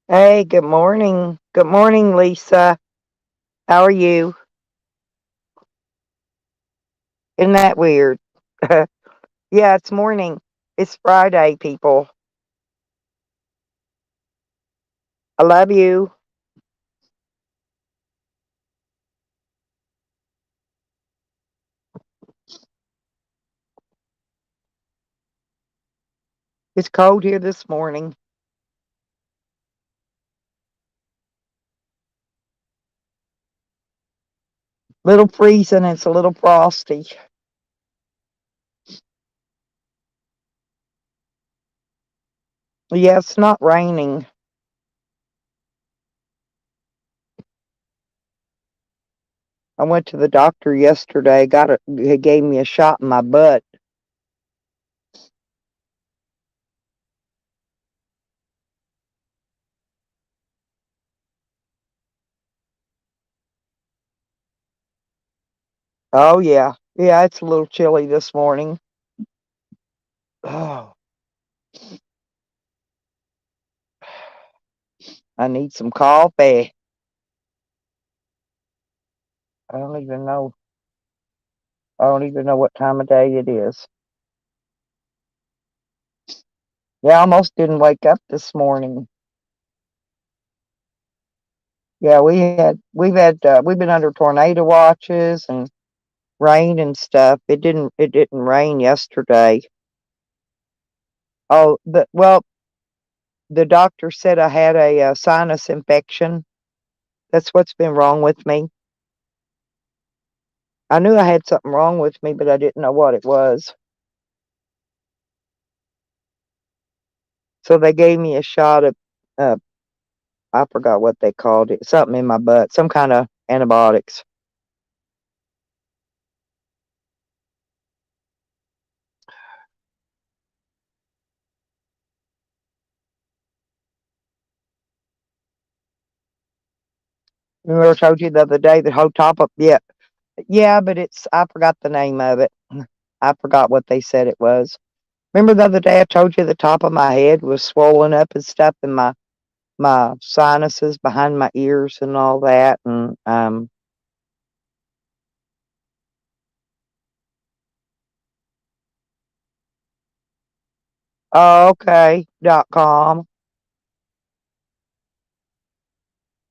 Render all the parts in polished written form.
Hey, good morning. Good morning, Lisa. How are you? Isn't that weird? Yeah, it's morning. It's Friday, people. I love you. It's cold here this morning. Little freezing. It's a little frosty. Yeah, it's not raining. I went to the doctor yesterday. He gave me a shot in my butt. Oh yeah, yeah. It's a little chilly this morning. Oh, I need some coffee. I don't even know. I don't even know what time of day it is. Yeah, I almost didn't wake up this morning. Yeah, we've been under tornado watches and rain and stuff. It didn't rain yesterday. The doctor said I had a sinus infection. That's what's been wrong with me. I knew I had something wrong with me, but I didn't know what it was. So they gave me a shot of uh, I forgot what they called it. Something in my butt, some kind of antibiotics. Remember I told you the other day that whole top up. Yeah, yeah, but I forgot the name of it. I forgot what they said it was. Remember the other day I told you the top of my head was swollen up and stuff, and my sinuses behind my ears and all that, and oh, okay. .com.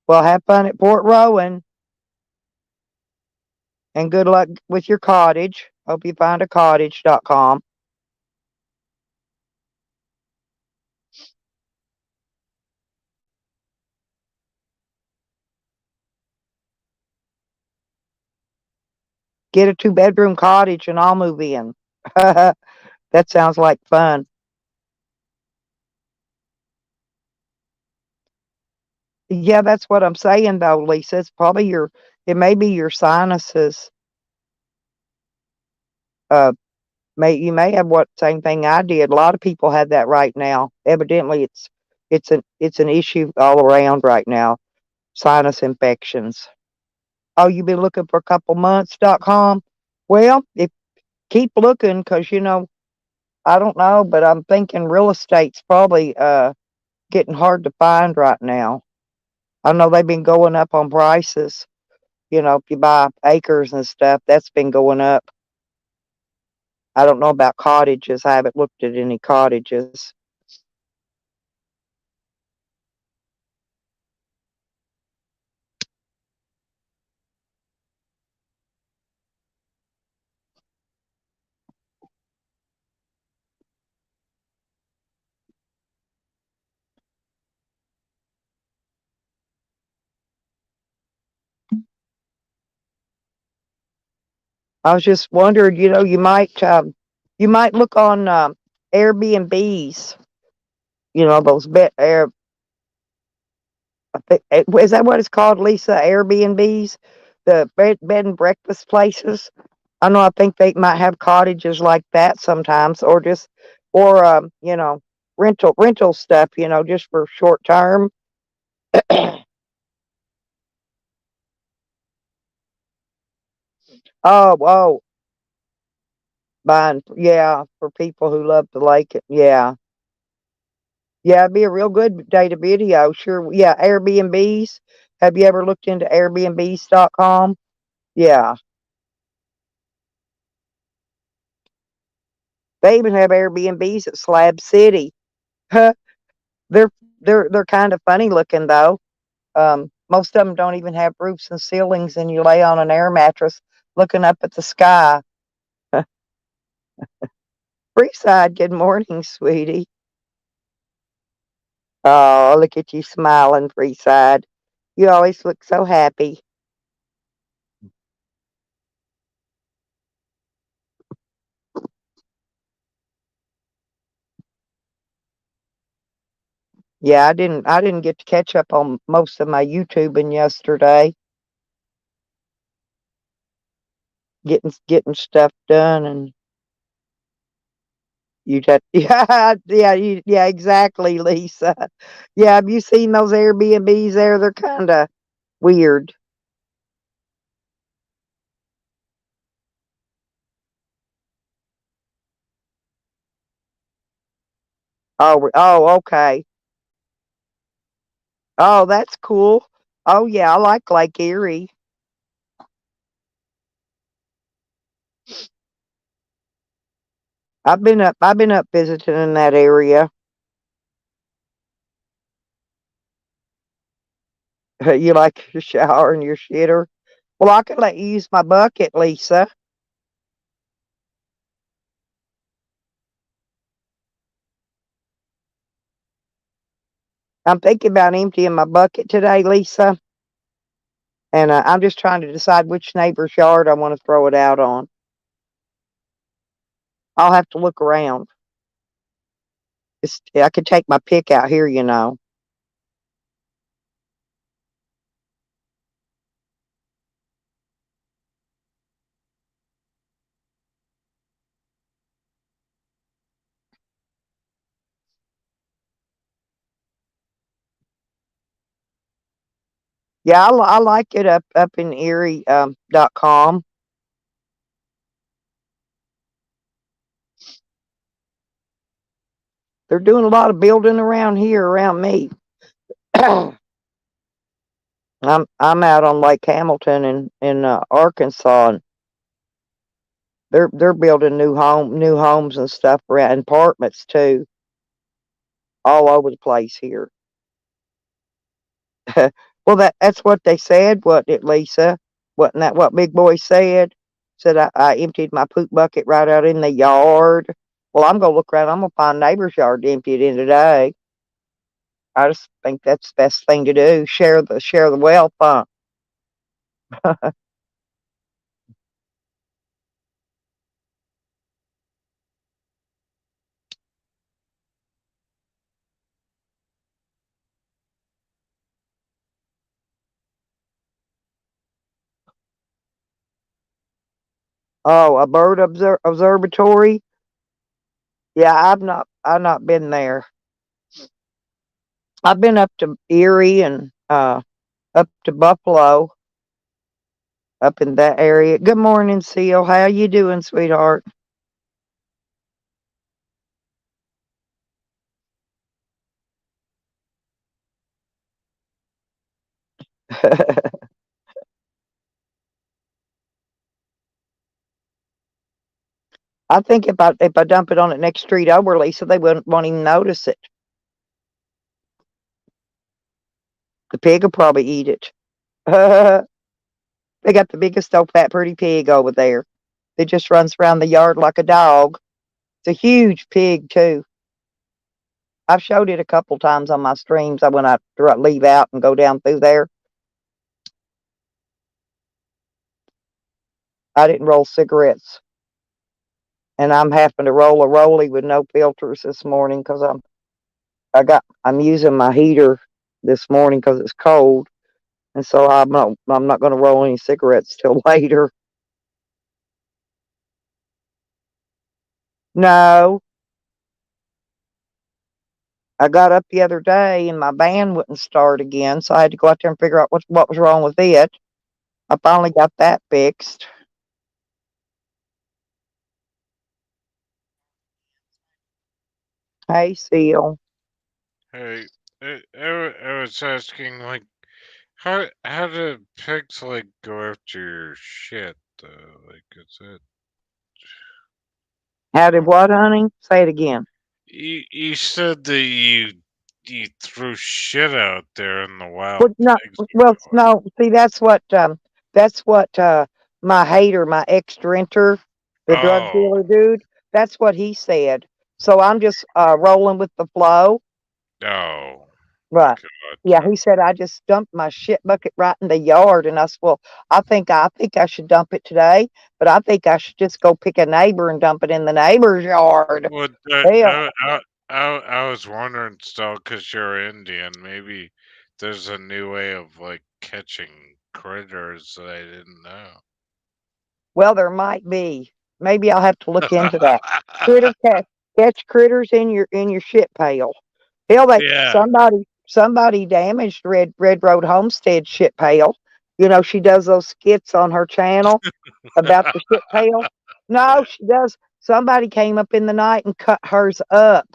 Well, have fun at Fort Rowan, and good luck with your cottage. Hope you find a cottage.com. Get a 2-bedroom cottage and I'll move in. That sounds like fun. Yeah, that's what I'm saying though, Lisa. It may be your sinuses. Uh, you may have what same thing I did. A lot of people have that right now. Evidently, it's an issue all around right now. Sinus infections. Oh, you've been looking for a couple months.com. Well, if keep looking, because I don't know, but I'm thinking real estate's probably getting hard to find right now. I know they've been going up on prices. If you buy acres and stuff, that's been going up. I don't know about cottages. I haven't looked at any cottages. I was just wondering, you might look on Airbnbs. Those bed air. Is that what it's called, Lisa? Airbnbs, the bed and breakfast places. I know. I think they might have cottages like that sometimes, or rental stuff. Just for short term. Oh, oh, buying, yeah, for people who love the lake. Yeah, Yeah, it'd be a real good data video. Sure. Yeah, Airbnbs. Have you ever looked into Airbnbs.com? Yeah. They even have Airbnbs at Slab City. Huh. They're they're kind of funny looking though. Most of them don't even have roofs and ceilings, and you lay on an air mattress looking up at the sky. Freeside, good morning, sweetie. Oh, look at you smiling, Freeside. You always look so happy. Yeah, I didn't get to catch up on most of my YouTubing yesterday, getting stuff done and you just yeah, exactly, Lisa. Yeah, have you seen those Airbnbs there? They're kinda weird. Oh, okay. Oh, that's cool. Oh yeah, I like Lake Erie. I've been up visiting in that area. You like your shower and your shitter? Well, I could let you use my bucket, Lisa. I'm thinking about emptying my bucket today, Lisa, and I'm just trying to decide which neighbor's yard I want to throw it out on. I'll have to look around. I could take my pick out here, you know. Yeah, I like it up in Erie .com. They're doing a lot of building around here around me. I'm out on Lake Hamilton in Arkansas, and they're building new homes and stuff around apartments too, all over the place here. Well, that's what they said, wasn't it, Lisa? Wasn't that what Big Boy said? Said I emptied my poop bucket right out in the yard. Well, I'm gonna look around. I'm gonna find neighbor's yard to empty it in today. I just think that's the best thing to do. Share the wealth, huh? Oh, a bird observatory. Yeah, I've not been there. I've been up to Erie and up to Buffalo, up in that area. Good morning, Seal. How you doing, sweetheart? I think if I dump it on the next street over, Lisa, they won't even notice it. The pig will probably eat it. They got the biggest old fat pretty pig over there. It just runs around the yard like a dog. It's a huge pig too. I've showed it a couple times on my streams. When I leave out and go down through there. I didn't roll cigarettes, and I'm having to roll a rollie with no filters this morning because I'm using my heater this morning because it's cold, and so I'm not going to roll any cigarettes till later. No, I got up the other day and my van wouldn't start again, so I had to go out there and figure out what was wrong with it. I finally got that fixed. Hey, Seal. Hey, I was asking, like, how do pigs like go after your shit though? Like, is it How did uh, what, honey? Say it again. you said that you threw shit out there and the wild Well, no, pigs would well, go no. See, that's what my hater, my ex-renter, the drug Oh, dealer dude. That's what he said. So I'm just rolling with the flow. oh, Right. Yeah, gotcha. he said I just dumped my shit bucket right in the yard, and I said, "Well, I think I should dump it today, but I think I should just go pick a neighbor and dump it in the neighbor's yard." Well, Hell, I was wondering still, because you're Indian, maybe there's a new way of like catching critters that I didn't know. well, there might be. Maybe I'll have to look into that. Critter catch critters in your shit pail. Hell, they Yeah. somebody damaged Red Road Homestead shit pail. You know, she does those skits on her channel about the shit pail. No, Yeah. she does. Somebody came up in the night and cut hers up.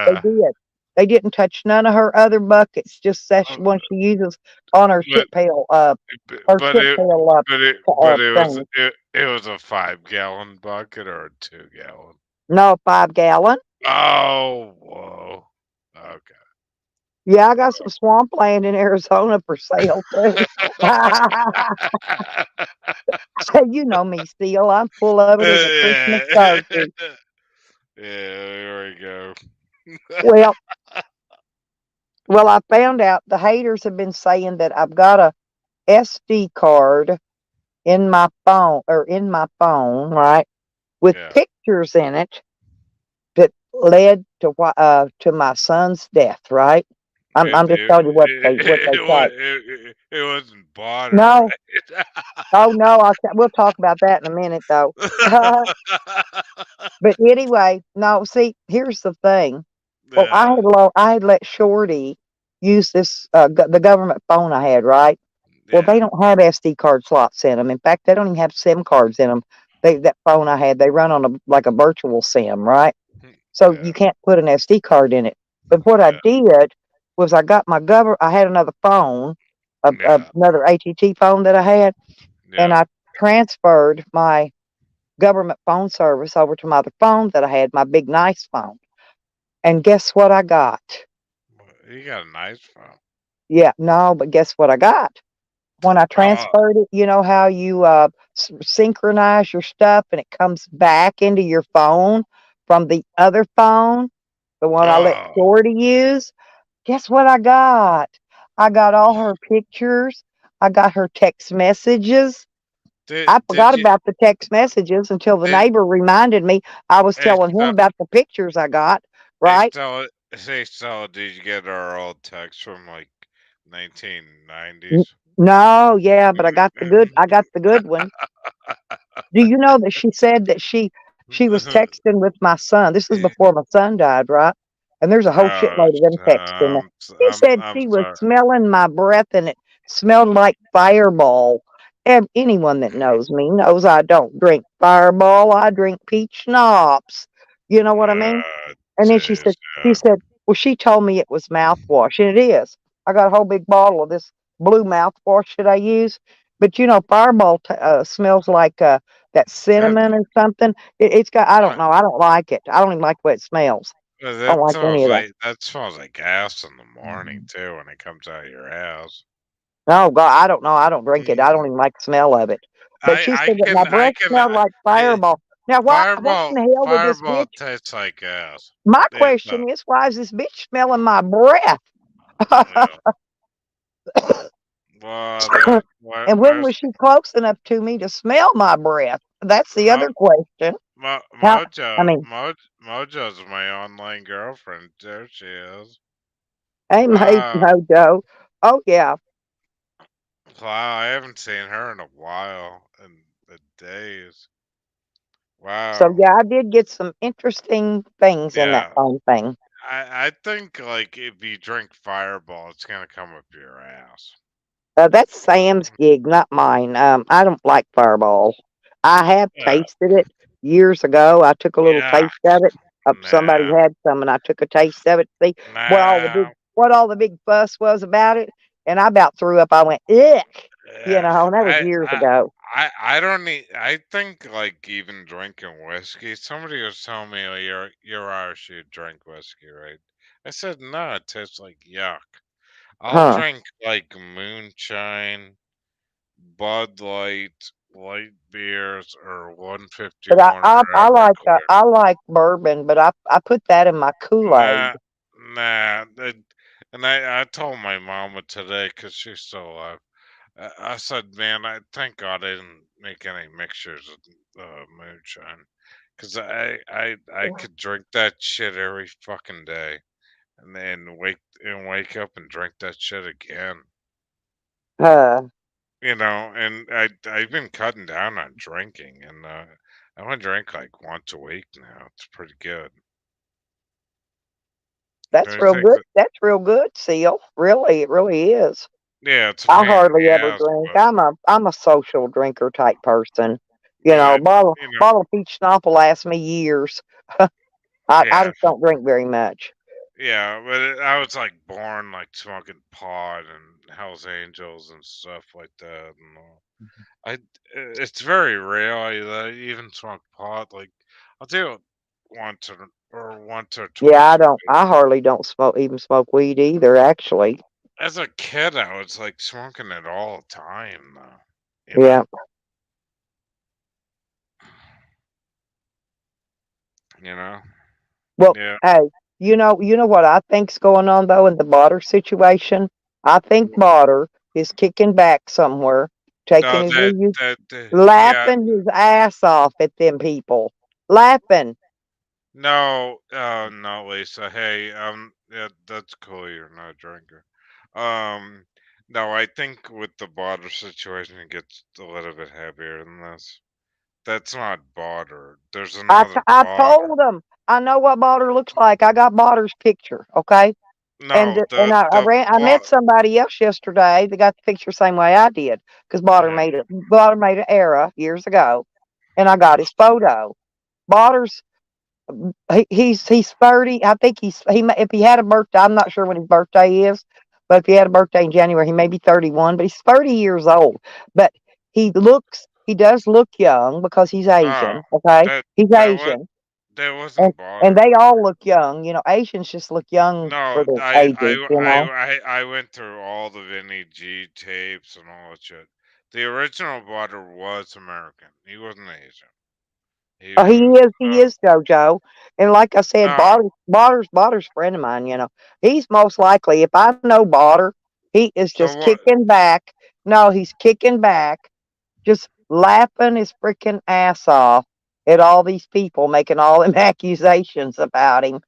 They Yeah. did. They didn't touch none of her other buckets, just that Um, one she uses on her but shit pail. Her but shit pail thing. it was a 5 gallon bucket or a 2 gallon. No, 5 gallon. Oh, whoa. Okay. Yeah, I got some swampland in Arizona for sale too. You know me, Steele. I'm full of it as a Christmas Yeah. turkey. Yeah, there we go. Well, I found out the haters have been saying that I've got a SD card in my phone, right, with Yeah. pictures in it that led to my son's death, right? I'm just telling you what they say. It wasn't Bonner, No, right? oh no, we'll talk about that in a minute though. But anyway, no, see, here's the thing. Well, Yeah, I had let Shorty use this the government phone I had, right? Well, they yeah, don't have SD card slots in them. In fact, they don't even have SIM cards in them. That phone I had, they run on a like a virtual SIM, right? So yeah, you can't put an SD card in it. But what I yeah, did was I had another phone, yeah, another ATT phone that I had, and yeah. I transferred my government phone service over to my other phone that I had, my big nice phone. And guess what I got? You got a nice phone. Yeah, no, but guess what I got? When I Oh, transferred it, you know how you synchronize your stuff and it comes back into your phone from the other phone, the one I let oh. Shorty use? Guess what I got? I got all her pictures. I got her text messages. I Did forgot you about the text messages until the did neighbor reminded me. I was hey telling him so about the pictures I got, hey right? so hey so did you get our old text from like N 1990s? No, yeah, but I got the good one. Do you know that she said that she was texting with my son? This is before my son died, right? And there's a whole Oh, shitload of them texts in there. She said I'm she was sorry. smelling my breath and it smelled like Fireball. Anyone that knows me knows I don't drink Fireball. I drink peach schnapps. You know what I mean? And then Jeez, she yeah. said, "Well, she told me it was mouthwash, and it is. I got a whole big bottle of this blue mouthwash that I use, but you know, Fireball smells like that That cinnamon or something. It's got, I don't uh, know, I don't like it. I don't even like the way it smells. I don't like any of that. that smells like gas in the morning too when it comes out of your ass. No, God, I don't know. I don't drink it. I don't even like the smell of it. But she said that my I breath can smelled like I, Fireball. Now, what in the hell did this Fireball bitch? tastes like gas. My It question is, why is this bitch smelling my breath? yeah. Well, And when there's was she close enough to me to smell my breath? That's the Mo, other question. How I mean, Mojo's my online girlfriend. There she is. hey, mate, Wow. Mojo. Oh yeah. Wow, I haven't seen her in a while, in the days. So Wow. yeah, I did get some interesting things in that Yeah. phone thing. I think like if you drink Fireball, it's gonna come up your ass. That's Sam's gig, not mine. I don't like Fireball. I have Yeah. tasted it years ago. I took a little Yeah. taste of it. Somebody Nah, had some, and I took a taste of it. See nah. what all the big fuss was about it, and I about threw up. I went, "Ick," Yeah, and that was years ago. I don't need. I think like even drinking whiskey. Somebody was telling me, "Oh, you're Irish. You drink whiskey, right?" I said, "No, it tastes like yuck." I'll Huh. drink like moonshine, Bud Light, light beers, or But 151 or Everclear. I like bourbon, but I put that in my Kool-Aid. Nah, nah. And I told my mama today because she's still alive. I said, man, I thank God I didn't make any mixtures of moonshine, because I could drink that shit every fucking day, and then wake up and drink that shit again. Uh, And I've been cutting down on drinking, and I only drink like once a week now. It's pretty good. that's I real think good. that, That's real good, Seal. Really, it really is. yeah, it's a I pain in hardly the ever ass, drink. but I'm a social drinker type person. You know, but bottle you know, bottle of peach schnapps will last me years. I yeah. just don't drink very much. Yeah, but I was like born like smoking pot and Hell's Angels and stuff like that. And I, it's very rare that I even smoke pot. Like I'll do it once or Yeah, twice a week. I hardly don't smoke weed either, actually. As a kid, I was like smoking it all the time, though. You know, Yeah. you know. Well, Yeah. hey, you know what I think's going on though in the Botter situation? I think Botter is kicking back somewhere, taking No, his little yeah. laughing his ass off at them people. Laughing. No, no, Lisa. Hey, yeah, that's cool. You're not a drinker. Um, no, I think with the border situation, it gets a little bit heavier than this. That's not border. There's another I border. told him I know what Botter looks like. I got Botter's picture, okay? No, I met somebody else yesterday that got the picture same way I did because yeah, Botter made an era years ago, and I got his photo. Botter's he's 30. I think if he had a birthday, I'm not sure when his birthday is, but if he had a birthday in January, he may be 31. But he's 30 years old. But he does look young because he's oh, Asian. Okay, that he's that was Asian, that and wasn't and border. they all look young. You know, Asians just look young for No, their ages. You know. I went through all the Vinny G tapes and all that shit. The original border was American. He wasn't Asian. He Oh, was he is JoJo, and like I said, oh, Botter's a friend of mine. You know, he's most likely, if I know Botter, he is so just what? kicking back. No, he's kicking back, just laughing his freaking ass off at all these people making all them accusations about him.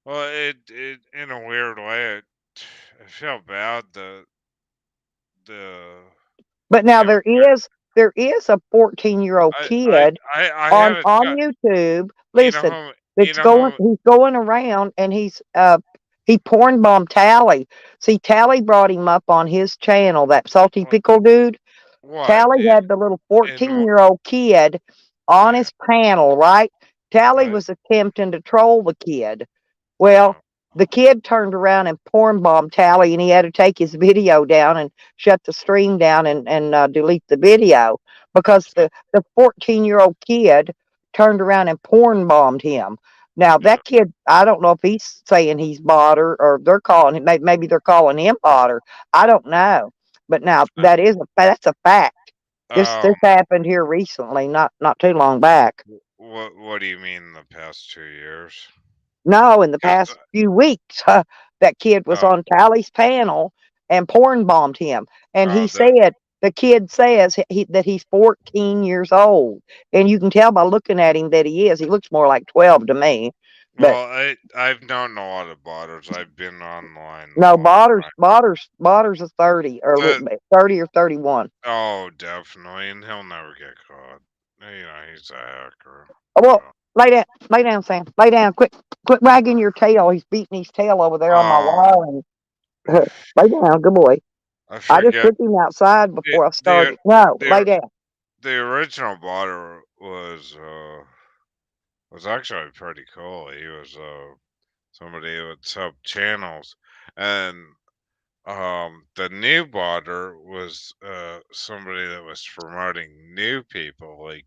Well, it in a weird way, I felt bad. The But now you know there is a 14-year-old kid I had a on shot. YouTube. Listen, You know who he's going around and he porn bombed Tally. See, Tally brought him up on his channel, that salty what pickle dude. what Tally had the little in 14-year-old kid on yeah his panel, right? Tally right was attempting to troll the kid. Well, no the kid turned around and porn bombed Tally, and he had to take his video down and shut the stream down and delete the video because so the 14-year-old kid turned around and porn bombed him. Now yeah that kid, I don't know if he's saying he's Botter or they're calling him. Maybe they're calling him Botter. I don't know. But now uh, that's a fact. This um happened here recently, not too long back. what do you mean the past 2 years? No, in the Because past few weeks, that kid was oh on Tally's panel and porn bombed him. And oh he that said, the kid says that he's 14 years old. And you can tell by looking at him that he is. He looks more like 12 to me. But well I've known a lot of botters. I've been online a no, long time. Botter's a 30 or 30 or 31. Oh, definitely, and he'll never get caught. He's a hacker. Oh, well, So, lay down, Sam. Lay down. Quit wagging your tail. He's beating his tail over there on my um, wire. And lay down, good boy. I I just forget took him outside the before I the started. No, lay the down. the original botter was was actually pretty cool. He was somebody who would sub channels, and the new botter was somebody that was promoting new people like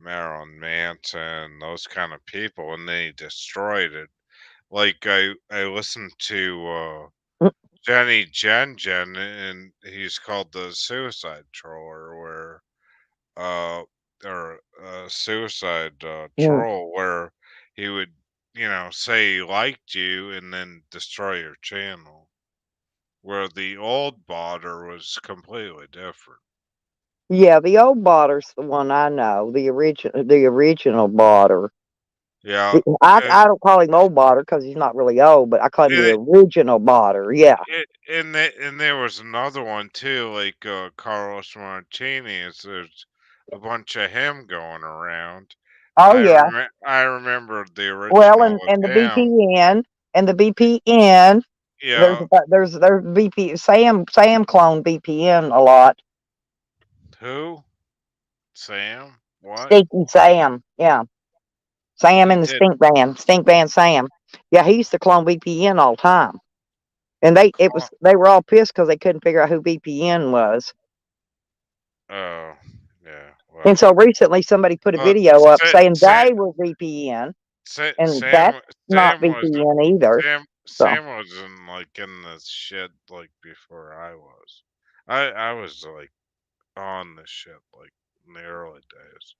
Marilyn Manson, those kind of people, and they destroyed it. Like I listened to Jenny Jen, and he's called the Suicide Troller, where uh, or suicide Mm. troll, where he would, say he liked you and then destroy your channel. Where the old botter was completely different. Yeah, the old Botter's the one I know, the original Botter. Yeah, and, I don't call him old Botter because he's not really old, but I call him the and, original Botter. Yeah. and there was another one too, like Carlos Martini. There's a bunch of him going around. Oh yeah. I remember the Well, original with and the him. BPN and the BPN. Yeah, There's BP Sam clone BPN a lot. who? Sam? What? Stinky Sam. Yeah. Sam He and the did. Stink Band Sam. Yeah, he used to clone VPN all the time. And Call, they were all pissed because they couldn't figure out who VPN was. oh, yeah. And Well, so recently somebody put a video up saying Sam, they were VPN, and that's Sam, not Sam was VPN either. So Sam was in this shit like before I was. I was like on this shit like in the early days.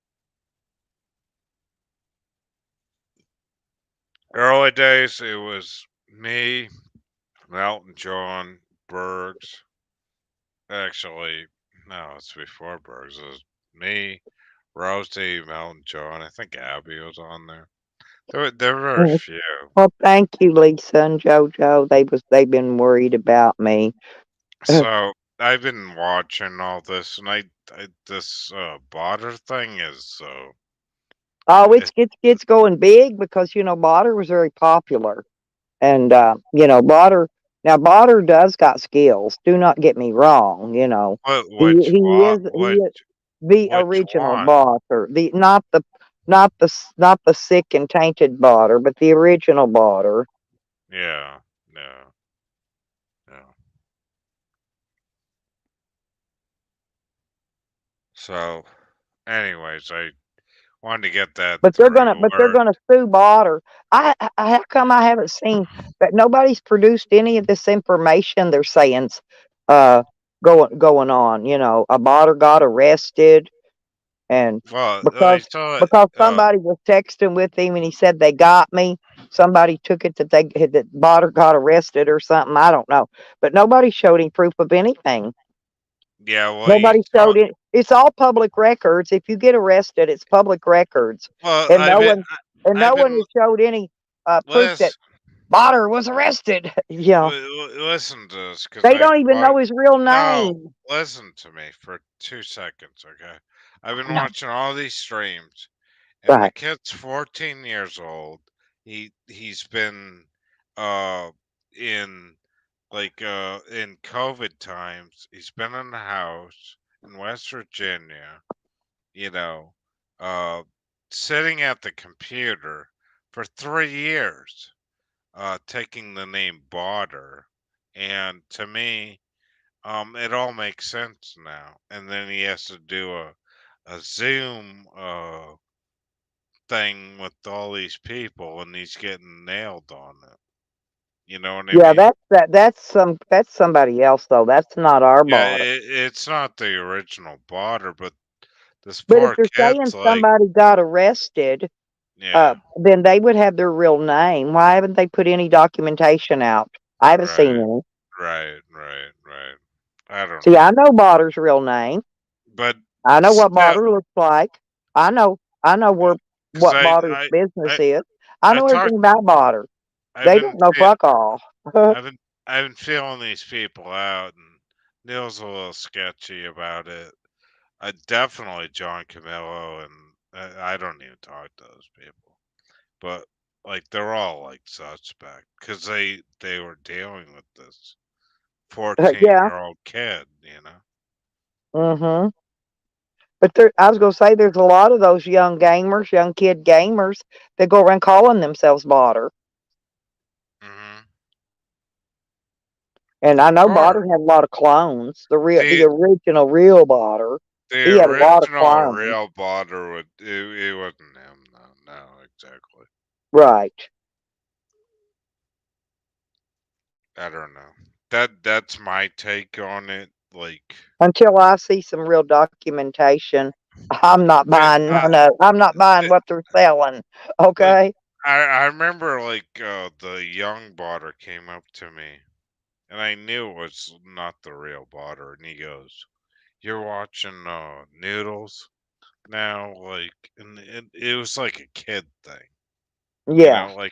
Early days, it was me, Elton John, Bergs. Actually, no, it's before Bergs. It was me, Rosie, Elton John. I think Abby was on there. There were a mm, few. well, thank you, Lisa and JoJo. They've been worried about me. So I've been watching all this, and I this Botter thing is Oh, it, it's going big because Botter was very popular, and Botter does got skills. Do not get me wrong. which what He is the which original one? Botter, the not the sick and tainted Botter, but the original Botter. Yeah, yeah, yeah. So, anyways, I wanted to get that But they're through gonna the but they're word. gonna sue Botter. How come I haven't seen that? Nobody's produced any of this information they're saying's uh going on. A Botter got arrested, and Well, I because saw it. because somebody was texting with him and he said they got me. Somebody took it that Botter got arrested or something. I don't know, but nobody showed him proof of anything. Yeah, well, he Nobody told. showed it. It's all public records. If you get arrested, it's public records, Well, and I've no one been has showed any proof that listen, Botter was arrested. listen to this because They I don't even watch. know his real No, name. listen to me for 2 seconds, okay? I've been I know, watching all these streams, and the right? kid's 14 years old. He's been uh in in COVID times. He's been in the house in West Virginia, you know, uh sitting at the computer for 3 years, taking the name Botter. And to me, it all makes sense now. And then he has to do a Zoom thing with all these people, and he's getting nailed on it. You know what I Yeah, mean? that's somebody else though. That's not our Yeah, Botter. it's not the original Botter, but this But if poor they're saying kid's like, somebody got arrested, yeah, then they would have their real name. Why haven't they put any documentation out? I haven't seen right, any. right. I don't See, know, I know Botter's real name. but I know what still, Botter looks like. I know because what Botter's business I, is. I I know talked. everything about Botter. I've They been don't know fuck all. I've been I've been feeling these people out, and Neil's a little sketchy about it. Definitely John Camillo, and I don't even talk to those people, but like they're all like suspect because they were dealing with this 14 Yeah. year old kid, you know. Mhm. But I was gonna say there's a lot of those young gamers, young kid gamers that go around calling themselves Botter. Hmm. And I Of know Botter course, had a lot of clones. The the original real Botter. the He had a lot of original clones. real Botter would it wasn't him. No, no, exactly. Right. I don't know. That's my take on it. Like, Until I see some real documentation, I'm not it, buying none of I'm not buying it, what they're selling. like Okay? I remember like the young Botter came up to me, and I knew it was not the real Botter, and he goes, "You're watching Noodles now," like, and it was like a kid thing, Yeah. like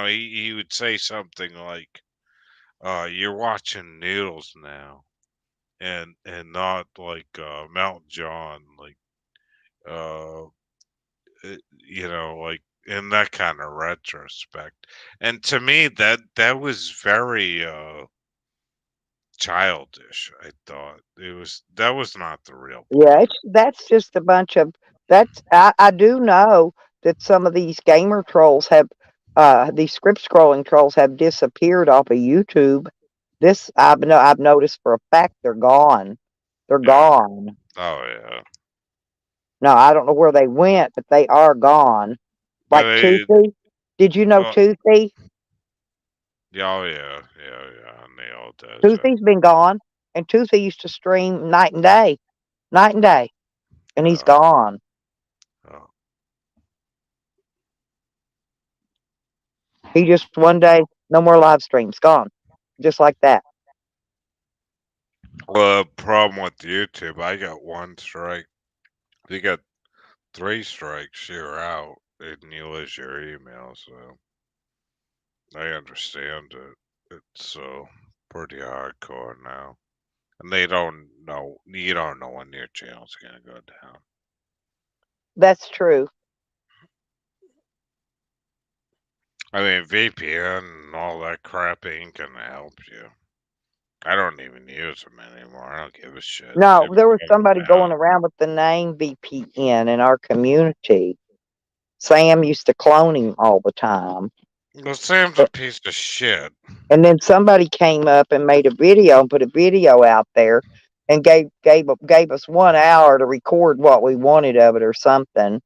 he would say something like, "You're watching Noodles now." And not like Mount John, like uh, like in that kind of retrospect. And to me, that was very childish. I thought that was not the real Yeah, Potter. that's just a bunch of I do know that some of these gamer trolls have these script scrolling trolls have disappeared off of YouTube. This I've noticed for a fact they're gone. They're Yeah. gone. Oh yeah. Now I don't know where they went, but they are gone. But Like Toothy. Did you know uh, Toothy? yeah, oh yeah, yeah, yeah. In the old days, yeah. Toothy's been gone. And Toothy used to stream night and day, and he's Yeah. gone. Oh. He just one day, no more live streams, gone. Just like that. Well, the problem with YouTube, I got one strike. You got three strikes, you're out, and you lose your email. So I understand it. It's pretty hardcore now, and they don't know. You don't know when your channel's gonna go down. That's true. I mean, VPN and all that crap ain't gonna help you. I don't even use them anymore. I don't give a shit No, if there was it goes somebody down. going around with the name VPN in our community. Sam used to clone him all the time. Well, Sam's a A- piece of shit. And then somebody came up and made a video and put a video out there and gave us 1 hour to record what we wanted of it or something.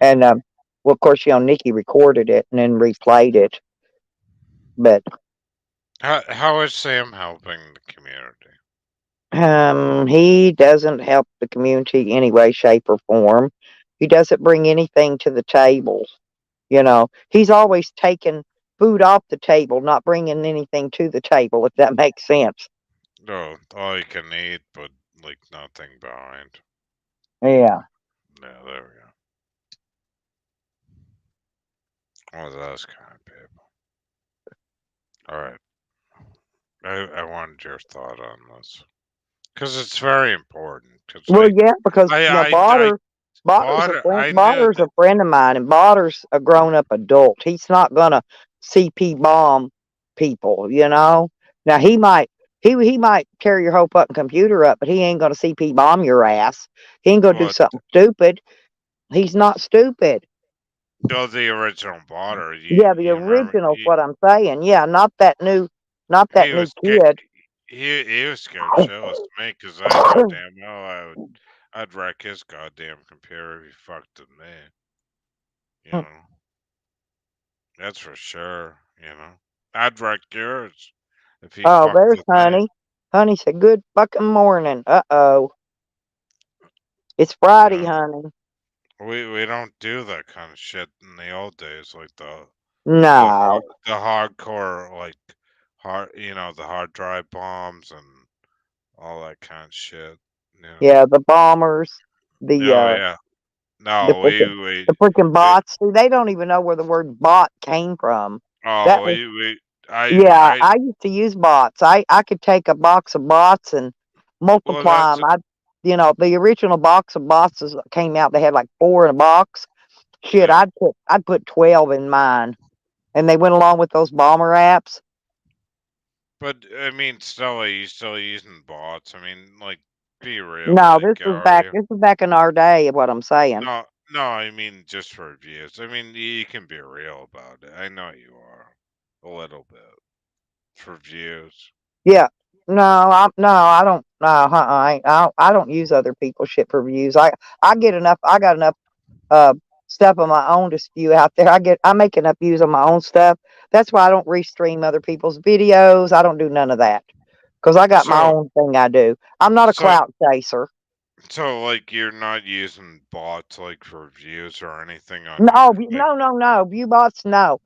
And well, of course, Nikki recorded it and then replayed it. But How is Sam helping the community? he doesn't help the community any way, shape, or form. He doesn't bring anything to the table. He's always taking food off the table, not bringing anything to the table, if that makes sense. No, all you can eat, but like nothing behind. Yeah. Yeah, there we go. One of those kind of people. All right. I wanted your thought on this because it's very important. Because Well, yeah, because I bought it. I knew. Botter's a friend of mine, and Botter's a grown up adult. He's not gonna CP bomb people. Now he might tear your whole fucking computer up, but he ain't gonna CP bomb your ass. He ain't gonna do Well, something stupid. He's not stupid. the original boughter. Yeah, the You remember? original's what I'm saying. Yeah, not that He new was kid. he was scared shitless to me because I know damn well I'd wreck his goddamn computer if he fucked with me. You know, that's for sure. I'd wreck yours if he Oh, fucked there's with me. Honey. Honey said, "Good fucking morning." Uh-oh. It's You Friday, know, honey. we don't do that kind of shit in the old days, like No. the hardcore the hard drive bombs and all that kind of shit. You know. Yeah, the bombers, the Oh yeah. the No, freaking the freaking we bots. See, they don't even know where the word bot came from. That oh was we Yeah, I I used to use bots. I could take a box of bots and well multiply that's them. The original box of bots came out. They had like four in a box. Shit, yeah. I'd put 12 in mine, and they went along with those bomber apps. But I mean, still, you still using bots. I mean, like be real, No, like, this was back in our day, what I'm saying. no, no, I mean just for views. I mean, you can be real about it. I know you are a little bit for views. Yeah. No, I don't, no, I don't use other people's shit for views. I got enough, uh, stuff of my own to spew out there. I make enough views on my own stuff. That's why I don't restream other people's videos. I don't do none of that. 'Cause I got my So, own thing I do. I'm not a so, clout chaser. like, you're not using bots like for views or anything on No, your like, no. View bots, no.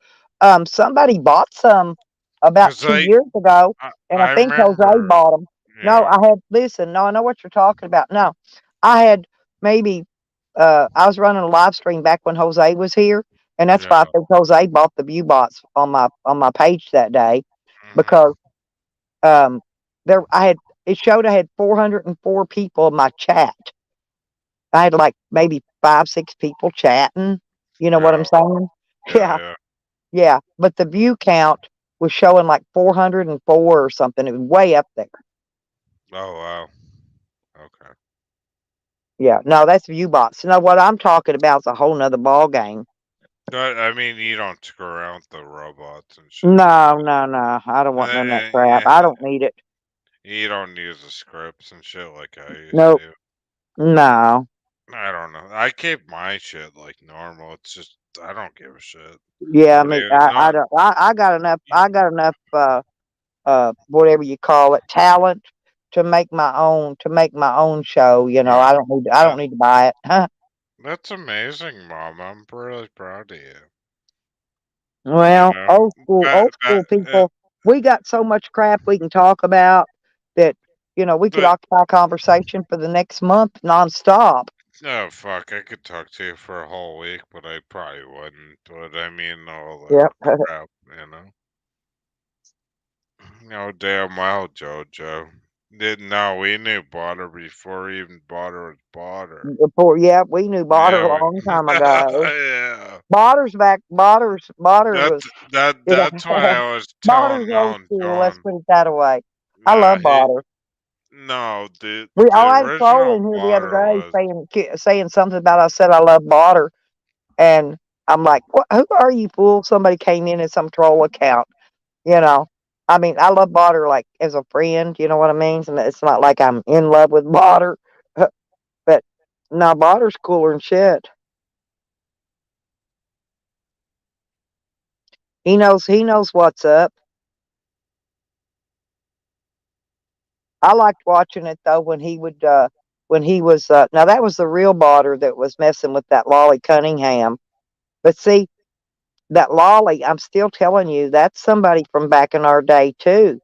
Somebody bought some about cause 2 years ago, and I I think Jose remember, bought them. No, yeah, I had listen, no, I know what you're talking about. No, I had maybe, I was running a live stream back when Jose was here, and that's why I yeah, think Jose bought the view bots on my page that day because, hmm, um, there I had it showed I had 404 people in my chat. I had, like, maybe 5, 6 people chatting, you know what I'm yeah, saying? yeah, Yeah. yeah. Yeah, but the view count was showing like 404 or something. It was way up there. Oh wow, okay. Yeah, no, that's view bots. No, what I'm talking about is a whole nother ball game. But I mean, you don't screw around with the robots and shit like No. I don't that. want none of that crap. I don't need it. You don't use the scripts and shit like I used Nope. to. No. I don't know. I keep my shit like normal. It's just I don't give a shit. Yeah, Nobody, I not. don't I got enough whatever you call it, talent to make my own show, you know. Uh, I that don't need to buy it. that's amazing, Mom. I'm really proud of you. You Well, know, old but school people, we got so much crap we can talk about that, we could but occupy conversation for the next month nonstop. oh fuck, I could talk to you for a whole week, but I probably wouldn't. But I mean, all the Yep. crap, you know. No damn well, JoJo. Didn't know we knew Butter before even Butter was Butter. Before, yeah, we knew Botter Yeah, a long time ago. yeah. Botter That's was, you know, that's why I was Botter's telling old Nolan school, let's John. put it that way. I Nah, love he Botter. no I the had a troll original in here the other Butter day was saying something about I said I love Botter, and I'm like, what? Who are you, fool? Somebody came in as some troll account. You know, I mean, I love Botter, like, as a friend, you know what I mean? And it's not like I'm in love with Botter, but no, Botter's cooler than shit. He knows what's up. I liked watching it though when he was now that was the real Botter that was messing with that Lolly Cunningham. But see, that Lolly, I'm still telling you, that's somebody from back in our day too.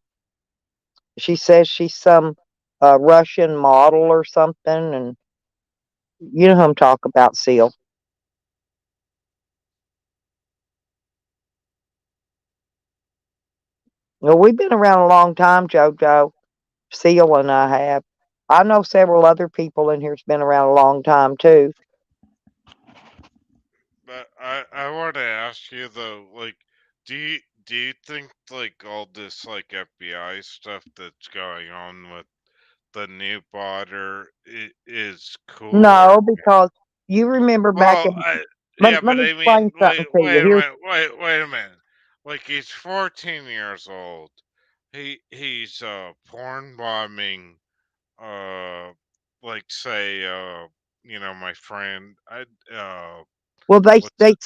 She says she's some Russian model or something, and you know who I'm talking about, Seal. Well, we've been around a long time, JoJo. Seal and I have. I know several other people in here's been around a long time too. but I want to ask you though, like, do you think like all this like FBI stuff that's going on with the new Butter is cool or No, because you remember back well, in. yeah, Let but me I mean, explain something to you. wait a Here's minute, wait a minute. Like he's 14 years old. He's porn bombing uh like say my friend well, what's it?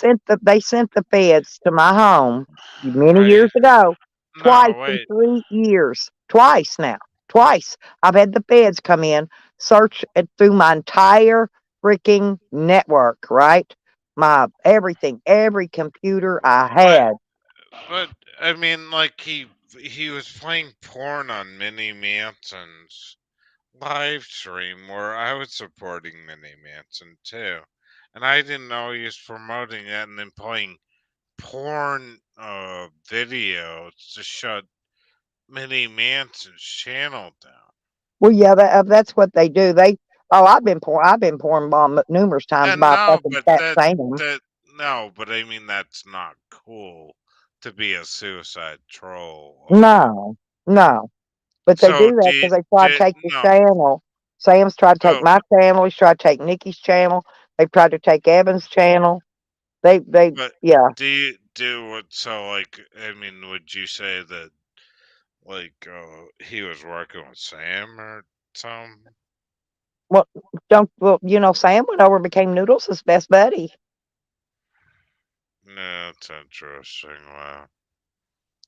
they sent the feds to my home many I years ago, twice no in wait 3 years, twice now, twice. I've had the feds come in, search it through my entire freaking network, right? My everything, every computer I but had. but I mean like he was playing porn on Mini Manson's live stream where I was supporting Mini Manson too. And I didn't know he was promoting that and then playing porn videos to shut Mini Manson's channel down. Well, yeah, that's what they do. I've been porn bombed numerous times And by no, fucking but Fat Sam. that no, but I mean that's not cool to be a suicide troll over. No, no. But they So do that because they try to did take the no channel. Sam's tried to take So, my channel. He's tried to take Nikki's channel. They've tried to take Evan's channel. They, but yeah. do you do what? So, like, I mean, would you say that like he was working with Sam or something? Well, don't, well, Sam went over and became Noodles' best buddy. No, it's interesting. Wow.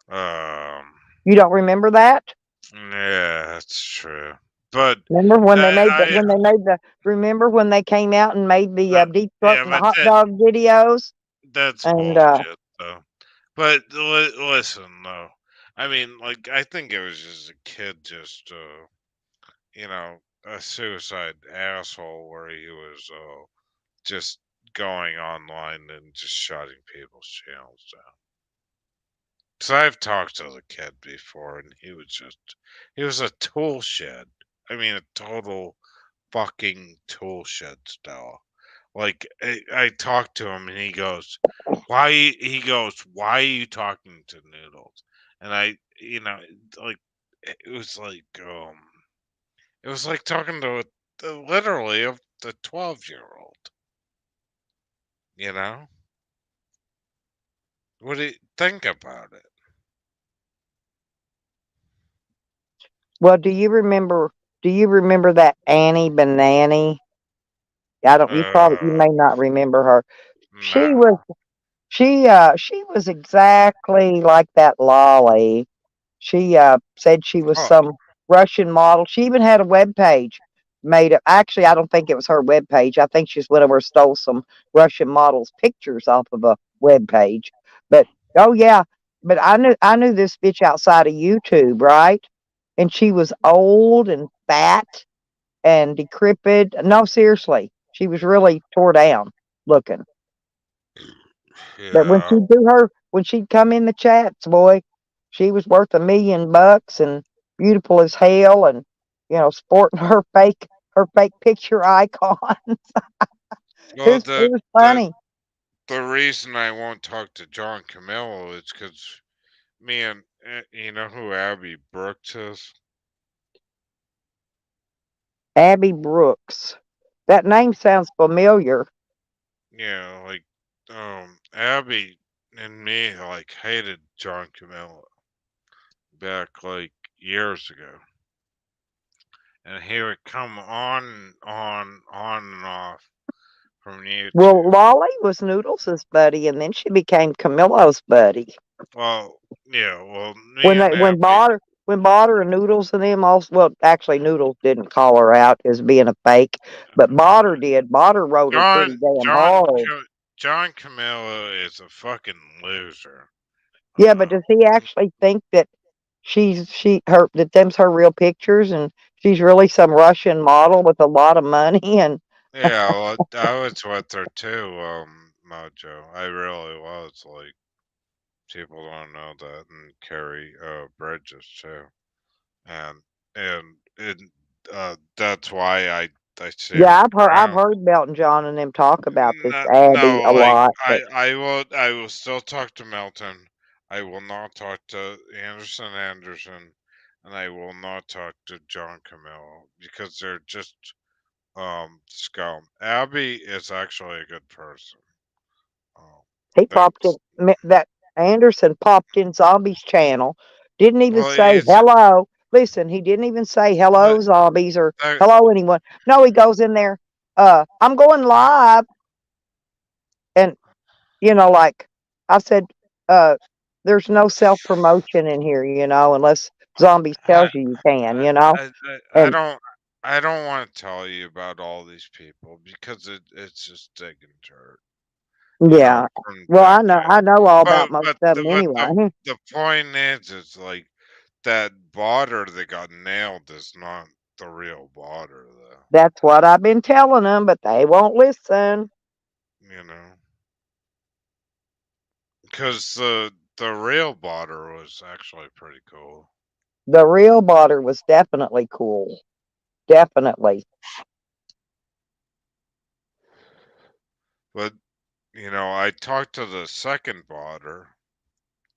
Um. You don't remember that? Yeah, that's true. But Remember when they made the I when they made the remember when they came out and made the but deep yeah, throating but hot dog videos? that's And bullshit though. But listen though, I mean, like I think it was just a kid, just you know, a suicide asshole where he was just going online and just shutting people's channels down. So I've talked to the kid before, and he was a tool shed. I mean, a total fucking tool shed style. Like I talked to him, and he goes, "Why?" He goes, "Why are you talking to Noodles?" And like it was like it was like talking to literally a the 12-year-old. You know, what do you think about it? well, do you remember that Annie Banani? I don't you Uh, may not remember her. She no. was she was exactly like that Lolly. She said she was Oh, some Russian model. She even had a web page made up. Actually, I don't think it was her web page. I think she's went over and stole some Russian models' pictures off of a web page. But oh yeah, but I knew this bitch outside of YouTube, right? And she was old and fat and decrepit. No, seriously, she was really tore down looking. But yeah. when she'd come in the chats, boy, she was worth $1 million and beautiful as hell, and sporting her fake picture icon. Well, It was funny. the reason I won't talk to John Camillo is because me and you know who Abby Brooks is? Abby Brooks. That name sounds familiar. Yeah, like Abby and me like hated John Camillo back like years ago, and he would come on and off from Well, YouTube. Lolly was Noodles' buddy, and then she became Camillo's buddy. Well, yeah, well, me When and they Abby, when Botter and Noodles and them also, well, actually Noodles didn't call her out as being a fake, but Botter did. Botter rode her John pretty damn John hard. John Camillo is a fucking loser. Yeah, but does he He- actually think that that them's her real pictures and she's really some Russian model with a lot of money and yeah, well, I was with her too, Mojo. I really was. Like, people don't know that, and Carrie Bridges too, and that's why I stand yeah, my I've ground. heard Melton John and them talk about this No, Abby no, a like lot, but I will still talk to Melton. I will not talk to Anderson, and I will not talk to John Camillo because they're just scum. Abby is actually a good person. Um, he popped in that's that Anderson popped in Zombie's channel, didn't even well, say it's hello. Listen, he didn't even say that, hello zombies or that, hello anyone. No, he goes in there, I'm going live, and like I said, uh there's no self promotion in here, unless Zombies tells I, you you can. I And don't want to tell you about all these people because it's just digging dirt, yeah. from Well, I know decades. I know all about most of them But anyway. the point is like that botter that got nailed is not the real botter though. That's what I've been telling them, but they won't listen. You know, because the real botter was actually pretty cool. The real Botter was definitely cool. Definitely. But I talked to the second botter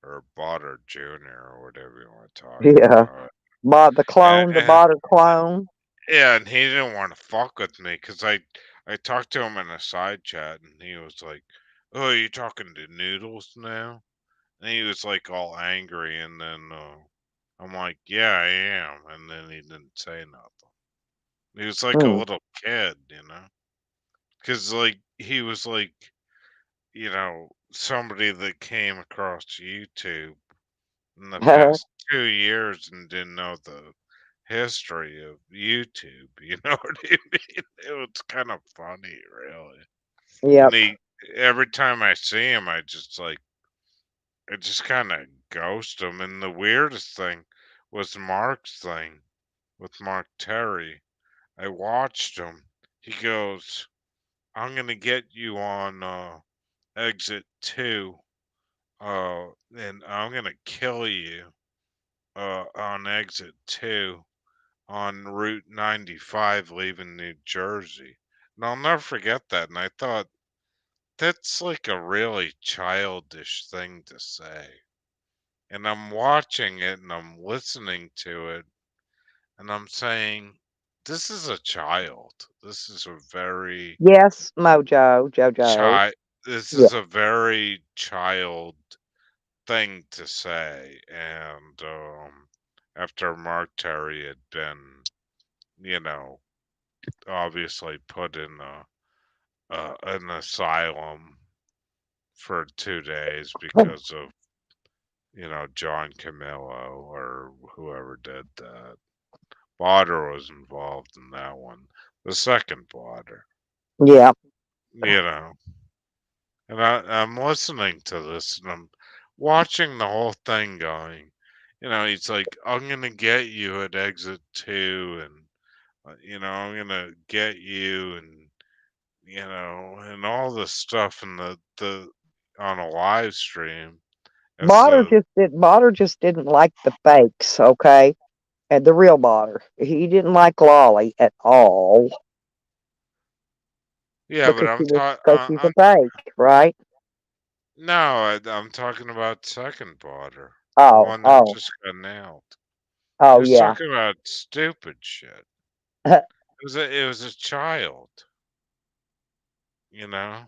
or botter junior or whatever you want to talk Yeah. about. Bought the And, clone, the and Botter clone. Yeah, and he didn't want to fuck with me because I talked to him in a side chat, and he was like, "Oh, you talking to Noodles now?" And he was like all angry, and then I'm like, "Yeah, I am," and then he didn't say nothing. He was like a Mm. little kid, because like he was like somebody that came across YouTube in the past 2 years and didn't know the history of YouTube. You know what I mean? It was kind of funny, really. And Yep. he every time I see him, I just kind of ghost him. And the weirdest thing was Mark's thing with Mark Terry. I watched him. He goes, "I'm gonna get you on exit 2, and I'm gonna kill you on exit 2 on Route 95 leaving New Jersey." And I'll never forget that. And I thought, that's like a really childish thing to say. And I'm watching it and I'm listening to it and I'm saying, this is a child. This is a very Yes, Mojo, Jojo. child. This Yeah. is a very child thing to say. And after Mark Terry had been, you know, obviously put in an asylum for 2 days because of John Camillo or whoever did that. Botter was involved in that one. The second Botter, Yeah. you know. And I'm listening to this and I'm watching the whole thing going. He's like, "I'm gonna get you at exit 2, and I'm gonna get you," and and all this stuff in the on a live stream as though, Botter just didn't like the fakes, okay? And the real Botter. He didn't like Lolly at all yeah, but because I'm she was talking, because she's a fake, right? no, I'm talking about second Botter, the Oh, one that oh, just got nailed. He oh was yeah. talking about stupid shit. It was a child, you know.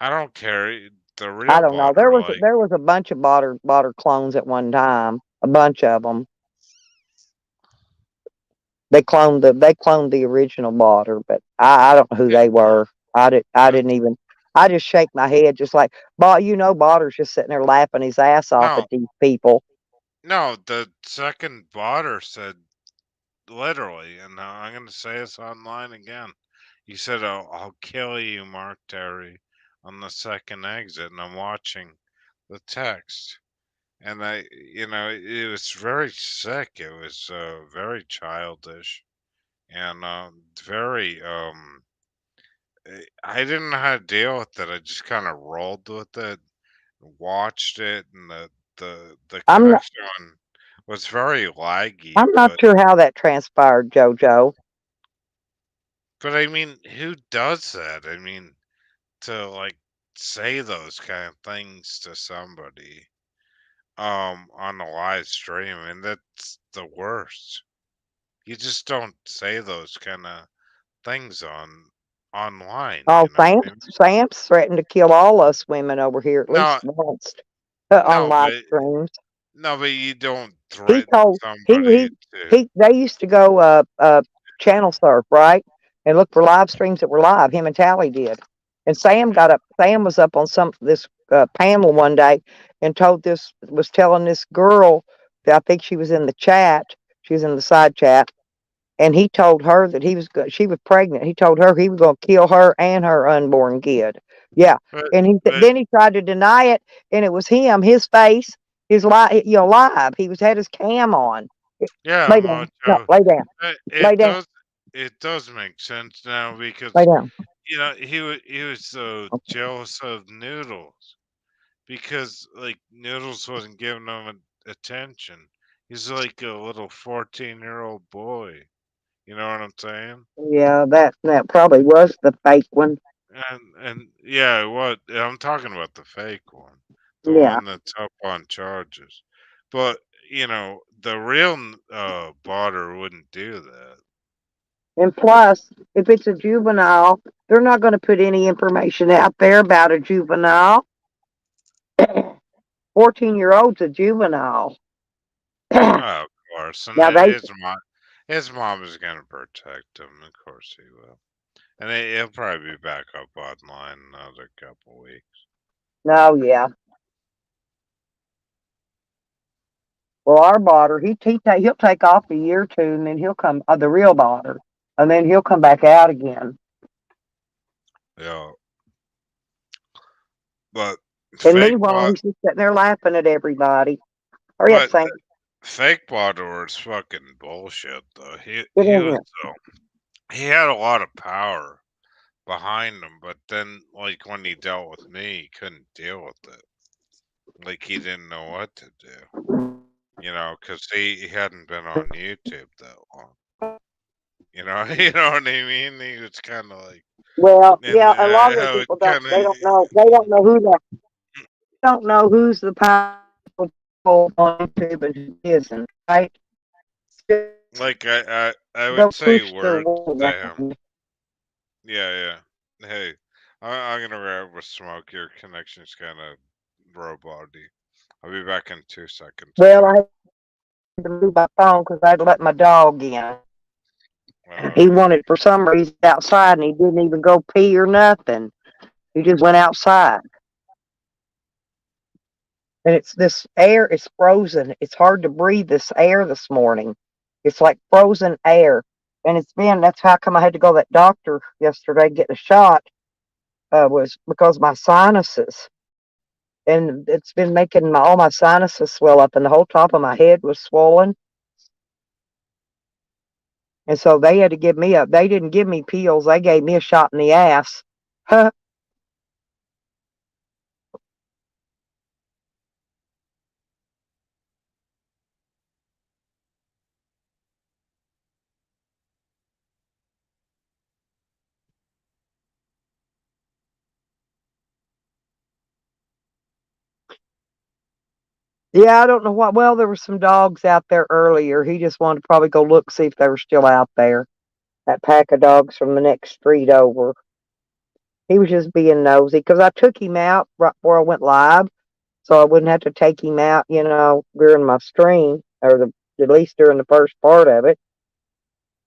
I don't care. The I real don't know. Botter, like, There was a bunch of Botter clones at one time. A bunch of them. They cloned the original Botter, but I don't know who it, they were. I the, didn't even. I just shake my head, just like, Botter's just sitting there laughing his ass off no, at these people. no, the second Botter said literally, and I'm gonna say this online again. He said, I'll kill you, Mark Terry, on the second exit," and I'm watching the text. And it was very sick. It was very childish and very. I didn't know how to deal with it. I just kind of rolled with it, watched it, and the I'm not, connection was very laggy. I'm not But sure how that transpired, JoJo. I mean, who does that? I mean, to like say those kind of things to somebody on a live stream, and that's the worst. You just don't say those kind of things online, Oh, you know what I mean? Sam's threatened to kill all us women over here at least No, once on no, live but streams. no, but you don't He threaten told somebody to. they used to go channel surf, right? And look for live streams that were live. Him and Tally did. And Sam was up on some this panel one day and was telling this girl that I think she was in the chat. She was in the side chat, and he told her that she was pregnant. He told her he was going to kill her and her unborn kid. Yeah, But and but then he tried to deny it, and it was him, his face, his live. He was had his cam on. yeah, Lay down. No, Mojo, lay down. it, Lay it down. does it does make sense now Lay because down. he was so Okay. jealous of Noodles because like Noodles wasn't giving him attention. He's like a little 14-year-old boy. You know what I'm saying? Yeah, that probably was the fake one. And yeah, what I'm talking about the fake one, the Yeah. one that's up on charges. But the real botter wouldn't do that. And plus, if it's a juvenile, they're not going to put any information out there about a juvenile. 14-year-old's a juvenile. Now Oh, of course, and they, his mom is gonna protect him. Of course he will, and he'll probably be back up online in another couple weeks. no, yeah. Well, our botter, he'll take off a year or two, and then he'll come. The real botter, and then he'll come back out again. Yeah, but And fake meanwhile, bot, he's just sitting there laughing at everybody. Hurry up, but Saint. fake botter is fucking bullshit though. He Get he in was here. he had a lot of power behind him, but then like when he dealt with me, he couldn't deal with it. Like he didn't know what to do. Because he hadn't been on YouTube that long. You know what I mean? He was kind of like, Well, and yeah, a lot of the it was people don't. kind of, They don't know. They don't know who the. Don't know who's the powerful people on YouTube and who isn't. Right? Just like I go would say push their words way to him. around. Yeah, yeah. Hey, I'm gonna grab a smoke. Your connection's kind of robot-y. I'll be back in 2 seconds. Well, Okay. I had to move my phone because I'd let my dog in. He Okay. wanted for some reason outside, and he didn't even go pee or nothing. He just went outside. And it's this air is frozen. It's hard to breathe this air this morning. It's like frozen air. And that's how come I had to go to that doctor yesterday get a shot, was because my sinuses. And it's been making all my sinuses swell up, and the whole top of my head was swollen. And so they had to they didn't give me pills. They gave me a shot in the ass. Yeah, I don't know what. Well, there were some dogs out there earlier. He just wanted to probably go look, see if they were still out there. That pack of dogs from the next street over. He was just being nosy because I took him out right before I went live, so I wouldn't have to take him out, during my stream or at least during the first part of it.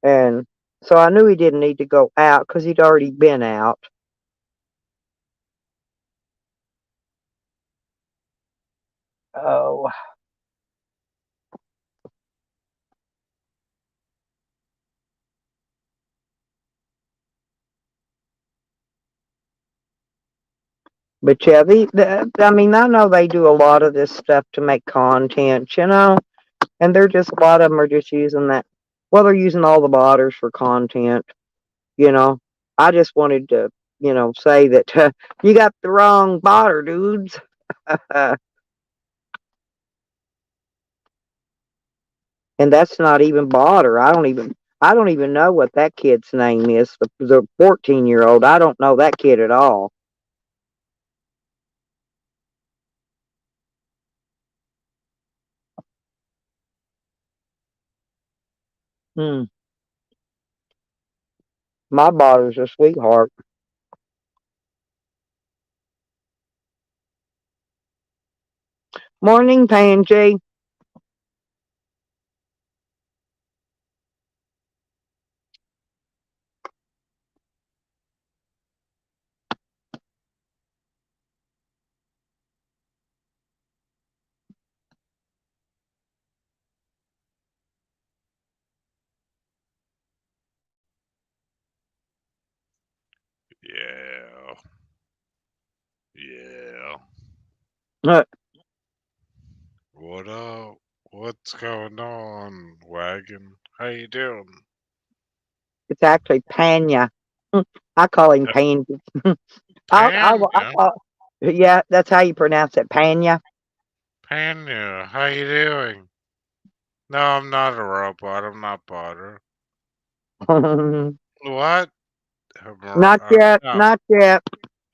And so I knew he didn't need to go out because he'd already been out. Oh, but yeah, I mean, I know they do a lot of this stuff to make content, and they're just a lot of them are just using that. Well, they're using all the botters for content. You know, I just wanted to, say that you got the wrong botter, dudes. And that's not even botter. I don't even know what that kid's name is. The 14-year-old. I don't know that kid at all. Hmm. My botter's a sweetheart. Morning, Pansy. Yeah. Yeah. Uh, What up? What's going on, wagon? How you doing? it's actually Panya. I call him Uh, Pansy. I Panya? call, yeah, that's how you pronounce it, Panya. Panya, how you doing? No, I'm not a robot. I'm not butter. What? Not yet, No, not yet.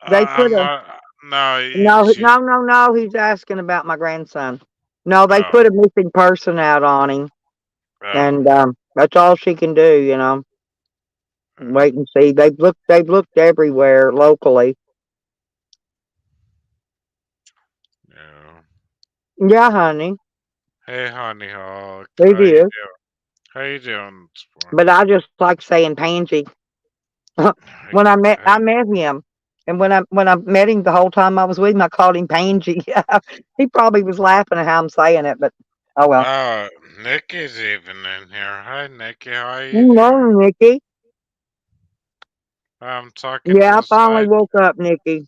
They put I'm a not. No, no, she. no, no, no. He's asking about my grandson. No, they Oh, put a missing person out on him, oh, and that's all she can do. uh, Wait and see. They've looked everywhere locally. yeah. Yeah, honey, Hey, honey hawk, it is. how you doing this But morning? I just like saying Pansy. Hey, When I hey, met him, and when I met him the whole time I was with him, I called him Pansy. He probably was laughing at how I'm saying it, but oh well. oh, Nikki's even in here. Hi, Nikki, how you doing? Morning, Nikki. I'm talking to Yeah, I the finally side. woke up, Nikki.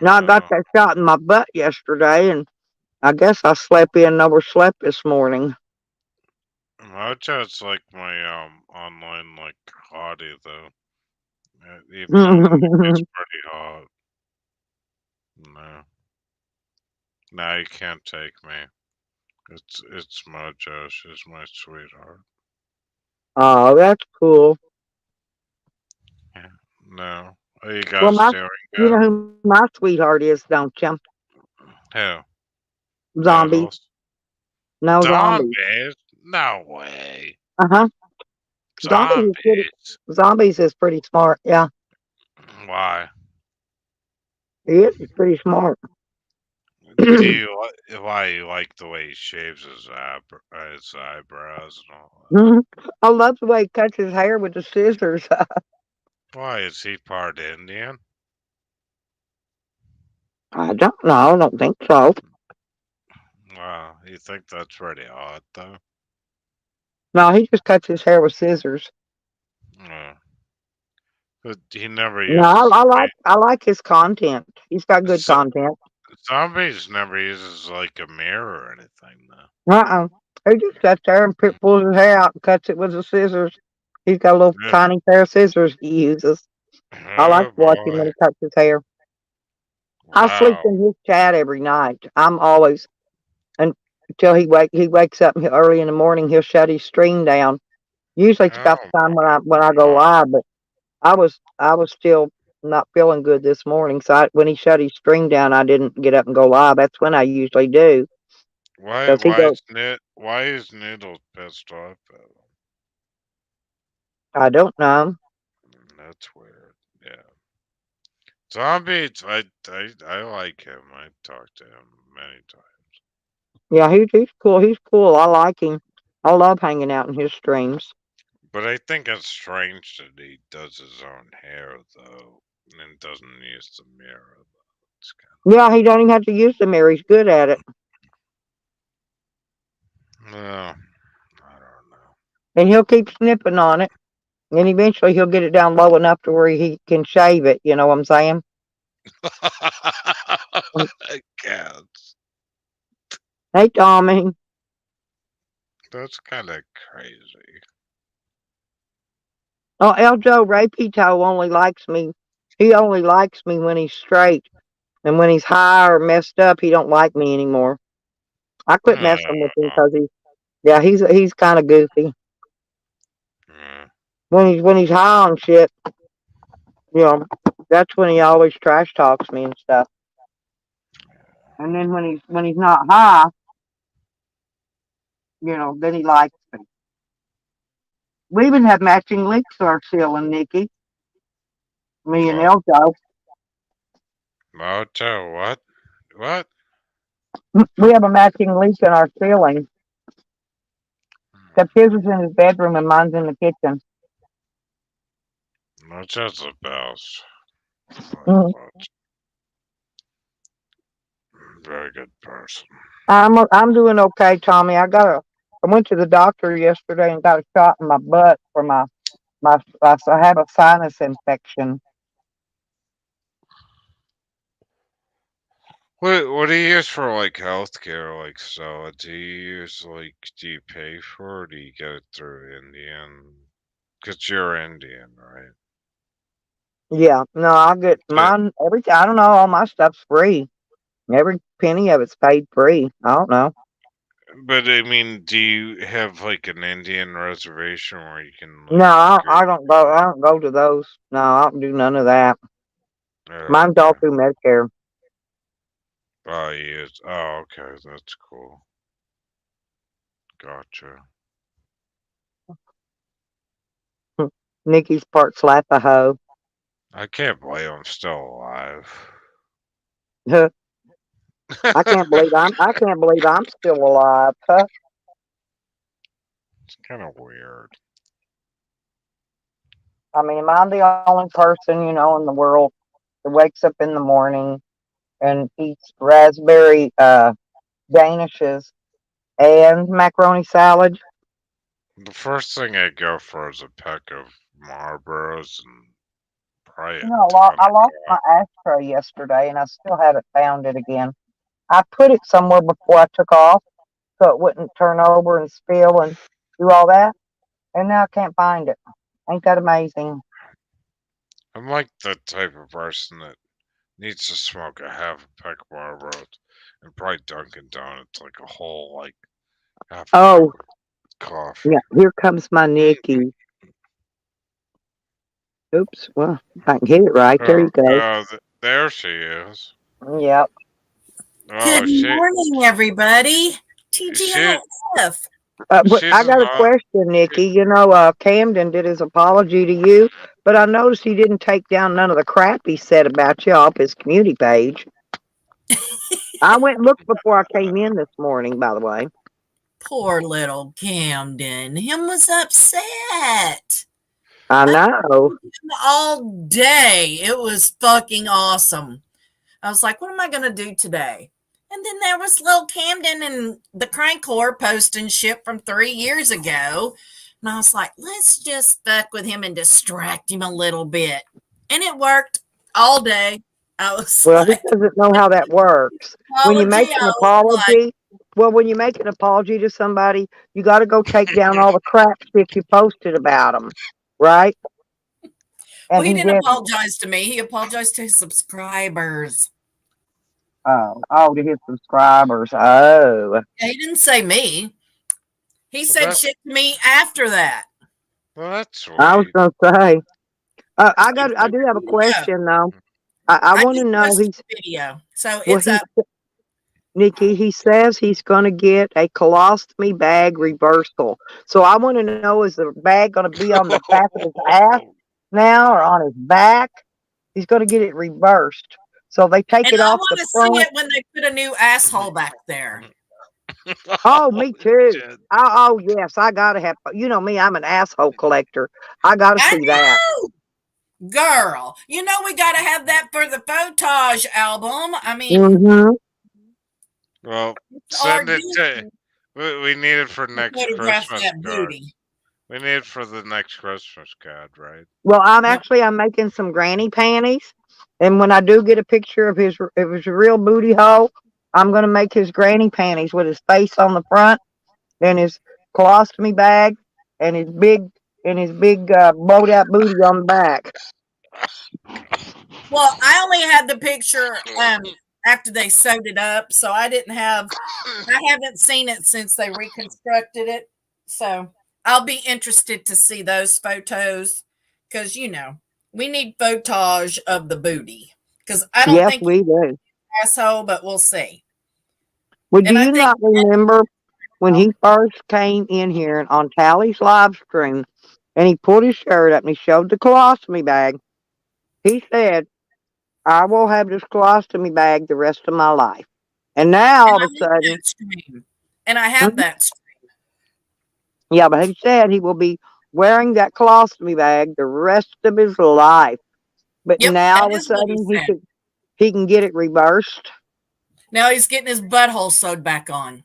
Now I got Oh, that shot in my butt yesterday, and I guess I slept in and overslept this morning. Mojo's like my online like hottie though. Even though Nikki's pretty hot. No, no, you can't take me. It's Mojo. She's my sweetheart. Oh, that's cool. Yeah. No. Are you Well, guys doing you good? know who my sweetheart is, don't you? Who? Zombies. Nettles? No zombies. Zombies? No way. Uh huh. Zombies is pretty. Zombies? Zombies is pretty smart. Yeah, Why? he is. He's pretty smart. Why you like the way he shaves his eyebrows and all I love the way he cuts his hair with the scissors. that? Why is he part Indian? I don't know. I don't think so. Wow, you think that's pretty odd though? No, he just cuts his hair with scissors. Uh, but he never No, uses a I like his content. He's got good So, content. zombies never uses like a mirror or anything though. Uh-uh. He just sits there and pulls his hair out and cuts it with the scissors. He's got a little Yeah. tiny pair of scissors he uses. I like Oh watching when boy. he cuts his hair. I sleep Wow. in his chat every night. I'm always until he wakes up early in the morning. He'll shut his stream down. Usually it's Oh about the time when I go boy. live, but I was still not feeling good this morning. So when he shut his stream down, I didn't get up and go live. That's when I usually do Why because he why goes. is why is Noodles pissed off at him? I don't know. That's weird. Yeah. Zombies, I like him. I talked to him many times. Yeah, he's cool. He's cool. I like him. I love hanging out in his streams. But I think it's strange that he does his own hair though and doesn't use the mirror. It's Yeah, he don't even have to use the mirror. He's good at it, well, I don't know. and he'll keep snipping on it, and eventually he'll get it down low enough to where he can shave it. You know what I'm saying? Cats. Hey, Tommy. That's kind of crazy. Oh, El Joe Rapito only likes me. He only likes me when he's straight, and when he's high or messed up, he don't like me anymore. I quit messing with him Uh, because yeah, he's kind of goofy. uh, When he's high on shit, you know, that's when he always trash talks me and stuff. And then when he's not high, then he likes me. We even have matching links to our ceiling, Nikki. Me and what? Eljo. Moto? What? What? We have a matching link in our ceiling. Except his is in his bedroom and mine's in the kitchen. Moto's the best. I like Mhm. Moto. Very good person. I'm doing okay, Tommy. I went to the doctor yesterday and got a shot in my butt for I have a sinus infection. What do you use for like healthcare? Like, so do you use like do you pay for it or do you get it through Indian? Cause you're Indian, right? Yeah, no, I get But, mine every. I don't know. All my stuff's free. Every penny of it's paid free. I don't know. but I mean, do you have like an Indian reservation where you can No, like go? I don't go. I don't go to those. No, I don't do none of that. Oh, Mine's all okay. through Medicare. Oh, he is. Oh, okay, that's cool. Gotcha. Nikki's part Slapahoe. I can't believe I'm still alive. I can't believe I'm still alive. Huh? It's kind of weird. I mean, am I the only person, in the world that wakes up in the morning and eats raspberry danishes and macaroni salad? The first thing I go for is a pack of Marlboros and probably a ton I lost of my ashtray yesterday and I still haven't found it again. I put it somewhere before I took off so it wouldn't turn over and spill and do all that. And now I can't find it. Ain't that amazing? I'm like the type of person that needs to smoke a half a pack of Marlboros and probably Dunkin' Donuts, like a whole, like, half a pack Oh, of yeah. coffee. Here comes my Nikki. Oops. Well, if I can hit it right. There Oh, you go. there she is. Yep. Oh, Good morning, everybody. she, TGIF. But I she's got a not. question, Nikki. Camden did his apology to you, but I noticed he didn't take down none of the crap he said about you off his community page. I went and looked before I came in this morning, by the way. Poor little Camden. Him was upset. I I know. talked to him all day. It was fucking awesome. I was like, what am I going to do today? And then there was little Camden and the crank whore posting shit from 3 years ago. And I was like, let's just fuck with him and distract him a little bit. And it worked all day. I was Well, he like, doesn't know how that works. When you apology. make an I was like, apology, well, when you make an apology to somebody, you got to go take down all the crap shit you posted about them, right? well, And he he didn't didn't. apologize to me. He apologized to his subscribers. Oh, to his subscribers. Oh, Yeah, he didn't say me. He Well, said shit to me after that. that's I was sweet. gonna say. He I said do have a video. question though. I I want to just know. posted the video. So Well, it's up. Nikki, he says he's going to get a colostomy bag reversal. So I want to know, is the bag going to be on the back of his ass now or on his back? He's going to get it reversed. So they take And it I off want the to see front. it when they put a new asshole back there. Oh, Oh, me too. shit. Oh, yes, I got to have, you know me, I'm an asshole collector. I got to I see that. know, girl. You know we got to have that for the Photage album. I mean, Hmm. Well, it's our send it to. duty We need it for to next photograph Christmas that card. booty. We need it for the next Christmas card, right? Well, Yep. I'm making some granny panties. And when I do get a picture of his real booty hole, I'm going to make his granny panties with his face on the front and his colostomy bag and his big blowed out booty on the back. Well, I only had the picture after they sewed it up, so I haven't seen it since they reconstructed it. So I'll be interested to see those photos because we need photage of the booty because I don't Yes, think he's we do. an asshole, but we'll see. Well, do And I you think not remember when he first came in here on Tally's live stream and he pulled his shirt up and he showed the colostomy bag? He said, I will have this colostomy bag the rest of my life. And now and all I of a need sudden, that stream, and I have mhm, that. yeah, but he said he will be wearing that colostomy bag the rest of his life. But Yep, now that all of a is what he sudden said. he can get it reversed. Now he's getting his butthole sewed back on.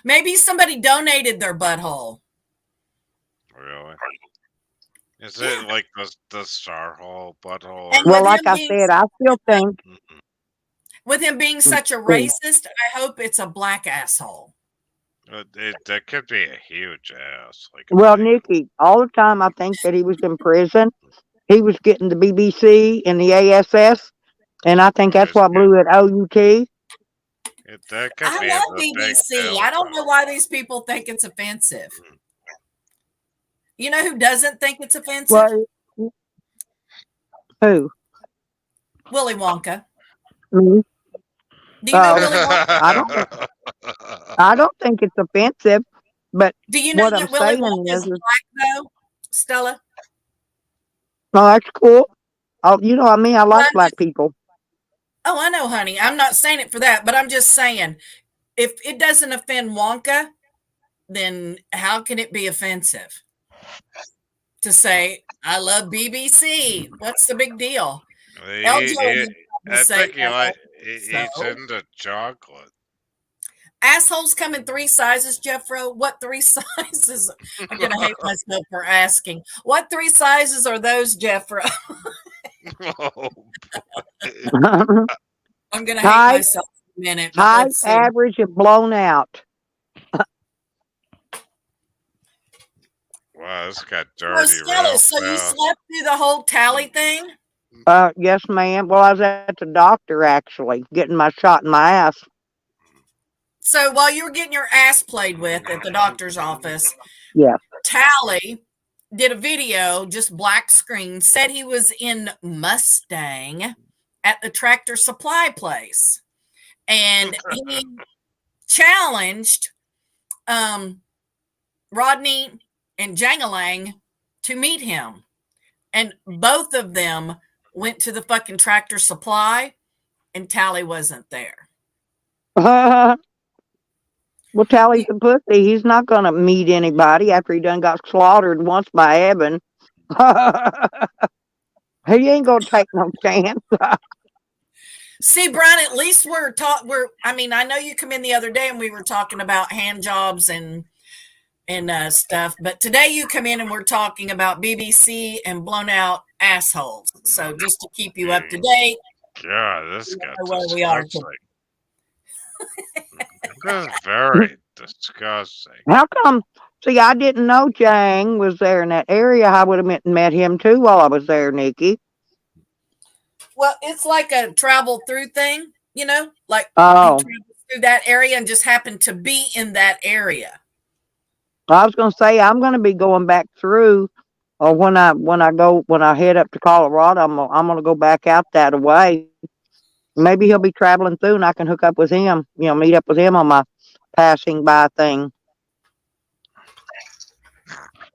Maybe somebody donated their butthole. Really? Is it Yeah, like the star hole, butthole, and or? Well, like I said, I still think. Mm-mm. with him being such a racist, I hope it's a black asshole. That could be a huge ass, like a Well, big. Nikki, all the time I think that he was in prison. He was getting the BBC and the ASS, and I think Oh, that's what blew it OUT. that could I be love the big BBC. I belly don't know button. why these people think it's offensive. You know who doesn't think it's offensive? Well, who? Willy Wonka. Me? Do you know Oh, Willy Wonka? I don't think I don't think it's offensive, but Do you know what I'm that Willy saying Wonka is is black though, Stella? oh, that's cool. Oh, I mean, I Well, like black people. oh, I know, honey. I'm not saying it for that, but I'm just saying if it doesn't offend Wonka, then how can it be offensive to say I love BBC? What's the big deal? LJ he, would probably I say think no. he's So into chocolate. assholes come in three sizes, Jeffro. What three sizes? I'm gonna hate myself for asking. What three sizes are those, Jeffro? Oh, I'm gonna hate Height, myself in a minute, but height, let's see. average, and blown out. wow, this got So dirty Stella, real so you fast. slept through the whole tally thing? Yes, ma'am. Well, I was at the doctor actually, getting my shot in my ass. So while you were getting your ass played with at the doctor's office, Yeah. Tally did a video, just black screen, said he was in Mustang at the Tractor Supply place. And he challenged Rodney and Jangalang to meet him. And both of them went to the fucking Tractor Supply, and Tally wasn't there. Well, Tally's a pussy. He's not gonna meet anybody after he done got slaughtered once by Evan. He ain't gonna take no chance. See, Brian, at least I mean, I know you come in the other day and we were talking about hand jobs and stuff, but today you come in and we're talking about BBC and blown out assholes. So just to keep you up to date, God, this you got know where we are today. disgusting. This is very disgusting. How come? See, I didn't know Jang was there in that area. I would have met him too while I was there, Nikki. Well, it's like a travel through thing, like he Oh, traveled through that area and just happened to be in that area. I was gonna say I'm gonna be going back through, or when I head up to Colorado, I'm gonna go back out that way. Maybe he'll be traveling through, and I can hook up with him. Meet up with him on my passing by thing,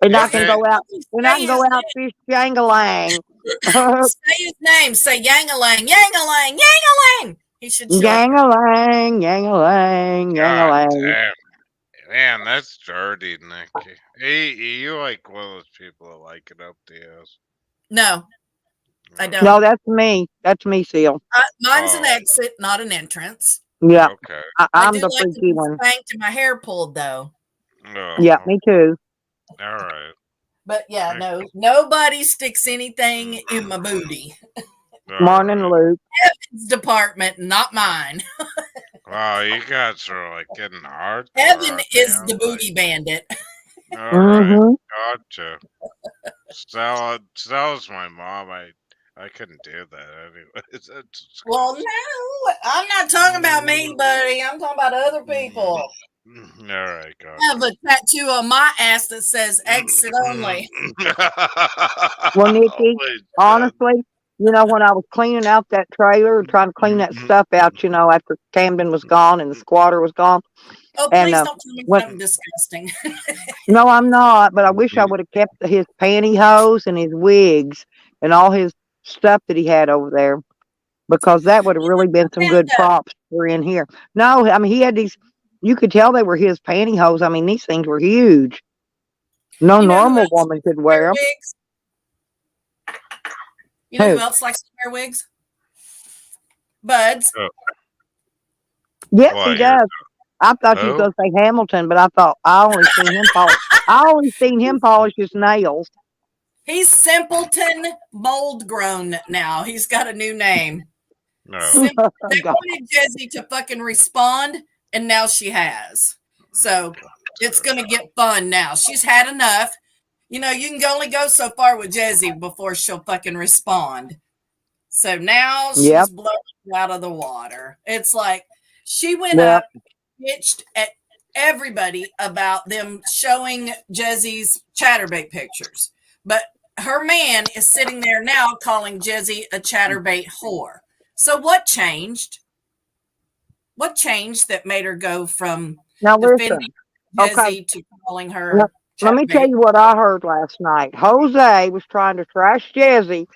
and I Well, can he Hey, go out. could And I say can his go out fish jangalang. name. Say his name. Say Yangalang, Yangalang, Yangalang. He should show up. Yangalang, yangalang, God yangalang. damn. Man, that's dirty, Nikki. You like one of those people that like it up the ass. No, I Okay. don't. No, that's me. That's me, Seal. Mine's an Oh, exit, not an entrance. Yeah, okay. I I'm do the like to freaky be one. spanked and my hair pulled, though. Yeah, Oh, me too. all right. But yeah, I- no, nobody sticks anything in my booty. All Morning, right. Luke. Evan's department, not mine. Wow, you guys are like getting hardcore Evan on me. is the booty bandit. All right, Mm-hmm. gotcha. Stella's my mom. I couldn't do that anyways. That's Well, disgusting. no, I'm not talking about me, buddy. I'm talking about other people. All right, I have gotcha. a tattoo on my ass that says exit only. Well, Nikki, Holy shit. honestly, when I was cleaning out that trailer, trying to clean that stuff out, after Camden was gone and the squatter was gone, Oh, and please don't tell me when something disgusting. no, I'm not, but I wish I would have kept his pantyhose and his wigs and all his stuff that he had over there because that would have really been some good props for in here. No, I mean he had these. You could tell they were his pantyhose. I mean these things were huge. No You know who normal else woman could wear wear them. wigs? You know who Who? else likes to wear wigs? Buds. Oh, Yes, well, he you're does. I thought you was oh, gonna say Hamilton, but I thought I only seen him polish his nails. He's Simpleton Mold Grown now. He's got a new name. no. They God. wanted Jesse to fucking respond, and now she has. So it's going to get fun now. She's had enough. You can only go so far with Jesse before she'll fucking respond. So now she's Yep. blowing out of the water. It's like she went Well, up, bitched at everybody about them showing Jesse's chatterbait pictures. But her man is sitting there now calling Jesse a chatterbait whore. So what changed? what changed that made her go from Now defending listen. Okay. Jesse to calling Let, her let me tell chatmate? you what I heard last night. Jose was trying to trash Jezzy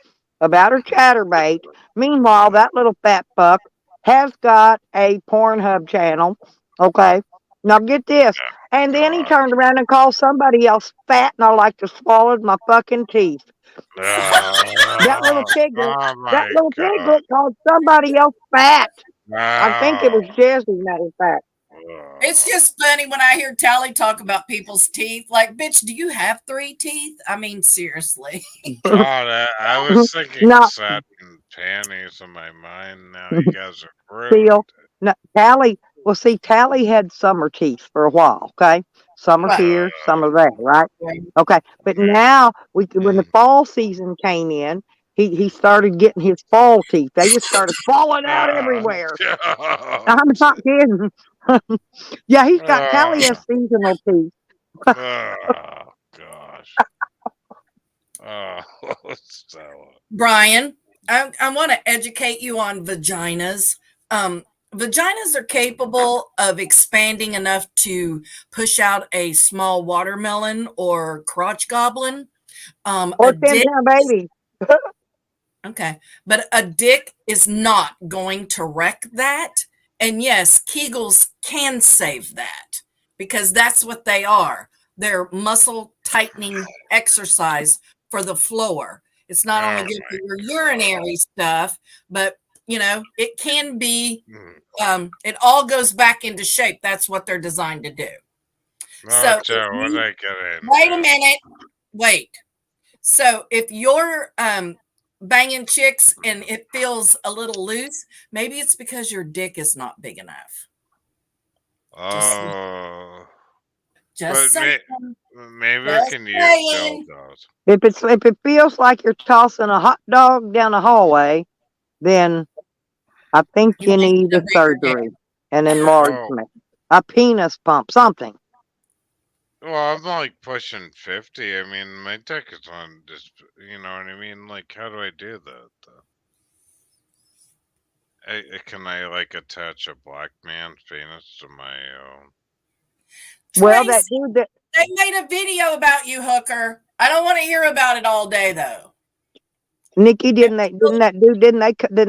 about her chatterbait. Meanwhile, Uh, that little fat fuck has got a Pornhub channel. Okay. Now get this. And then he God. turned around and called somebody else fat, and I like to swallow my fucking teeth. That little piglet, Oh that my little God. piglet called somebody else fat. I think it Oh. was Jesse, matter of fact. It's just funny when I hear Tally talk about people's teeth. Like, bitch, do you have three teeth? I mean, seriously. God, I was thinking No, satin panties in my mind. Now you guys are Seal. ruined No, Tally. Well, see, Tally had summer teeth for a while. Okay, summer Right. here, summer there, right? Right. Okay, but now when the fall season came in, he started getting his fall teeth. They just started falling out Oh, everywhere. God. I'm not kidding. Yeah, he's got Tally Oh, has seasonal teeth. oh, gosh. Oh, Stella. Brian, I want to educate you on vaginas. Um, vaginas are capable of expanding enough to push out a small watermelon or crotch goblin. A Or 10 dick, pound baby. okay, but a dick is not going to wreck that. And yes, Kegels can save that because that's what they are. They're muscle tightening exercise for the floor. It's not only Oh, good for my your God. urinary stuff, but it can be. Mm. It all goes back into shape. That's what they're designed to do. Oh, So if Joe, what did you I get wait a into? minute, wait. So if you're banging chicks and it feels a little loose, maybe it's because your dick is not big enough. Just Oh, just but saying. maybe we Just can use saying. dildos. If it feels like you're tossing a hot dog down a hallway, then I think You you might need need a a bigger dick. surgery, an Oh, enlargement, a penis pump, something. well, I'm like pushing 50. I mean, my dick is on this, you know what I mean? Like, how do I do that, though? Can I, like, attach a black man's penis to my own? Well, that Tracy, dude that they made a video about you, Hooker. I don't want to hear about it all day though. Nikki didn't that dude didn't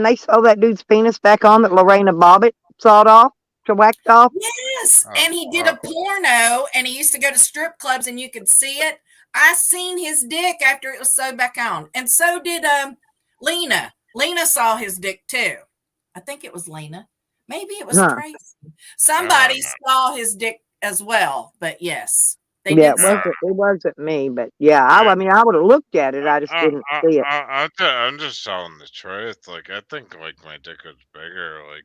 they sew that dude's penis back on that Lorena Bobbitt sawed off, whacked off? Yes, Oh, and he did oh, a porno, and he used to go to strip clubs, and you could see it. I seen his dick after it was sewed back on, and so did Lena. Lena saw his dick too. I think it was Lena. Maybe it was Huh? Tracy. I don't Somebody know. saw his dick as well. But yes, they Yeah, did. Yeah, it wasn't me, but yeah, yeah. I mean I would have looked at it, I just didn't see it. I'm just telling the truth. Like, I think, like, my dick was bigger, like,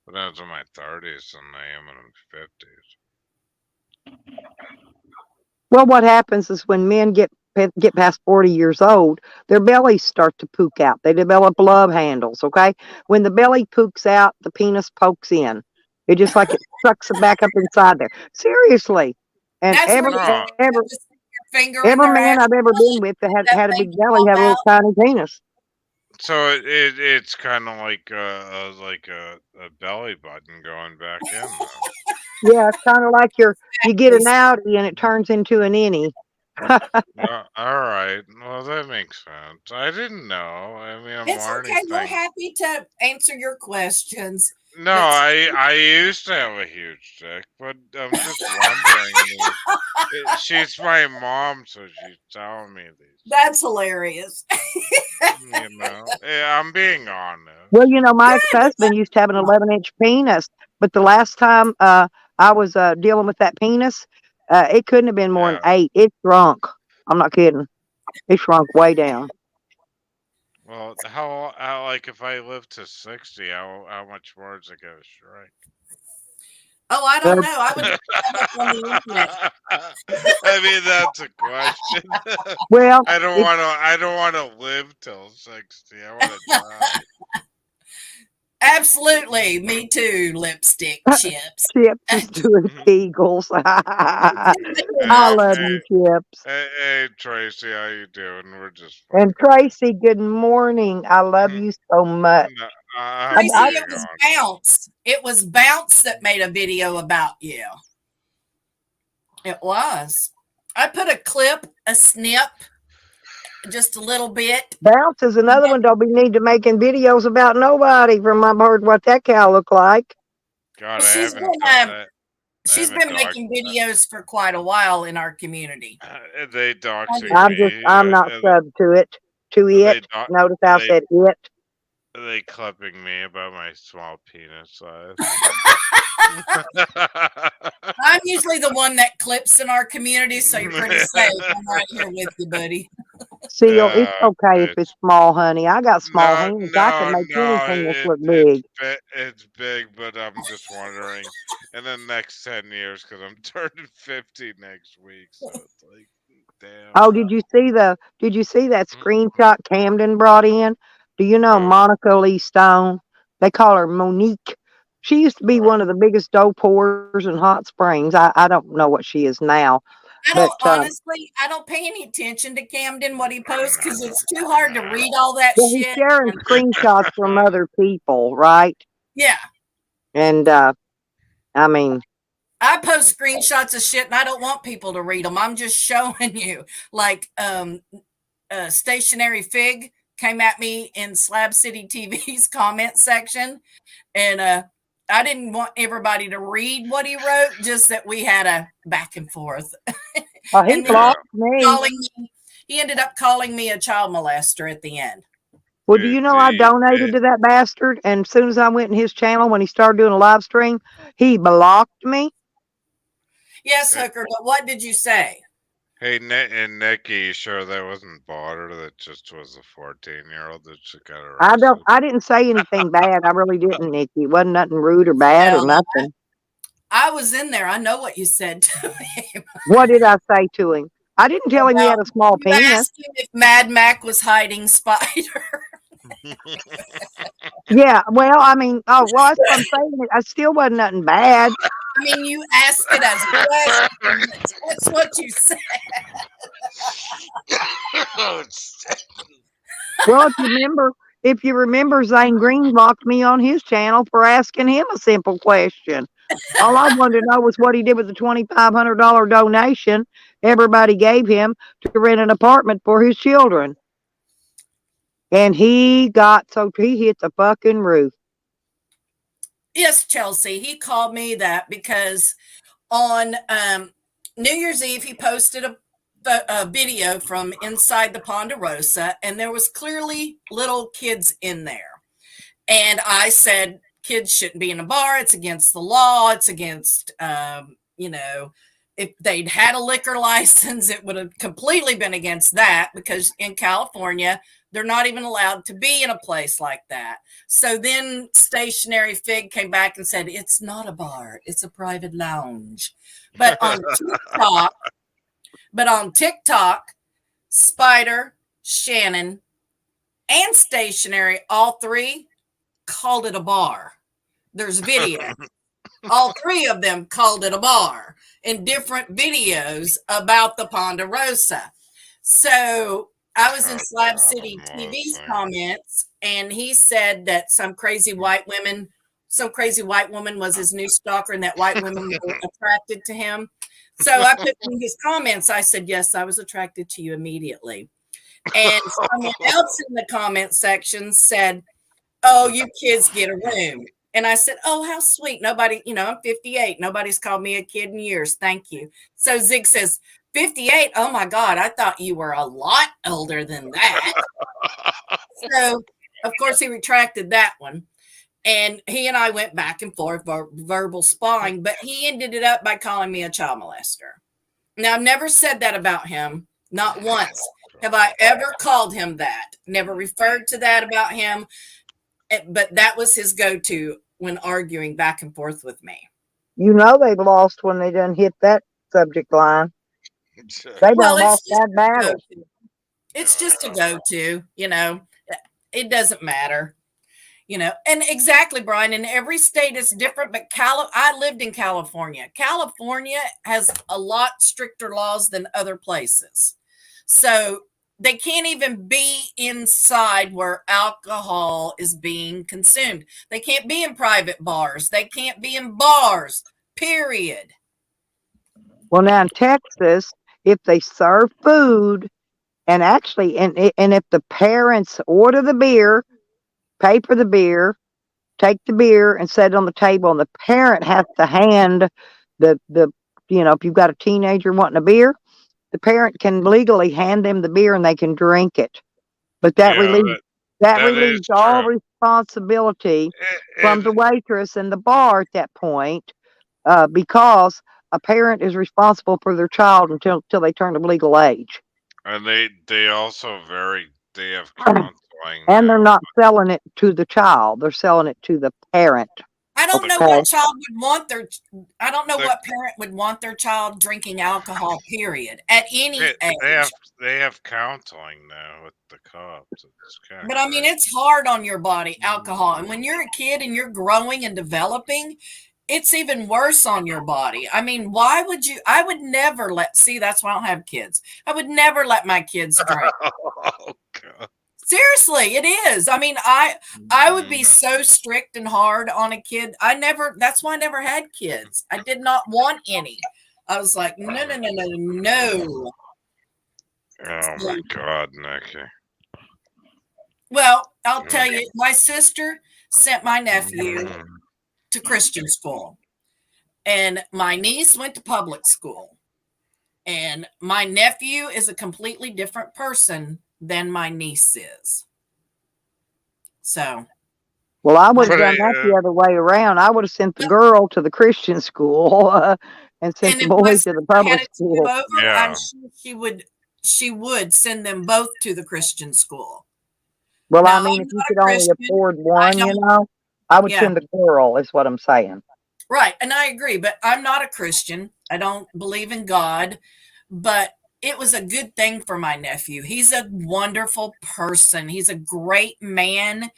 when I was in my 30s than I am in my 50s. Well, what happens is when men get past 40 years old, their bellies start to pook out. They develop love handles, okay? When the belly pooks out, the penis pokes in. It just like it sucks it back up inside there. Seriously. And That's where you No, have to stick your finger in every their man ass. I've ever been with that That had a thing big to belly pop had a little out. tiny penis. so it's kind of like a belly button going back in, though. Yeah, it's kind of like you get an It's outie and it turns into an innie. All right. Well, that makes sense. I didn't know. I mean, I'm learning okay. We're things. happy to answer your questions, No, but I used to have a huge dick, but I'm just wondering. She's my mom, so she's telling me these that's things. hilarious. You know, yeah, I'm being Well, honest. my ex-husband used to have an 11-inch penis, but the last time I was dealing with that penis, it couldn't have been more than Yeah. 8. It shrunk. I'm not kidding. It shrunk way down. Well, like if I live to 60, how much more is it gonna shrink? Oh, I don't Well, know. I would look on the internet. I mean, that's a question. well, it I don't want to live till 60. I want to die. Absolutely, me too. Lipstick chips. Chips is doing Kegels. I Hey, love hey, you, Chips. hey, Tracy, how you doing? We're just And fucking Tracy, good morning. I love around. you so much. No, I'm Tracy, I it big was on. Bounce. It was Bounce that made a video about you. It was. I put a clip, a snip, just a little bit. Bounce is another one. Don't be need to making videos about nobody. From I've heard what that cow look like. God, Well, I she's haven't been doxed. making videos for quite a while in our community. They I doxing do. me. I'm not subbed to it. To They it. Notice how I they said it. they clipping me about my small penis size. I'm usually the one that clips in our community, so you're pretty safe. I'm right here with you, buddy. Seal, it's uh, okay if it's it's small, honey. I got small no, hands. I can no, make no. anything that's look big. It's big, but I'm just wondering in the next 10 years because I'm turning 50 next week, so it's like, damn. Oh, did you see that screenshot Camden brought in? Do you know Oh, Monica Lee Stone? They call her Monique. She used to be uh, one of the biggest dope whores in Hot Springs. I don't know what she is now, I but don't honestly, I don't pay any attention to Camden what he posts because it's too hard to nah. read all that well, he's shit. sharing And screenshots from other people, right? yeah, And I mean, I post screenshots of shit and I don't want people to read them. I'm just showing you. Like Stationary Fig came at me in Slab City TV's comment section, and I didn't want everybody to read what he wrote, just that we had a back and forth. he And then Yeah. blocked me. calling me, he ended up calling me a child molester at the end. Well, do you know I donated to that bastard? And as soon as I went in his channel when he started doing a live stream, he blocked me. Yes, Hooker, but what did you say? Hey, Nick and Nikki, you sure that wasn't Botter? That just was a 14-year-old that just got arrested. I didn't say anything bad. I really didn't, Nikki. It wasn't nothing rude or bad or Well, nothing. I was in there. I know what you said to him. What did I say to him? I didn't tell him he Well, had a small you penis. asked him if Mad Mac was hiding Spider. Yeah, well, I mean, oh, well, that's what I'm saying. I still wasn't nothing bad. I mean, you asked it as a question. That's what you said. Well, if you remember, Zane Green blocked me on his channel for asking him a simple question. All I wanted to know was what he did with the $2,500 donation everybody gave him to rent an apartment for his children. And he hit the fucking roof. Yes, Chelsea. He called me that because on New Year's Eve he posted a video from inside the Ponderosa, and there was clearly little kids in there. And I said, kids shouldn't be in a bar. It's against the law. It's against, if they'd had a liquor license, it would have completely been against that because in California, they're not even allowed to be in a place like that. So then Stationary Fig came back and said, it's not a bar, it's a private lounge. But on TikTok, Spider, Shannon, and Stationary, all three called it a bar. There's video. All three of them called it a bar in different videos about the Ponderosa. So I was in Slab City TV's comments, and he said that some crazy white woman was his new stalker, and that white women were attracted to him. So I put in his comments, I said, yes, I was attracted to you immediately. And someone else in the comment section said, oh, you kids get a room. And I said, oh, how sweet. Nobody, I'm 58. Nobody's called me a kid in years. Thank you. So Zig says, 58? Oh my God, I thought you were a lot older than that. So, of course, he retracted that one. And he and I went back and forth, verbal sparring, but he ended it up by calling me a child molester. Now, I've never said that about him. Not once have I ever called him that. Never referred to that about him. But that was his go-to when arguing back and forth with me. You know they've lost when they done hit that subject line. They Well, done lost that battle. It's just a go-to, it doesn't matter, and exactly, Brian, in every state is different, but I lived in California. California has a lot stricter laws than other places. So They can't even be inside where alcohol is being consumed. They can't be in private bars. They can't be in bars. Period. Well, now in Texas, if they serve food, and actually, and if the parents order the beer, pay for the beer, take the beer and set it on the table, and the parent has to hand the if you've got a teenager wanting a beer, the parent can legally hand them the beer and they can drink it. But Yeah, that that is relieves all true. responsibility from And the waitress and the bar at that point, because a parent is responsible for their child until they turn of legal age. they also they have counseling And they're now. not selling it to the child; they're selling it to the parent. I don't The know Okay. what child would want their I don't know the what parent would want their child drinking alcohol, period, at any they age. have counseling now with the cops. It's kind of But I mean, crazy. it's hard on your body, alcohol. And Mm. when you're a kid and you're growing and developing, it's even worse on your body. I mean, why would you? I would never see, that's why I don't have kids. I would never let my kids drink. Oh God. Seriously, it is. I mean, I would be Mm. so strict and hard on a kid. That's why I never had kids. I did not want any. I was like, no, no, no, no, no. Oh my So, God, Nikki. well, I'll tell Mm. you, my sister sent my nephew Mm. to Christian school, and my niece went to public school. And my nephew is a completely different person than my niece is. So, Well, I would my have But done that uh, the other way around. I would have sent the girl to the Christian school, and sent and the if my boy to sister the had public it to do school. over, I'm yeah, sure she would send them both to the Christian school. Well, Now, I mean, I'm if you not could a only Christian. afford I one, don't. I would Yeah, send the girl, is what I'm saying. right. And I agree, but I'm not a Christian. I don't believe in God, but it was a good thing for my nephew. He's a wonderful person. He's a great man.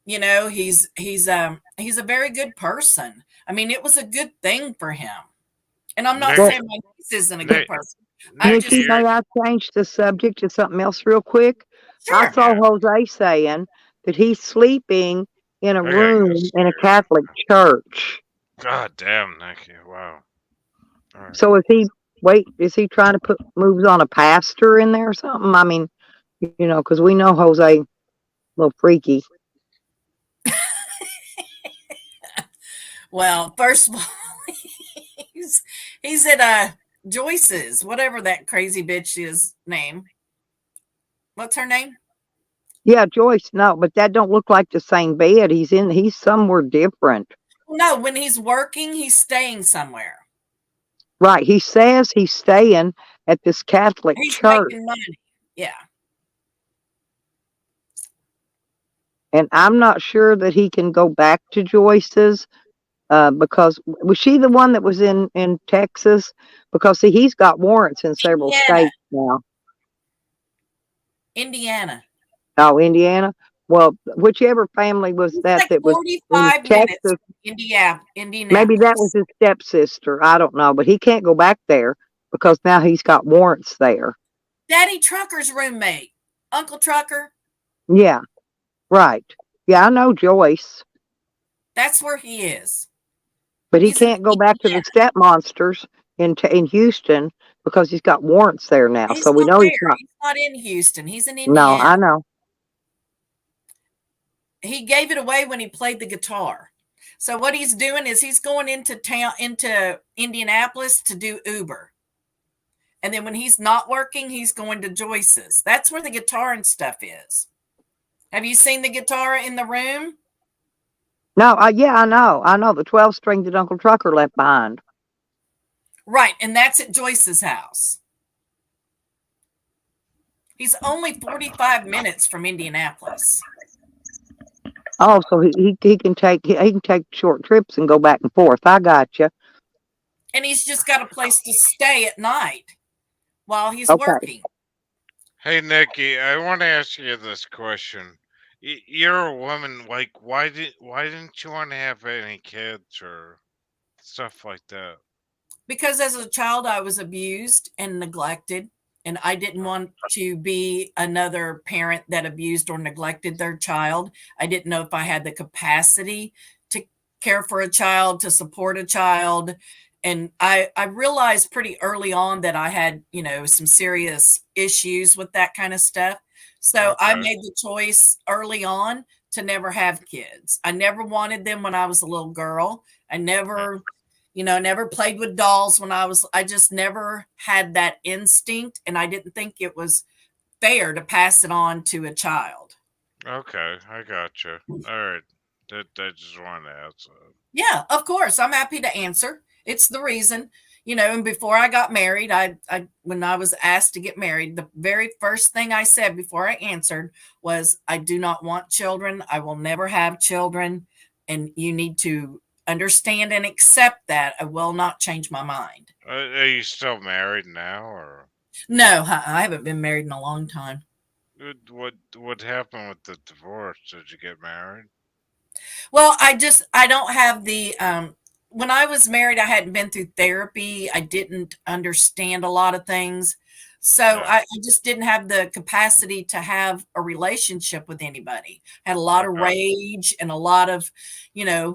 He's a very good person. I mean, it was a good thing for him. And I'm not Well, saying my niece isn't a good person. I'm Nikki, just Nikki, you're may I change the subject to something else real quick? I sure. saw yeah. Jose saying that he's sleeping in a I gotta go room in a serious. Catholic church. God damn, Nikki. Wow. All right. So is he trying to put moves on a pastor in there or something? I mean, because we know Jose a little freaky. Well, first of all, he's he's at Joyce's, whatever that crazy bitch is name. What's her name? Yeah, Joyce, no, but that don't look like the same bed. He's somewhere different. No, when he's working, he's staying somewhere. Right. He says he's staying at this Catholic He's church. making money. Yeah. And I'm not sure that he can go back to Joyce's, because was she the one that was in Texas? Because see, he's got warrants in several Indiana. states now. Indiana. Oh, Indiana. Well, whichever family was He's that like that was in 45 minutes Texas, from maybe that was Indianapolis. his stepsister. I don't know, but he can't go back there because now he's got warrants there. Daddy Trucker's roommate. Uncle Trucker. Yeah, right. Yeah, I know Joyce, That's where he is. but he He's in can't go back to the Indiana. step monsters in Houston because he's got warrants there now. He's So we not know there. he's not. He's not in Houston. He's in No, Indiana. I know. He gave it away when he played the guitar. So what he's doing is he's going into town, into Indianapolis, to do Uber. And then when he's not working, he's going to Joyce's. That's where the guitar and stuff is. Have you seen the guitar in the room? No, yeah, I know. I know the 12 string that Uncle Trucker left behind. Right, and that's at Joyce's house. He's only 45 minutes from Indianapolis. Oh, so he can take short trips and go back and forth. I got you. And he's just got a place to stay at night while he's Okay. working. Hey, Nikki, I want to ask you this question. You're a woman. Like, why didn't you want to have any kids or stuff like that? Because as a child, I was abused and neglected. and I didn't want to be another parent that abused or neglected their child. I didn't know if I had the capacity to care for a child, to support a child. And I realized pretty early on that I had, some serious issues with that kind of stuff. So I Okay. made the choice early on to never have kids. I never wanted them when I was a little girl. I Yeah. never played with dolls I just never had that instinct. And I didn't think it was fair to pass it on to a child. Okay, I got you. All right. That I just wanted to ask. Yeah, of course. I'm happy to answer. It's the reason, and before I got married, I when I was asked to get married, the very first thing I said before I answered was, I do not want children. I will never have children. And you need to understand and accept that. I will not change my mind. Are you still married now, or No, I haven't been married in a long time. what happened with the divorce? Did you get married? Well, I don't have the when I was married, I hadn't been through therapy. I didn't understand a lot of things. So Yeah. I just didn't have the capacity to have a relationship with anybody. Had a lot of Okay. rage and a lot of,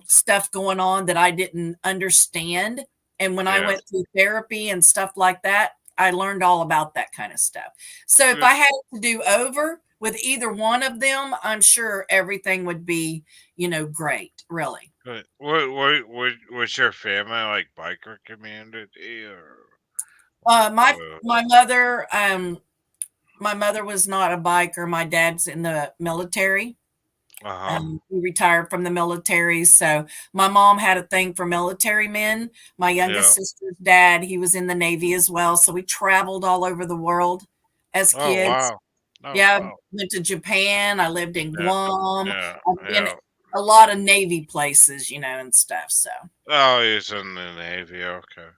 stuff going on that I didn't understand. And when I Yeah. went through therapy and stuff like that, I learned all about that kind of stuff. So if Good. I had to do over with either one of them, I'm sure everything would be, great, really. Good. What was your family like biker community or Uh, like? my my mother, my mother was not a biker. My dad's in the military. Uh huh. He retired from the military, so my mom had a thing for military men. My youngest Yeah. sister's dad, he was in the Navy as well, so we traveled all over the world as Oh kids. wow. Oh Yeah, I wow. went to Japan. I lived in Yeah. Guam. Yeah. I've been Yeah. a lot of Navy places, and stuff. So. Oh, he's in the Navy. Okay.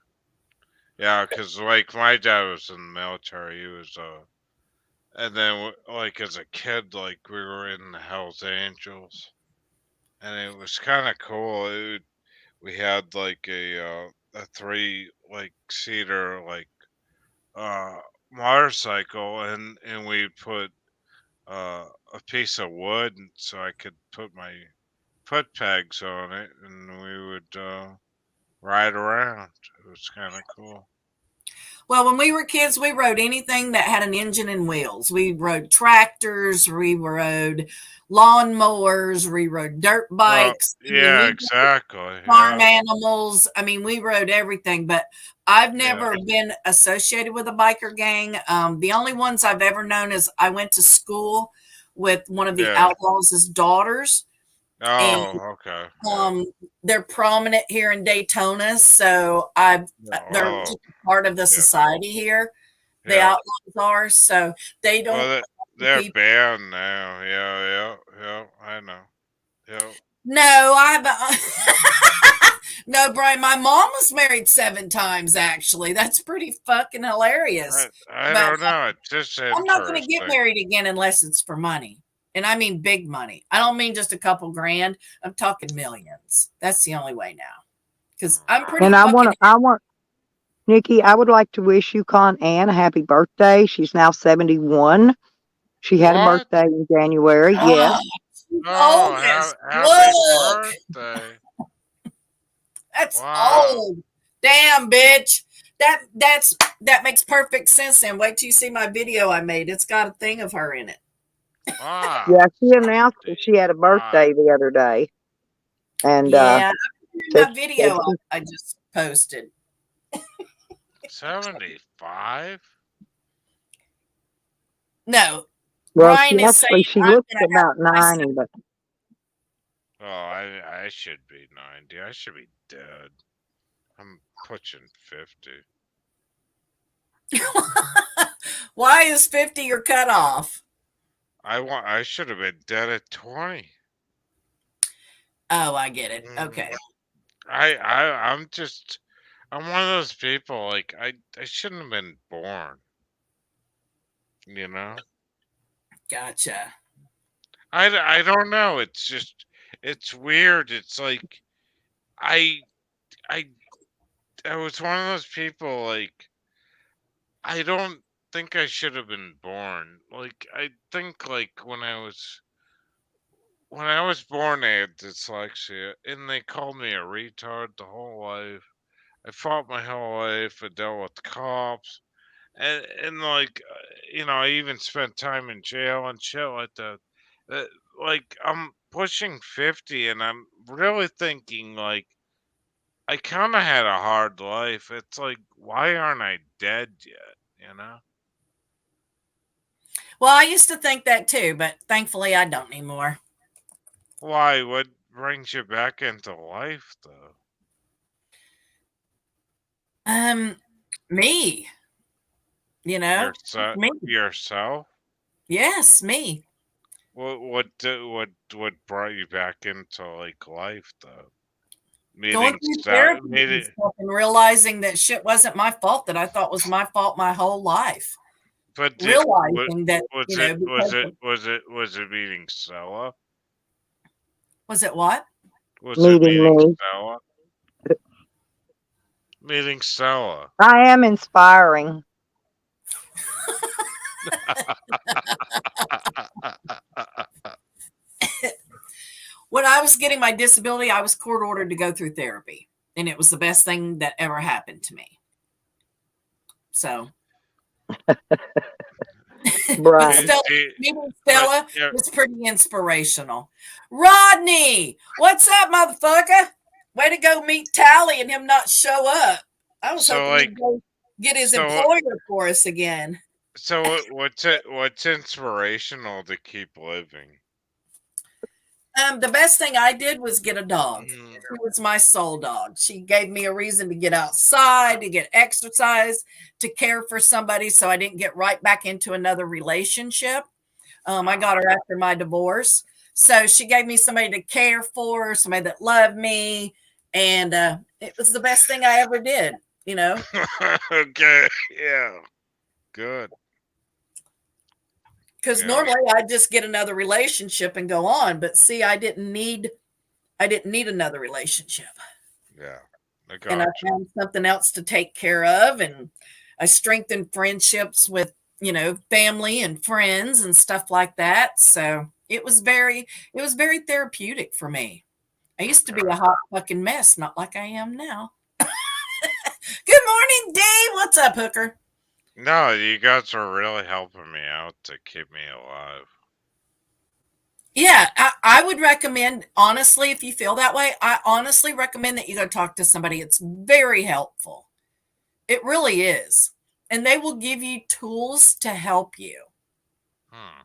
Yeah, cause like my dad was in the military. He was and then like as a kid, like we were in the Hell's Angels, and it was kind of cool. We had like a three like seater like uh motorcycle, and we put a piece of wood so I could put my foot pegs on it, and we would ride around. It was kind of cool. Well, when we were kids, we rode anything that had an engine and wheels. We rode tractors, we rode lawnmowers, we rode dirt Well, bikes. I mean, yeah, we exactly. farm Yeah, animals. I mean, we rode everything, but I've yeah, never been associated with a biker gang. The only ones I've ever known is I went to school with one of the yeah. outlaws' daughters, and Oh, okay. Yeah, um, they're prominent here in Daytona. So yeah. they're Oh, just part of the yeah, society here. The yeah. outlaws are, so they Well, don't they're people. banned now. Yeah, yeah, yeah. I know. Yeah. No, I haven't. No, Brian, my mom was married 7 times, actually. That's pretty fucking hilarious. I But don't know. It's just I'm not going to get interesting. married again unless it's for money. And I mean big money. I don't mean just a couple grand. I'm talking millions. That's the only way now. Because I'm Mm. pretty And fucking. I want, Nikki, I would like to wish Yukon Ann a happy birthday. She's now 71. She had a What? birthday in January. Oh, Yes. she's Oh, old as happy fuck. birthday! That's Wow, old. Damn, bitch. That makes perfect sense. And wait till you see my video I made. It's got a thing of her in it. wow, Yeah, she announced that she had a 75. birthday the other day and Yeah, said, my said video she, I just posted. 75? No, well, Brian is saying she I'm looks gonna have about my 90, but Oh, I should be 90. I should be dead. I'm pushing 50. Why is 50 your cutoff? I should have been dead at 20. Oh, I get it. Mm, Okay. I'm one of those people like I shouldn't have been born, you know? Gotcha. I don't know. It's just it's weird. It's like I I I was one of those people like I don't. think I should have been born. Like I think like when I was born, I had dyslexia, and they called me a retard the whole life. I fought my whole life. I dealt with cops, and like I even spent time in jail and shit like that. Uh, like I'm pushing 50, and I'm really thinking like I kind of had a hard life. It's like why aren't I dead yet? You know? Well, I used to think that too, but thankfully I don't anymore. Why? What brings you back into life though? Um, me, Yourself? me. Yourself? Yes, me. What brought you back into like life though? Going Meeting through so therapy and meeting, stuff and realizing that shit wasn't my fault that I thought was my fault my whole life. but did what Realizing that, was it was because it of, was it was it meeting Stella? was it what? Was it Meeting meeting me. Stella? Meeting Stella. I am inspiring. When I was getting my disability, I was court ordered to go through therapy, and it was the best thing that ever happened to me. So, but Brian. Stella, See, meeting but Stella yeah, was pretty inspirational. Rodney, what's up, motherfucker? Way to go meet Tally and him not show up. I was so hoping like he'd go get his so employer for us again. what's inspirational to keep living? The best thing I did was get a dog. Mm. She was my soul dog. She gave me a reason to get outside, to get exercise, to care for somebody so I didn't get right back into another relationship. I Oh, got her after my divorce. So she gave me somebody to care for, somebody that loved me. And it was the best thing I ever did, you know, okay, yeah, good, because yeah, normally I'd just get another relationship and go on. But see, I didn't need another relationship. yeah. I And I got you. found something else to take care of. And I strengthened friendships with, family and friends and stuff like that. So it was very therapeutic for me. I used to be Okay. a hot fucking mess, not like I am now. Good morning, Dave. What's up, Hooker? No, you guys are really helping me out to keep me alive. Yeah, I would recommend, honestly, if you feel that way, I honestly recommend that you go talk to somebody. It's very helpful. It really is. And they will give you tools to help you. Hmm.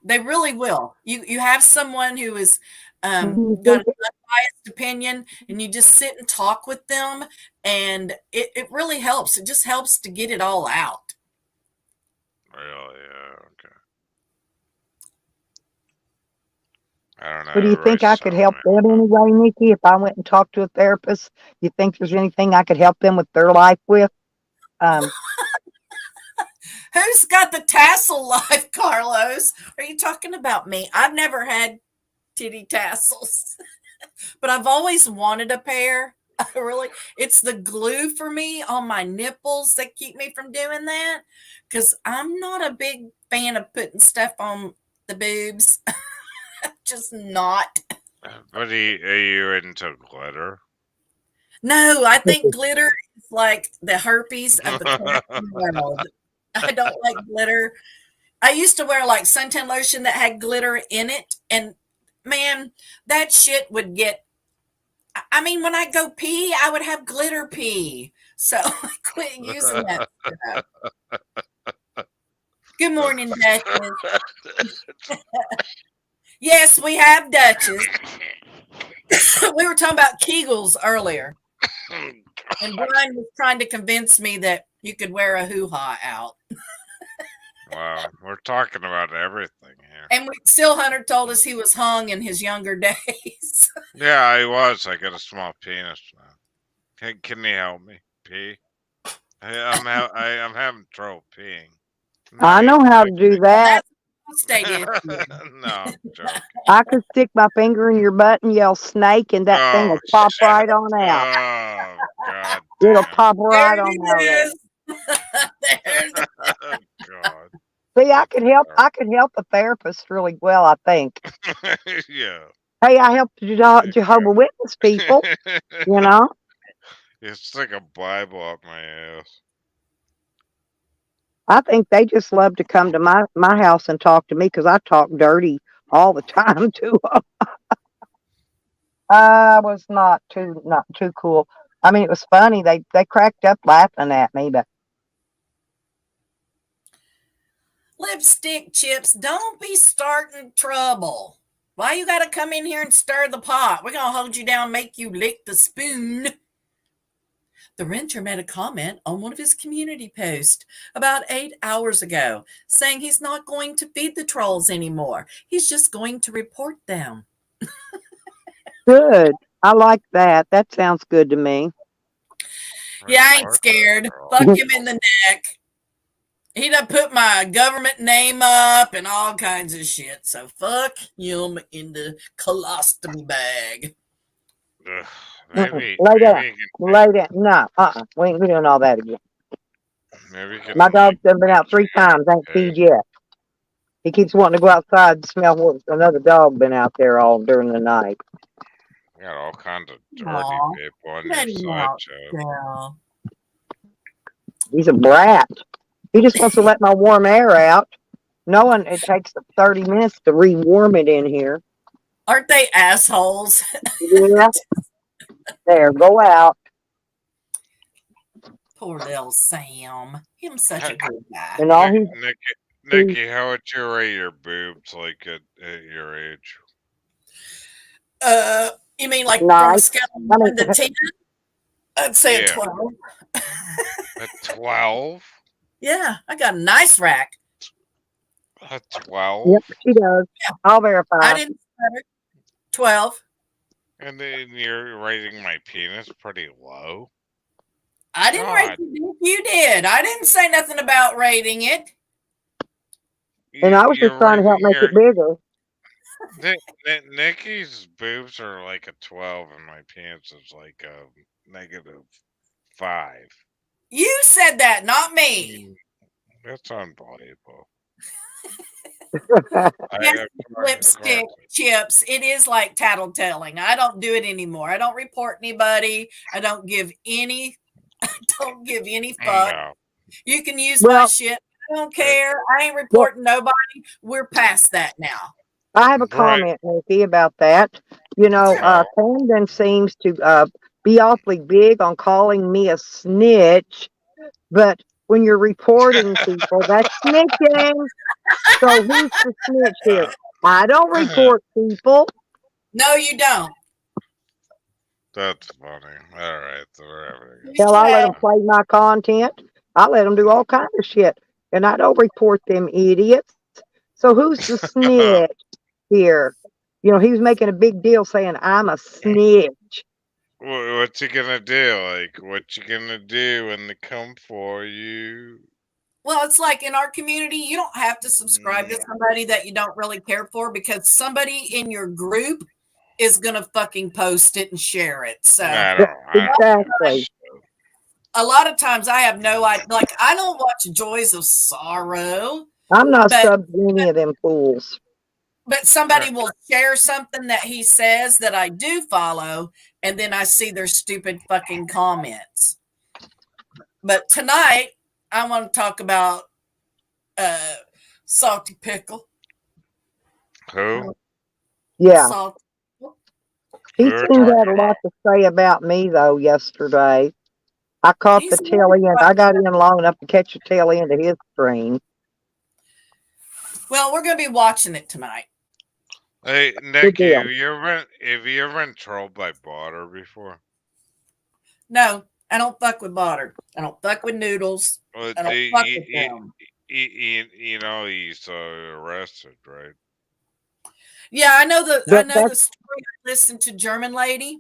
They really will. You have someone who is Do you got think an unbiased opinion, and you just sit and talk with them, and it really helps. It just helps to get it all out. Really? Yeah. Okay. I don't know. do you think I Everybody's could telling help me. them anyway, Nikki, if I went and talked to a therapist? You think there's anything I could help them with their life with? Um, Who's got the tassel life, Carlos? Are you talking about me? I've never had titty tassels, but I've always wanted a pair. Really, it's the glue for me on my nipples that keep me from doing that because I'm not a big fan of putting stuff on the boobs. Just not. But are you into glitter? No, I think glitter is like the herpes of the plant world. I don't like glitter. I used to wear like suntan lotion that had glitter in it, and man, that shit would get. I mean, when I go pee, I would have glitter pee. So I quit using that stuff. Good morning, Duchess. Yes, we have Duchess. We were talking about Kegels earlier, and Brian was trying to convince me that you could wear a hoo ha out. Wow, we're talking about everything here. And Still Hunter told us he was hung in his younger days. Yeah, I was. I got a small penis now. Can you help me pee? I'm having trouble peeing. I'm not I even know how to do joking. Well, that. that's a prostate issue. No, I'm joking. I could stick my finger in your butt and yell snake, and that thing Oh will pop shit. right on out. Oh god It'll damn. pop There right on it out of there. is. There's Oh God. See, That's I could help a therapist really well, I think. yeah. Hey, I help There Jehovah Witness you people, you go. know. It's like a Bible up my ass. I think they just love to come to my house and talk to me because I talk dirty all the time to 'em. I was not too cool. I mean, it was funny. They cracked up laughing at me, but lipstick chips. Don't be starting trouble. Why you gotta come in here and stir the pot? We're gonna hold you down, make you lick the spoon. The renter made a comment on one of his community posts about 8 hours ago, saying he's not going to feed the trolls anymore. He's just going to report them. good. I like that. That sounds good to me. Yeah, I ain't Report the scared. troll. Fuck him in the neck. He done put my government name up and all kinds of shit. So fuck him in the colostomy bag. Ugh, Mm-mm. maybe, Lay down. maybe you Lay down. No, we ain't doing all that again. maybe you My can dog's make done been out 3 times. Ain't pig. feed yet. He keeps wanting to go outside and smell what another dog been out there all during the night. You got all kinds of dirty Aw, people on your let him out, sideshow. girl. He's a brat. He just wants to let my warm air out, knowing it takes 30 minutes to rewarm it in here. Aren't they assholes? Yeah, there, go out. Poor little Sam. Him's such a Hey, good guy. And all he Nikki, how would you rate your boobs like at your age? You mean like from a nice. scale of I mean, 1 to 10? I'd say a Yeah, 12. a 12? Yeah, I got a nice rack. A yep, 12? she does. I'll verify. I didn't stutter. 12. And then you're rating my penis pretty low? I didn't rate God, it. You did. I didn't say nothing about rating it. And I was just you're trying to help rating make your it bigger. Nikki's boobs are like a 12 and my penis is like a -5. You said that, not me. Mm, that's unbelievable. Yes, I of course. lipstick chips. It is like tattletelling. I don't do it anymore. I don't report anybody. I don't give any don't give any fuck. No. You can use my Well, shit. I don't Uh, care. I ain't well, reporting nobody. We're past that now. I have a right. comment, Nikki, about that. You know, Sure. Well, Camden seems to be awfully big on calling me a snitch, but when you're reporting people, that's snitching. So who's the snitch here? uh, I don't report people. No, you don't. that's funny. All right, so we're having a good Hell, I let them Touche. time. play my content. I let them do all kinds of shit, and I don't report them idiots. So who's the snitch here? You know, he was making a big deal saying I'm a snitch. What's he gonna do? Like, what you gonna do when they come for you? Well, it's like in our community, you don't have to subscribe to Mm, somebody that you don't really care for because somebody in your group is going to fucking post it and share it. So I don't give a Exactly. shit. a lot of times I have no idea. Like, I don't watch Joys of Sorrow, I'm not but sub to any of them fools. somebody will share something that he says that I do follow, and then I see their stupid fucking comments. But tonight, I want to talk about uh, Salty Pickle. Who? Yeah. Salty. Who He are seemed to talking have a lot about? to say about me, though, yesterday. I caught the He's tail really end. I got in long enough to catch the tail end of his stream. well. We're going to be watching it tonight. Hey, Good Nikki, deal. have you ever been trolled by Botter before? No, I don't fuck with butter. I don't fuck with noodles. Well, I don't fuck with them. you know he's arrested, right? Yeah, I know the But story. I listened to German lady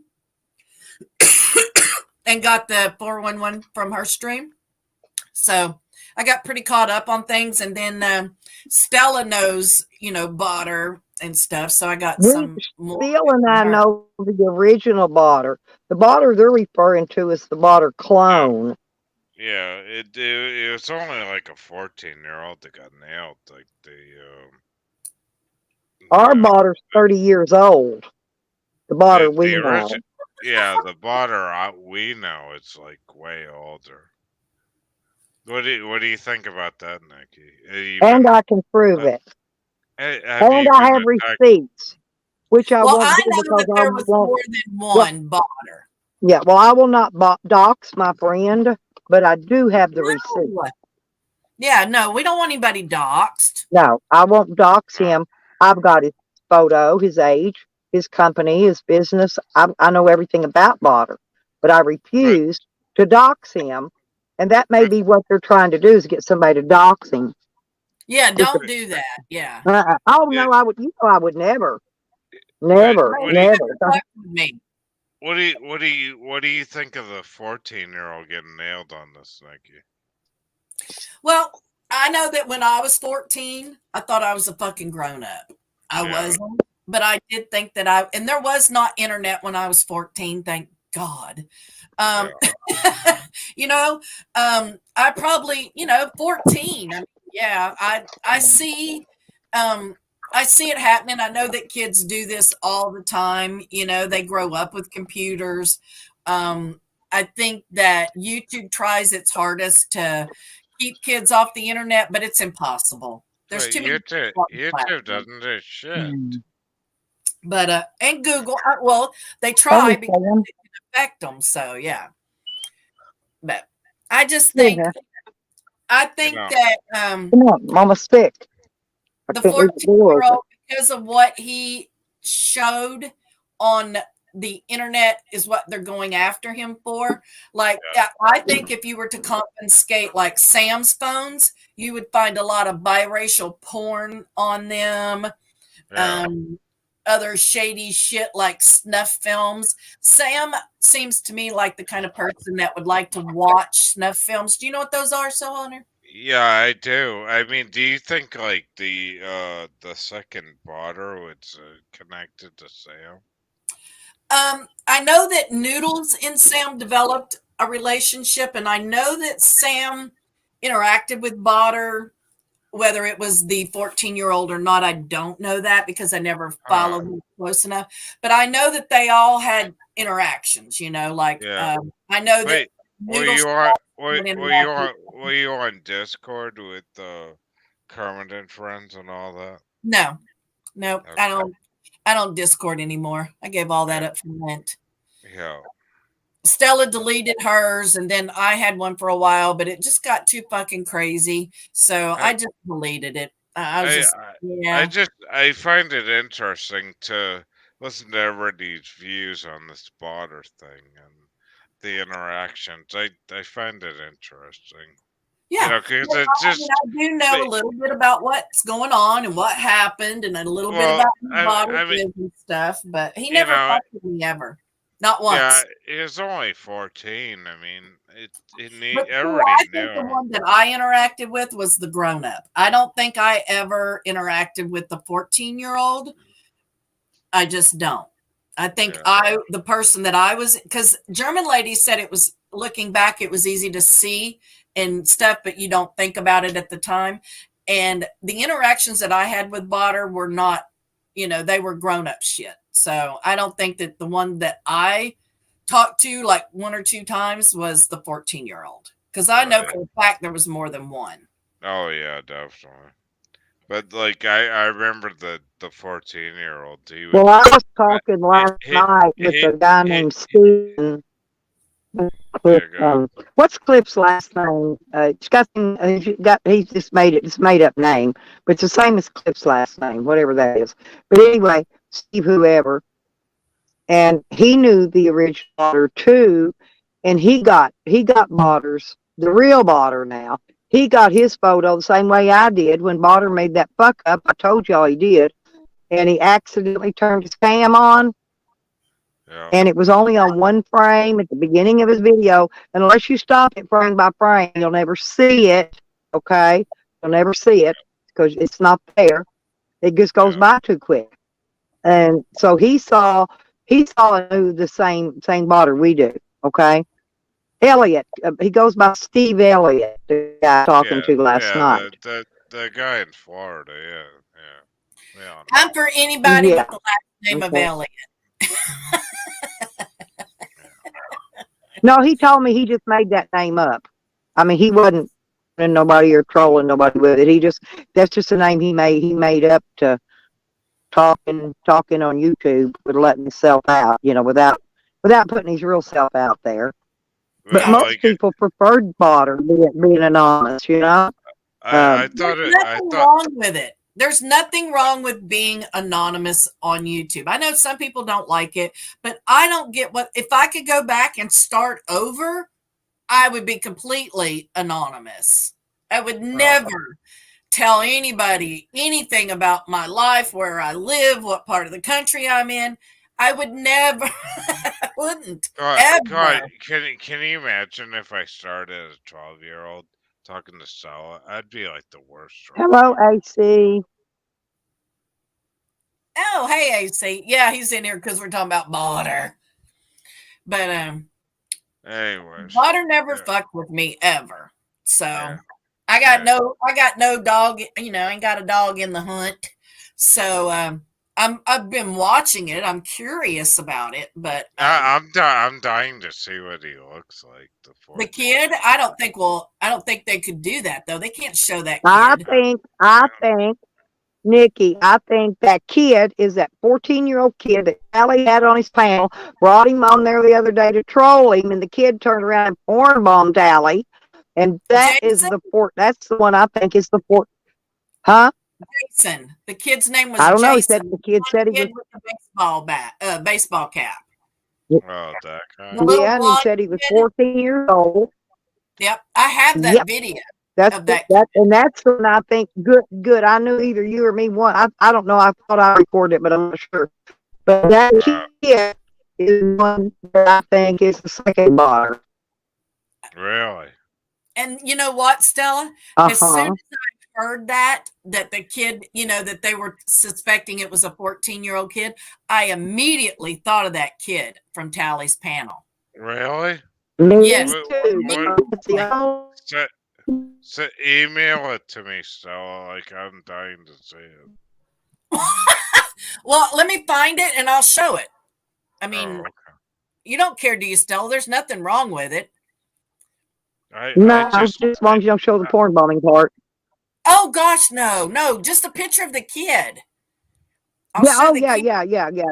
and got the 411 from her stream. So I got pretty caught up on things, and then Stella knows, butter and stuff. So I got we some more still and from I her. know the original botter. The botter they're referring to is the botter No, clone. Yeah, it was only like a 14-year-old that got nailed. Like Our the Barter's 30 years old. The Barter we the know. origin. Yeah, the botter we know it's like way older. What do you think about that, Nikki? And I can prove Uh, it. have And you I been have attacked? receipts, which I Well, won't I do know because that I there was won't. more than Well, one botter. yeah, well, I will not dox my friend, but I do have the receipt. No. Yeah, no, we don't want anybody doxxed. No, I won't dox Uh, him. I've got his photo, his age, his company, his business. I know everything about Botter, but I but refuse to dox him. And that may but be what they're trying to do is get somebody to dox him. Yeah, Which, don't do that. Yeah. oh it, no, I would. I would never, but never, No, what do you you never. never fuck with me. what do you think of the 14-year-old getting nailed on this, Nikki? Well, I know that when I was 14, I thought I was a fucking grown up. I Yeah, wasn't, but I did think that and there was not internet when I was 14, thank God. yeah, Um, you know, I probably, 14. I mean, yeah, um, I see it happening. I know that kids do this all the time. They grow up with computers. I think that YouTube tries its hardest to keep kids off the internet, but it's impossible. There's but too many people on the YouTube platform. doesn't do shit. Mm. But and Google, well, they try because Understand? it can affect them. So yeah, but I just think Yeah. I You think know, that Come on, Mama's sick. I the can't leave the door 14-year-old, open. because of what he showed on the internet, is what they're going after him for. Like, yeah, yeah, I think if you were to confiscate like Sam's phones, you would find a lot of biracial porn on them, yeah. um, other shady shit like snuff films. Sam seems to me like the kind of person that would like to watch snuff films. Do you know what those are, so Hunter? Yeah, I do. I mean, do you think like the second botter was connected to Sam? I know that Noodles and Sam developed a relationship, and I know that Sam interacted with Botter. Whether it was the 14-year-old or not, I don't know that because I never Huh. followed him close enough. But I know that they all had interactions. Like Yeah. I know that Wait, Noodles interacted. were you on Discord with Kermit and friends and all that? No, no, I Okay. don't. I don't Discord anymore. I gave all that Yeah. up for rent. Yeah. Stella deleted hers, and then I had one for a while, but it just got too fucking crazy. So I I just deleted it. I was I just, I yeah, I find it interesting to listen to everybody's views on this botter thing and the interactions. I find it interesting. You yeah. know, because But it's I mean, just, I do know but, a little bit about what's going on and what happened, and a little bit well, about who Botter I mean, is and stuff. But he you never know, fucked with me ever, not yeah, once. he was only 14. I mean, But see, everybody I knew think the him. one that I interacted with was the grown up. I don't think I ever interacted with the 14-year-old. I just don't. I think Yeah, the person that I was, because German lady said it was, looking back, it was easy to see and stuff, but you don't think about it at the time. And the interactions that I had with Botter were not, they were grown up shit. So I don't think that the one that I talked to like one or two times was the 14-year-old. Because I know right. for a fact there was more than one. Oh yeah, definitely. But like I remember the 14-year-old. He Well, would I was I, talking last night with a guy named he Steven. Cliff, yeah, go. what's Cliff's last name? It's got, he's just made it, it's made up name, but it's the same as Cliff's last name, whatever that is. But anyway, Steve, whoever, and he knew the original Botter too, and he got Botter's, the real Botter now. He got his photo the same way I did when Botter made that fuck up. I told y'all he did, and he accidentally turned his cam on, Yeah, and it was only on one frame at the beginning of his video. Unless you stop it frame by frame, you'll never see it. Okay, you'll never see it because it's not there. It just goes yeah, by too quick. And so he saw and knew the same Botter we do. Okay, Elliot. He goes by Steve Elliott, the guy I was talking Yeah, to last yeah, night. the guy in Florida, yeah, yeah. We all know I'm him. for anybody Yeah. with the last name of Okay. Elliot. Yeah. No, he told me he just made that name up. I mean, he wasn't and nobody or trolling nobody with it. He just that's just a name he made up to talking on YouTube with letting himself out, without putting his real self out there. But Well, Gotcha. most like people preferred Botter being anonymous. I There's thought I nothing thought wrong with it. There's nothing wrong with being anonymous on YouTube. I know some people don't like it, but I don't get what if I could go back and start over, I would be completely anonymous. I would well, never tell anybody anything about my life, where I live, what part of the country I'm in. I would never, I wouldn't God, ever. can you imagine if I started as a 12-year-old talking to Stella? I'd be like the worst troll Hello, ever. AC. Oh, hey, AC. Yeah, he's in here because we're talking about Botter. But Anyways, Botter never yeah, fucked with me ever. So yeah, I yeah. got no dog, ain't got a dog in the hunt. So I've been watching it. I'm curious about it, but I'm dying to see what he looks like. The the 14 kid, year I don't think they could do that though. They can't show that I kid. think, old. I think, Nikki, I think that kid is that 14-year-old kid that Allie had on his panel, brought him on there the other day to troll him, and the kid turned around and porn bombed Allie. And Jason, that's the one I think is the port. Huh? Jason. The kid's name was I don't know. He Jason. said the kid said he Kid was, with the baseball cap. Oh, that The guy. little yeah, and he blonde said he was kid. 14 years old. Yep, I have that Yep. video That's of the, that that, and that's the one I think good. I knew either you or me one. I don't know. I thought I recorded it, but I'm not sure. But that Wow, kid is one that I think is the second bar. really? And you know what, Stella? Uh As soon huh. as I heard that the kid, that they were suspecting it was a 14-year-old kid, I immediately thought of that kid from Tally's panel. Really? Me Yes, too. What? Because that's the immediately. only. Set, email it to me, Stella. Like I'm dying to see it. Well, let me find it and I'll show it. I mean, Oh, you don't care, do you, Stella? There's nothing wrong with it. I No, just just as long as you don't show the porn bombing part. Oh gosh, no, no, just a picture of the kid. I'll Yeah. show Oh the yeah. kid. Yeah.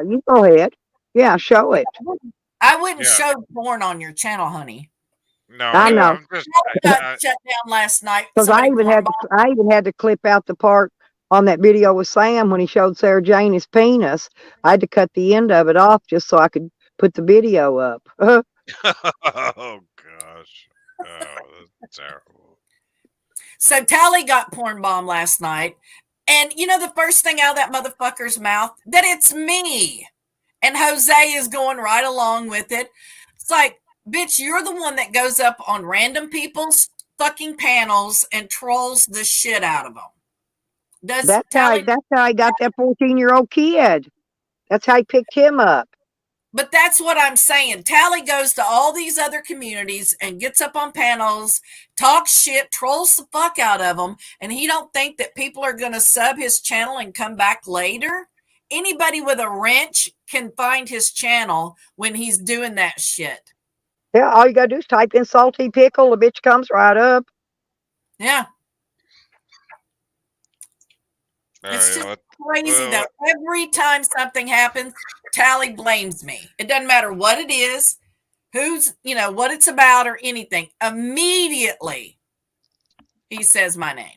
You go ahead. Yeah. Show it. I wouldn't yeah. show porn on your channel, honey. No, I It know. I'm just got shut down last night. Because Somebody porn. I even had to clip out the part on that video with Sam when he showed Sarah Jane his penis. I had to cut the end of it off just so I could put the video up. oh gosh. Oh, that's terrible. So Tally got porn bomb last night. And the first thing out of that motherfucker's mouth, that it's me. And Jose is going right along with it. It's like, bitch, you're the one that goes up on random people's fucking panels and trolls the shit out of them. Does Tally? That's how I got that 14-year-old kid. That's how he picked him up. But that's what I'm saying. Tally goes to all these other communities and gets up on panels, talks shit, trolls the fuck out of them, and he don't think that people are going to sub his channel and come back later. Anybody with a wrench can find his channel when he's doing that shit. Yeah, all you gotta do is type in salty pickle, the bitch comes right up. Yeah, All it's just right, crazy though. Every time something happens, Tally blames me. It doesn't matter what it is, what it's about or anything. Immediately, he says my name.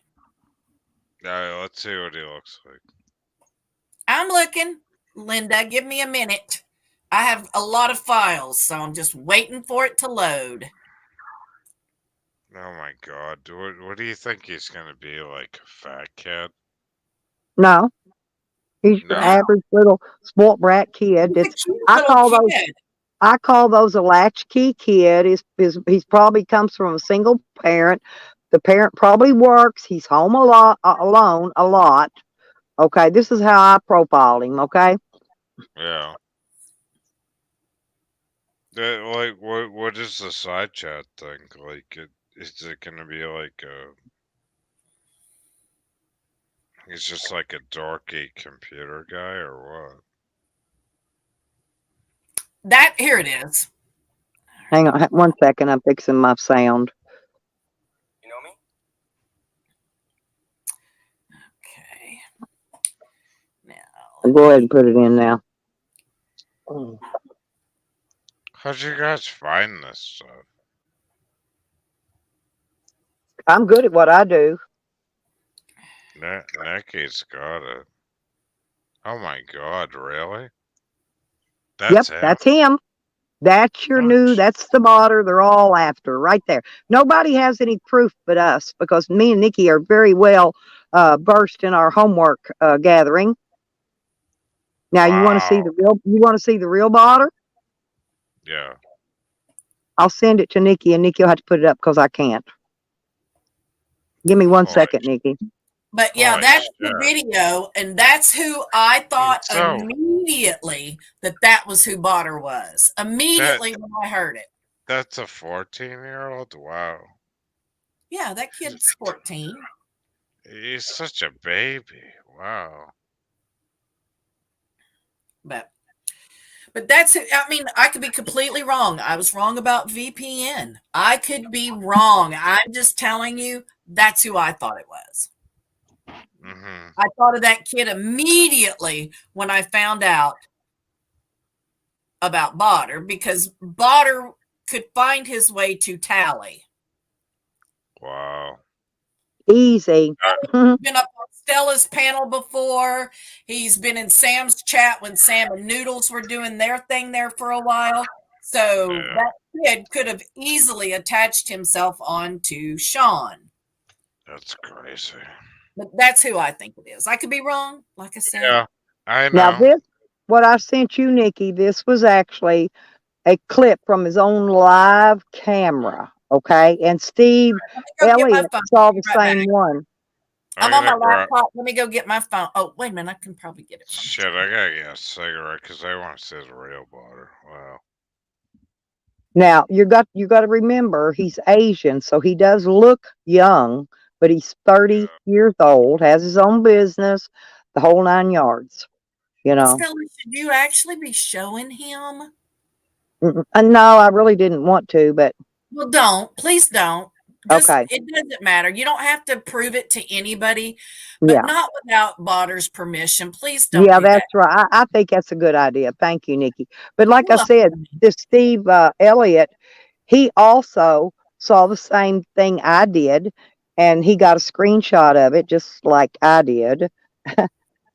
all right, let's see what he looks like. I'm looking. Linda, give me a minute. I have a lot of files, so I'm just waiting for it to load. Oh my god, what do you think he's gonna be, like a fat kid? No, he's your No, No, average little spoilt brat kid. he's a That's cute I little call those kid. I call those a latchkey kid. He's probably comes from a single parent. The parent probably works. He's home alone a lot. Okay, this is how I profiled him. Okay, yeah. Like, what is the side chat thing? Like, is it gonna be like a? He's just like a dorky computer guy, or what? That here it is. Hang on, 1 second. I'm fixing my sound. You know me? Okay. Now, Go ahead and put it in now. Mm. How'd you guys find this stuff? I'm good at what I do. Nikki's got it. Oh my god, really? Yep, That's him. that's him. That's your Oh, new, that's the botter they're all after right there. Nobody has any proof but us because me and Nikki are very well versed in our homework gathering. Now wow. you want to see the real botter? Yeah. I'll send it to Nikki and Nikki will have to put it up because I can't. Give me one Holy, second, Nikki. but yeah, holy that's the shit. video, and that's who I thought So immediately that was who Botter was. that Immediately when I heard it. that's a 14-year-old. Wow. Yeah, that kid's 14. He's such a baby. Wow. But that's who, I mean, I could be completely wrong. I was wrong about VPN. I could be wrong. I'm just telling you that's who I thought it was. Mhm. I thought of that kid immediately when I found out about Botter because Botter could find his way to Tally. Wow. Easy. Been up on Stella's panel before. He's been in Sam's chat when Sam and Noodles were doing their thing there for a while. So Yeah. that kid could have easily attached himself onto Sean. That's crazy. But that's who I think it is. I could be wrong, like I said. Yeah. I Now know. this, what I sent you, Nikki, this was actually a clip from his own live camera. Okay. And Steve Let me go get my Elliott phone. saw I'll be the right back. same one. I'm I on my gotta grab. laptop. Let me go get my phone. Oh, wait a minute. I can probably get it from Shit, I gotta get a cigarette because I want to see the real butter. Wow. Now you got to remember he's Asian, so he does look young, but he's 30 Yeah. years old, has his own business, the whole 9 yards. You But know. Stella, should you actually be showing him? And no, I really didn't want to, but Well, don't. Please don't. Just okay, it doesn't matter. You don't have to prove it to anybody, but yeah, not without Botter's permission. Please don't yeah, do that. that's right. I think that's a good idea. Thank you, Nikki. But like You're I welcome, said, honey. this Steve Elliott, he also saw the same thing I did, and he got a screenshot of it, just like I did.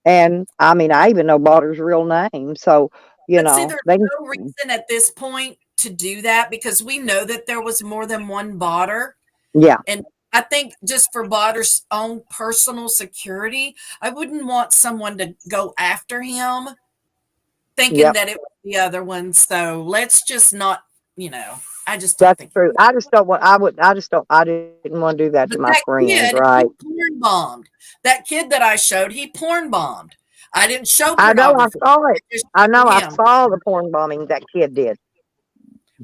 And I mean, I even know Botter's real name, so But see, there's they no reason at this point to do that because we know that there was more than one Botter. yeah, And I think just for Botter's own personal security, I wouldn't want someone to go after him thinking yep, that it was the other one. So let's just not, I just don't that's think. true. I just don't want. I didn't want to do that to my But that friend, kid, right? he porn bombed. That kid that I showed, he porn bombed. I didn't show I know. I pornography. saw I it. just I know. showed I him. saw the porn bombing that kid did.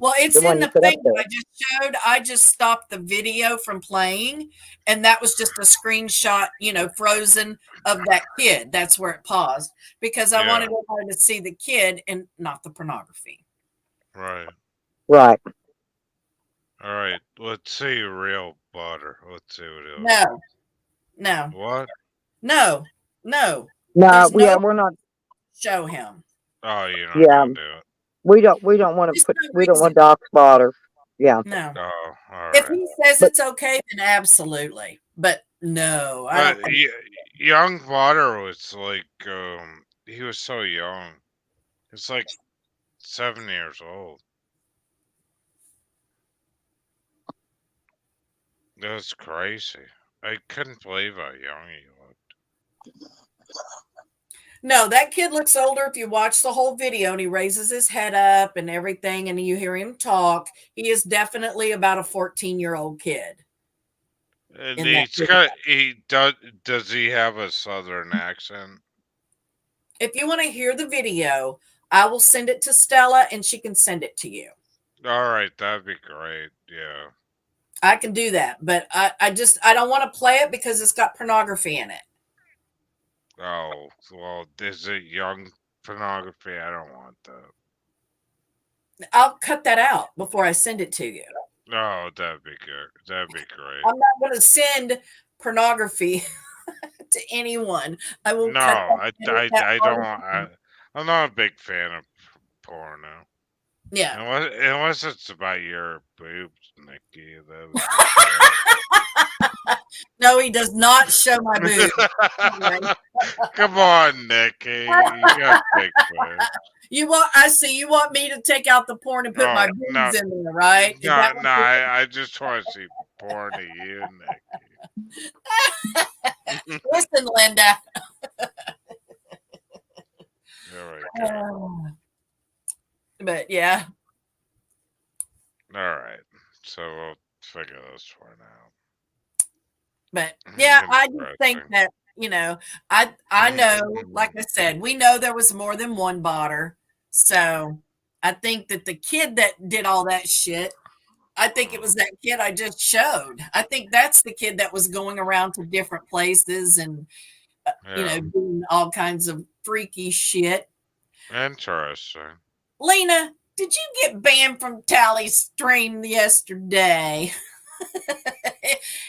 Well, The it's in one you the put up thing that there. I just showed. I just stopped the video from playing, and that was just a screenshot, frozen of that kid. That's where it paused because I Yeah. wanted everybody to see the kid and not the pornography. Right. Right. All right. Let's see real butter. Let's see what it looks like. No, no, What? no, no. No, There's yeah, no we're not. show him. Oh, you're not Yeah, gonna do it. we don't want to There's put. no We don't want reason. doc spotter. Yeah, No. Oh, all If right. he says but it's okay, then absolutely. But no, I But don't think. young butter was like, he was so young. He's like 7 years old. That's crazy. I couldn't believe how young he looked. No, that kid looks older if you watch the whole video and he raises his head up and everything and you hear him talk. He is definitely about a 14-year-old kid And in that he's video. got he does does he have a southern accent? If you want to hear the video, I will send it to Stella and she can send it to you. All right, that'd be great. Yeah. I can do that, but I don't want to play it because it's got pornography in it. Oh, well, is it young pornography? I don't want that. I'll cut that out before I send it to you. Oh, that'd be good. That'd be great. I'm not going to send pornography to anyone. I will No, cut that, edit that I part don't. of I'm not a big fan of porno. yeah. Unless it's about your boobs, Nikki. That would be great. No, he does not show my boobs. Anyway. Come on, Nikki. You got big boobs. You want? I see. You want me to take out the porn and put my Oh, boobs no. in there, right? Is that what No, you're I just want to see porn of you, Nikki. Listen, Linda. There we go. But yeah, All right. So we'll figure this one out. but yeah, I just think Interesting. that I know, like I said, we know there was more than one botter. So I think that the kid that did all that shit, I think it was that kid I just showed. I think that's the kid that was going around to different places and Yeah. doing all kinds of freaky shit. Interesting. Lena, did you get banned from Tally's stream yesterday?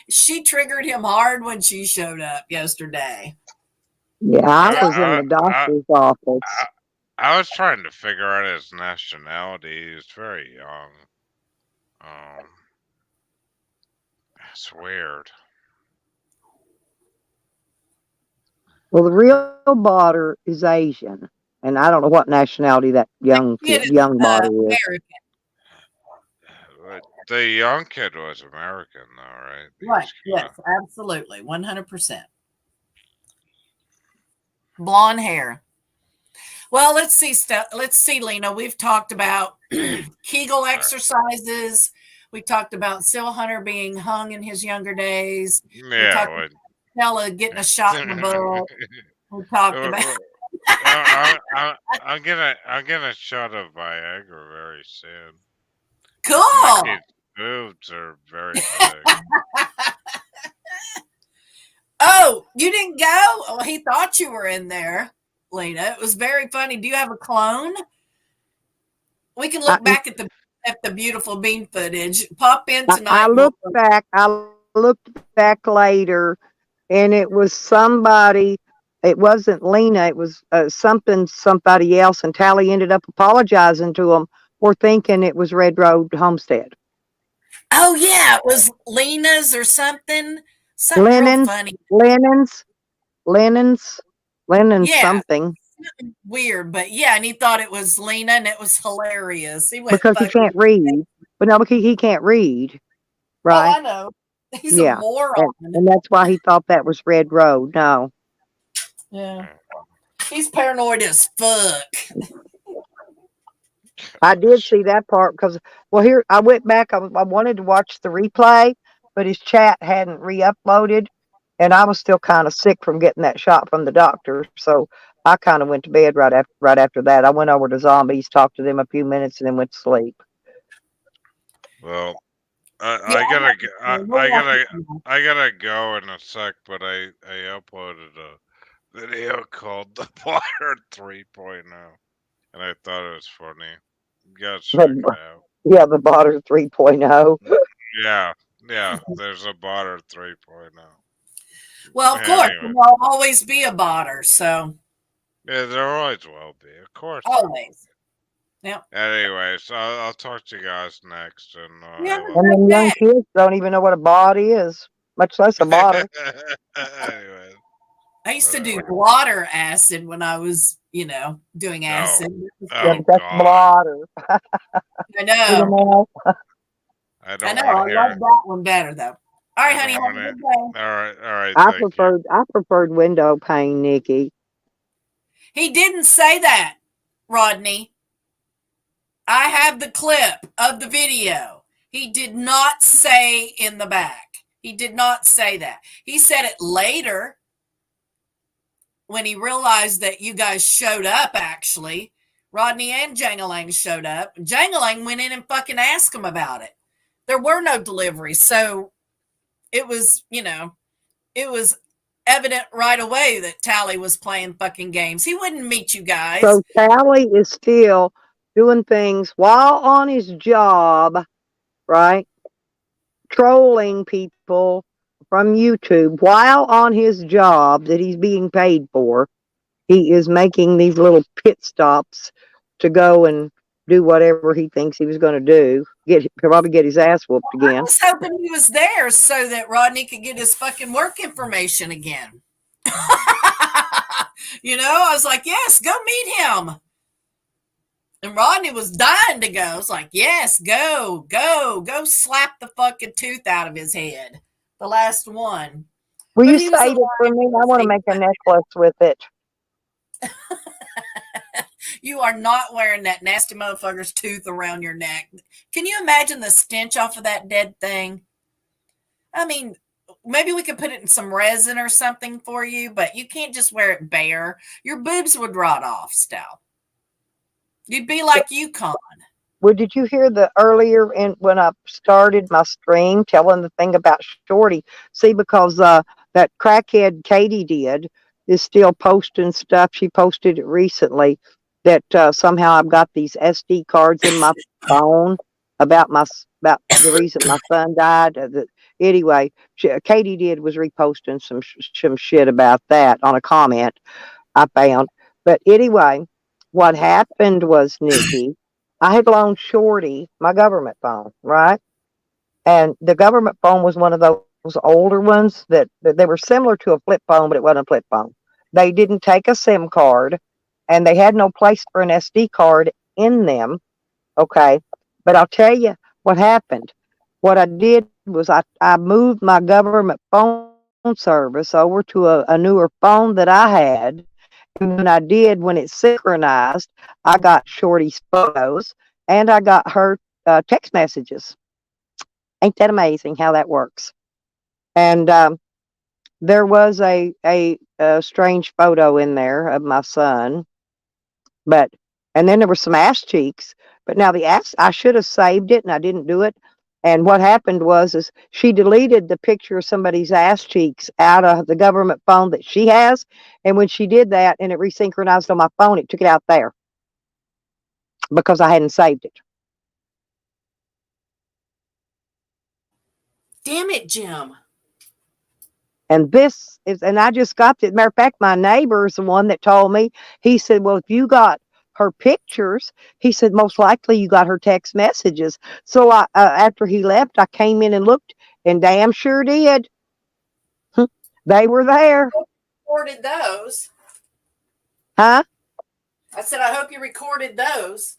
She triggered him hard when she showed up yesterday. Yeah, I I, was in I, the I, doctor's office. I, I was trying to figure out his nationality. He's very young. Um, it's weird. Well, the real botter is Asian, and I don't know what nationality that That kid is young botter is. American. But the young kid was American, though, right? He Right. was kind of. Yes, absolutely. 100%. Blonde hair. Well, let's see, Lena. We've talked about Kegel exercises. We talked about Syl Hunter being hung in his younger days. We Yeah, talked about Stella getting a shot in the butt. We talked about well, I'm gonna shot of Viagra very soon. cool. Nikki's boobs are very big. Oh, you didn't go? Oh, he thought you were in there, Lena. It was very funny. Do you have a clone? We can I, look back at the beautiful bean footage. Pop in I tonight. looked back. I looked back later, and it was somebody. It wasn't Lena. It was somebody else, and Tally ended up apologizing to them for thinking it was Red Road Homestead. Oh yeah, it was Lena's or something. Something real Lennon's, funny. Lennon's, Lennon's, Lennon's Yeah, something. something weird, but yeah, and he thought it was Lena, and it was hilarious. He went Because he fucking. can't read. But no, because he can't read, Oh, right? I know. He's a Yeah. moron. And that's why he thought that was Red Road. No. Yeah, he's paranoid as fuck. I did see that part because, well, here I went back. I wanted to watch the replay, but his chat hadn't re-uploaded, and I was still kind of sick from getting that shot from the doctor. So I kind of went to bed right after that. I went over to Zombies, talked to them a few minutes, and then went to sleep. Well, Yeah, I gotta, we'll watch it. I gotta go in a sec. But I uploaded a video called "The Blotter 3.0," and I thought it was funny. You gotta check it out. Yeah, the Botter 3.0. Yeah, yeah. There's a Blotter 3.0. Well, of course, Anyway, there'll always be a botter. So yeah, there always will be, of course. always. Yeah. Anyways, I'll talk to you guys next, and You I have a love And then great young day. kids don't even know what a bod is, much less a botter. Anyways, I used to do whatever. blotter acid when I was, doing Oh, acid. Yeah, oh but that's God, blotter. I You know. know? I I don't know. want to I hear. love that one better though. All right, I honey. don't Have want a to. good day. All right. Thank you. I preferred window pane, Nikki. He didn't say that, Rodney. I have the clip of the video. He did not say in the back. He did not say that. He said it later when he realized that you guys showed up, actually. Rodney and Jangalang showed up. Jangalang went in and fucking asked him about it. There were no deliveries. So it was, it was evident right away that Tally was playing fucking games. He wouldn't meet you guys. So Tally is still doing things while on his job, right? Trolling people from YouTube while on his job that he's being paid for. He is making these little pit stops to go and do whatever he thinks he was going to do. Probably get his ass whooped I again. was hoping he was there so that Rodney could get his fucking work information again. I was like, yes, go meet him. And Rodney was dying to go. I was like, yes, go slap the fucking tooth out of his head. The last one. Will But you he was save it for me? I want to make a alive. necklace with it. You are not wearing that nasty motherfucker's tooth around your neck. Can you imagine the stench off of that dead thing? I mean, maybe we could put it in some resin or something for you, but you can't just wear it bare. Your boobs would rot off still. You'd be like Yukon. Well, did you hear the earlier when I started my stream telling the thing about Shorty? See, because that crackhead Katie is still posting stuff. She posted it recently that somehow I've got these SD cards in my phone about about the reason my son died. Anyway, Katie was reposting some shit about that on a comment I found. But anyway, what happened was, Nikki, I had loaned Shorty my government phone, right? And the government phone was one of those older ones that they were similar to a flip phone, but it wasn't a flip phone. They didn't take a SIM card, and they had no place for an SD card in them. Okay. But I'll tell you what happened. What I did was I moved my government phone service over to a newer phone that I had. And when I did, when it synchronized, I got Shorty's photos and I got her text messages. Ain't that amazing how that works? And there was a strange photo in there of my son, but and then there were some ass cheeks. But now the ass, I should have saved it and I didn't do it. And what happened was is she deleted the picture of somebody's ass cheeks out of the government phone that she has. And when she did that and it resynchronized on my phone, it took it out there because I hadn't saved it. Damn it, Jim. And this is, and I just got it. Matter of fact, my neighbor is the one that told me. He said, "Well, if you got her pictures," he said, "most likely you got her text messages." So after he left, I came in and looked, and damn sure did. They were there, Recorded those. huh? I said, I hope you recorded those.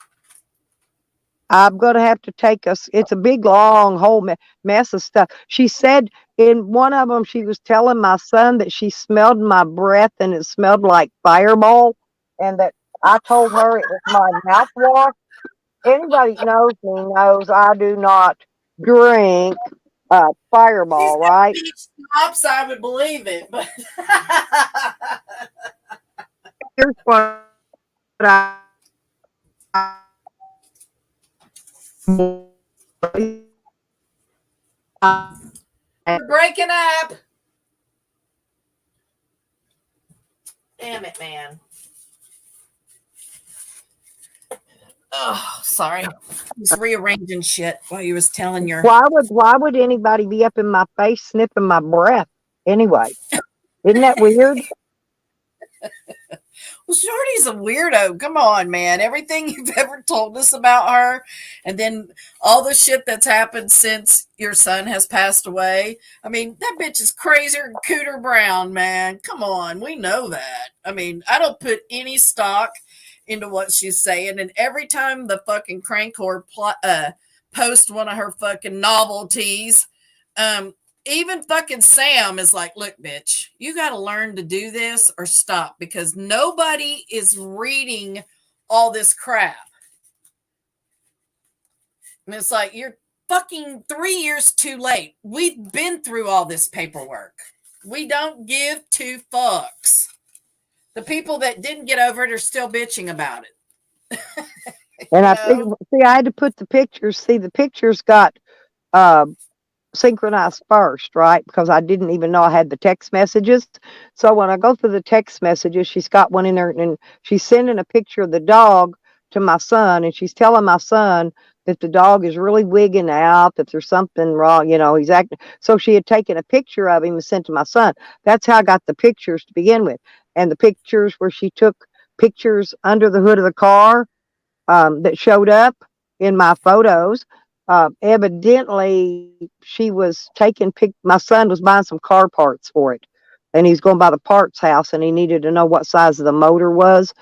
I'm gonna have to take us. It's a big, long, whole mess of stuff. She said in one of them, she was telling my son that she smelled my breath and it smelled like Fireball, and that I told her it was my mouthwash. Anybody that knows me knows I do not drink She's Fireball, got right? beach tops. I would believe it, but Here's what you're breaking up. Damn it, man. Oh, sorry. I was rearranging shit while you was telling your. why would anybody be up in my face sniffing my breath anyway? Isn't that weird? Well, Shorty's a weirdo. Come on, man. Everything you've ever told us about her, and then all the shit that's happened since your son has passed away. I mean, that bitch is crazier than Cooter Brown, man. Come on. We know that. I mean, I don't put any stock into what she's saying. And every time the fucking crank whore post one of her fucking novelties, um, even fucking Sam is like, look, bitch, you got to learn to do this or stop because nobody is reading all this crap. And it's like, you're fucking 3 years too late. We've been through all this paperwork. We don't give two fucks. The people that didn't get over it are still bitching about it. And You I know? think, see, I had to put the pictures. See, the pictures got uh, synchronized first, right? Because I didn't even know I had the text messages. So when I go through the text messages, she's got one in there, and she's sending a picture of the dog to my son, and she's telling my son that the dog is really wigging out, that there's something wrong. He's acting. So she had taken a picture of him and sent to my son. That's how I got the pictures to begin with, and the pictures where she took pictures under the hood of the car that showed up in my photos. Evidently, she was my son was buying some car parts for it, and he's going by the parts house, and he needed to know what size of the motor was.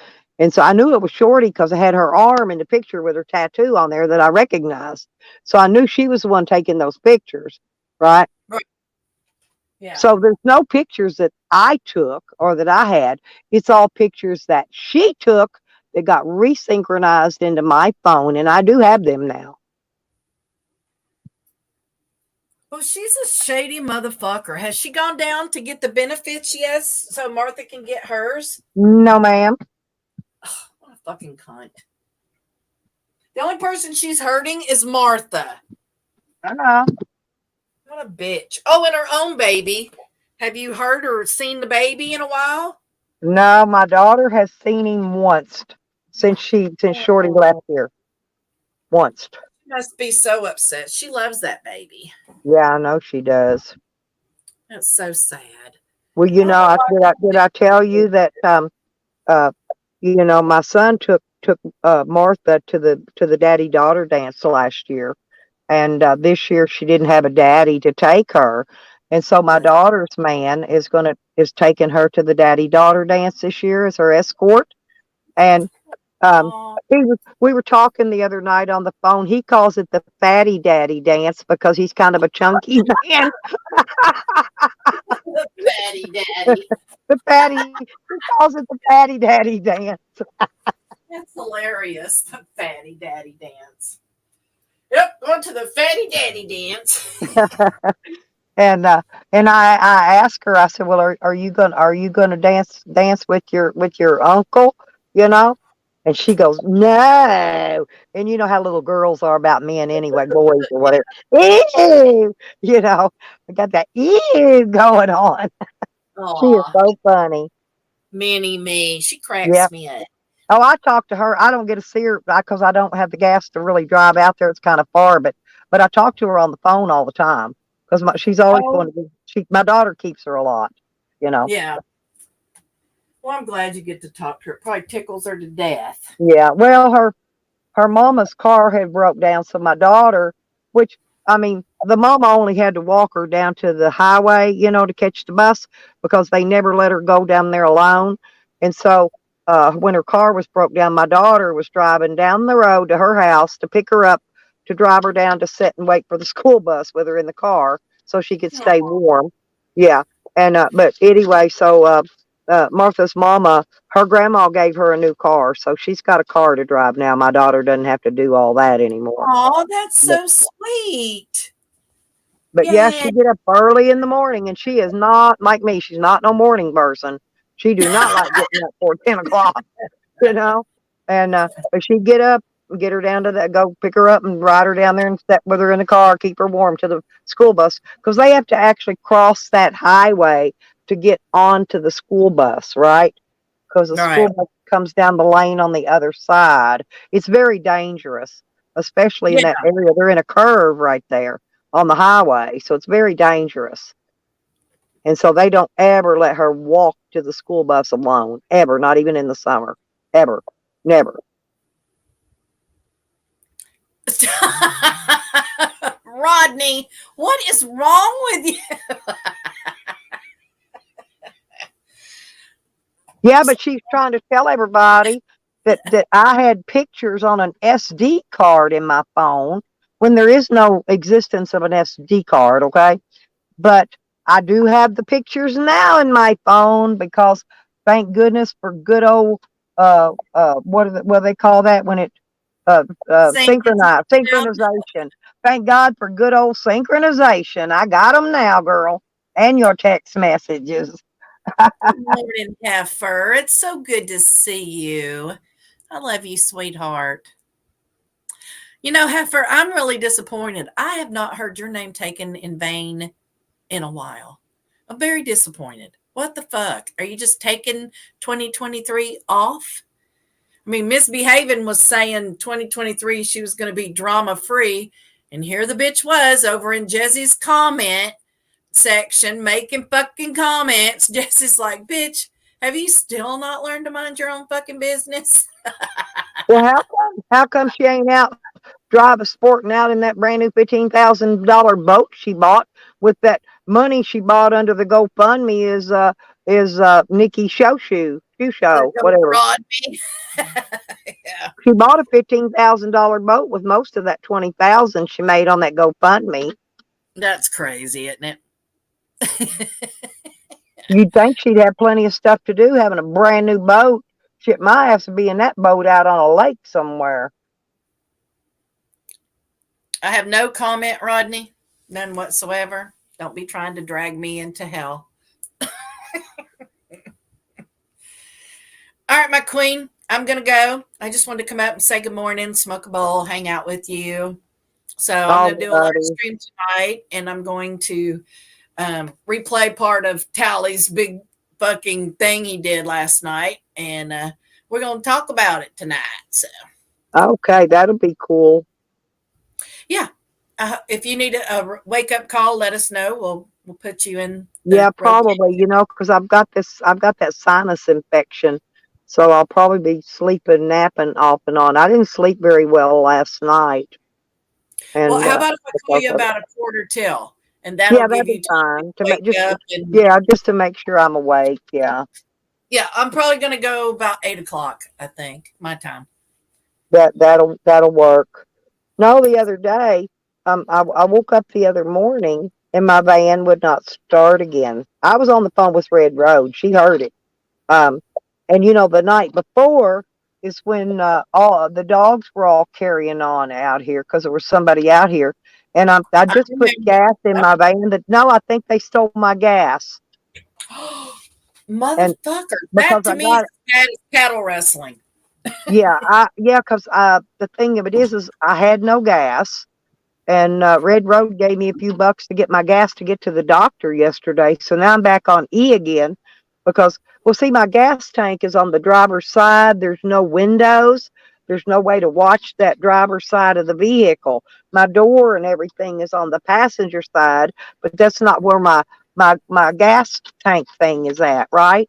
And so I knew it was Shorty because I had her arm in the picture with her tattoo on there that I recognized. So I knew she was the one taking those pictures, right? Right. Yeah. So there's no pictures that I took or that I had. It's all pictures that she took that got resynchronized into my phone, and I do have them now. Well, she's a shady motherfucker. Has she gone down to get the benefits yet so Martha can get hers? No, ma'am. What a fucking cunt. The only person she's hurting is Martha. Uh-uh. What a bitch. Oh, and her own baby. Have you heard or seen the baby in a while? No, my daughter has seen him once since Shorty left Oh, here. Once. she must be so upset. She loves that baby. Yeah, I know she does. That's so sad. Well, I don't know why did I tell you that uh my son took Martha to the daddy daughter dance last year, and this year she didn't have a daddy to take her, and so my that's daughter's man is taking her to the daddy daughter dance this year as her escort. And um all. we were talking the other night on the phone. He calls it the fatty daddy dance because he's kind of a chunky man. The fatty daddy. The fatty He calls it the fatty daddy dance. That's hilarious. The fatty daddy dance. Yep, going to the fatty daddy dance. And I asked her, I said, well, are you gonna dance with your uncle, you know? And she goes, no. And you know how little girls are about men anyway, boys or whatever. Ew, I got that ew going on. She is Aw, so funny. mini me. She cracks Yep. me up. Oh, I talked to her. I don't get to see her because I don't have the gas to really drive out there. It's kind of far, but I talk to her on the phone all the time because she's always Oh, going to be. My daughter keeps her a lot, you know. yeah. Well, I'm glad you get to talk to her. It probably tickles her to death. Yeah. Well, her mama's car had broke down, so my daughter, which I mean, the mama only had to walk her down to the highway, to catch the bus because they never let her go down there alone. And so, when her car was broke down, my daughter was driving down the road to her house to pick her up, to drive her down to sit and wait for the school bus with her in the car so she could stay Aw, warm. Yeah. And but anyway, so Martha's mama, her grandma gave her a new car, so she's got a car to drive now. My daughter doesn't have to do all that anymore. aw, that's But, so sweet. but yeah, Yay. she get up early in the morning, and she is not like me. She's not no morning person. She do not like getting up before 10 o'clock, you know. And but she'd get up, and get her down to that, go pick her up, and ride her down there and sit with her in the car, keep her warm to the school bus because they have to actually cross that highway to get onto the school bus, right? Because the Right. school bus comes down the lane on the other side. It's very dangerous, especially in Yeah. that area. They're in a curve right there on the highway, so it's very dangerous. And so they don't ever let her walk to the school bus alone, ever, not even in the summer, ever, never. Rodney, what is wrong with you? Yeah, but she's trying to tell everybody that I had pictures on an SD card in my phone when there is no existence of an SD card, okay? But I do have the pictures now in my phone because thank goodness for good old what do they call that when it Synchronization. synchronization. Thank God for good old synchronization. I got them now, girl, and your text messages. Good morning, Heifer. It's so good to see you. I love you, sweetheart. You know, Heifer, I'm really disappointed. I have not heard your name taken in vain in a while. I'm very disappointed. What the fuck? Are you just taking 2023 off? I mean, Misbehaving was saying 2023 she was going to be drama free. And here the bitch was over in Jesse's comment section making fucking comments. Jesse's like, bitch, have you still not learned to mind your own fucking business? Well, how come she ain't out driving sporting out in that brand new $15,000 boat she bought with that money she bought under the GoFundMe is Nikki The show, go whatever. Rodney. Yeah, She bought a $15,000 boat with most of that 20,000 she made on that GoFundMe. that's crazy, isn't it? You'd think she'd have plenty of stuff to do having a brand new boat. Shit, my ass would be in that boat out on a lake somewhere. I have no comment, Rodney. None whatsoever. Don't be trying to drag me into hell. All right, my queen, I'm going to go. I just wanted to come out and say good morning, smoke a bowl, hang out with you. So I'm going to do a live Alrighty. stream tonight, and I'm going to replay part of Tally's big fucking thing he did last night, and we're going to talk about it tonight. So, Okay, that'll be cool. yeah, if you need a wake up call, let us know. We'll put you in Yeah, the probably, rotation. because I've got that sinus infection. So I'll probably be sleeping, napping off and on. I didn't sleep very well last night. Well, And how about if I call because you of it. about a quarter till, and that'll Yeah, give that'd you be time to fine. To make wake just up and Yeah, just to make sure I'm awake. Yeah. yeah, I'm probably going to go about 8 o'clock. I think my time. That'll work. No, the other day, I woke up the other morning and my van would not start again. I was on the phone with Red Road. She heard it. Um, and the night before is when all the dogs were all carrying on out here because there was somebody out here, and I I just put remember. gas in my van. That No, I think they stole my gas, and Motherfucker, because that to I me is got as bad as cattle wrestling. because the thing of it is I had no gas. And Red Road gave me a few bucks to get my gas to get to the doctor yesterday. So now I'm back on E again because, well, see, my gas tank is on the driver's side. There's no windows. There's no way to watch that driver's side of the vehicle. My door and everything is on the passenger side, but that's not where my gas tank thing is at, right?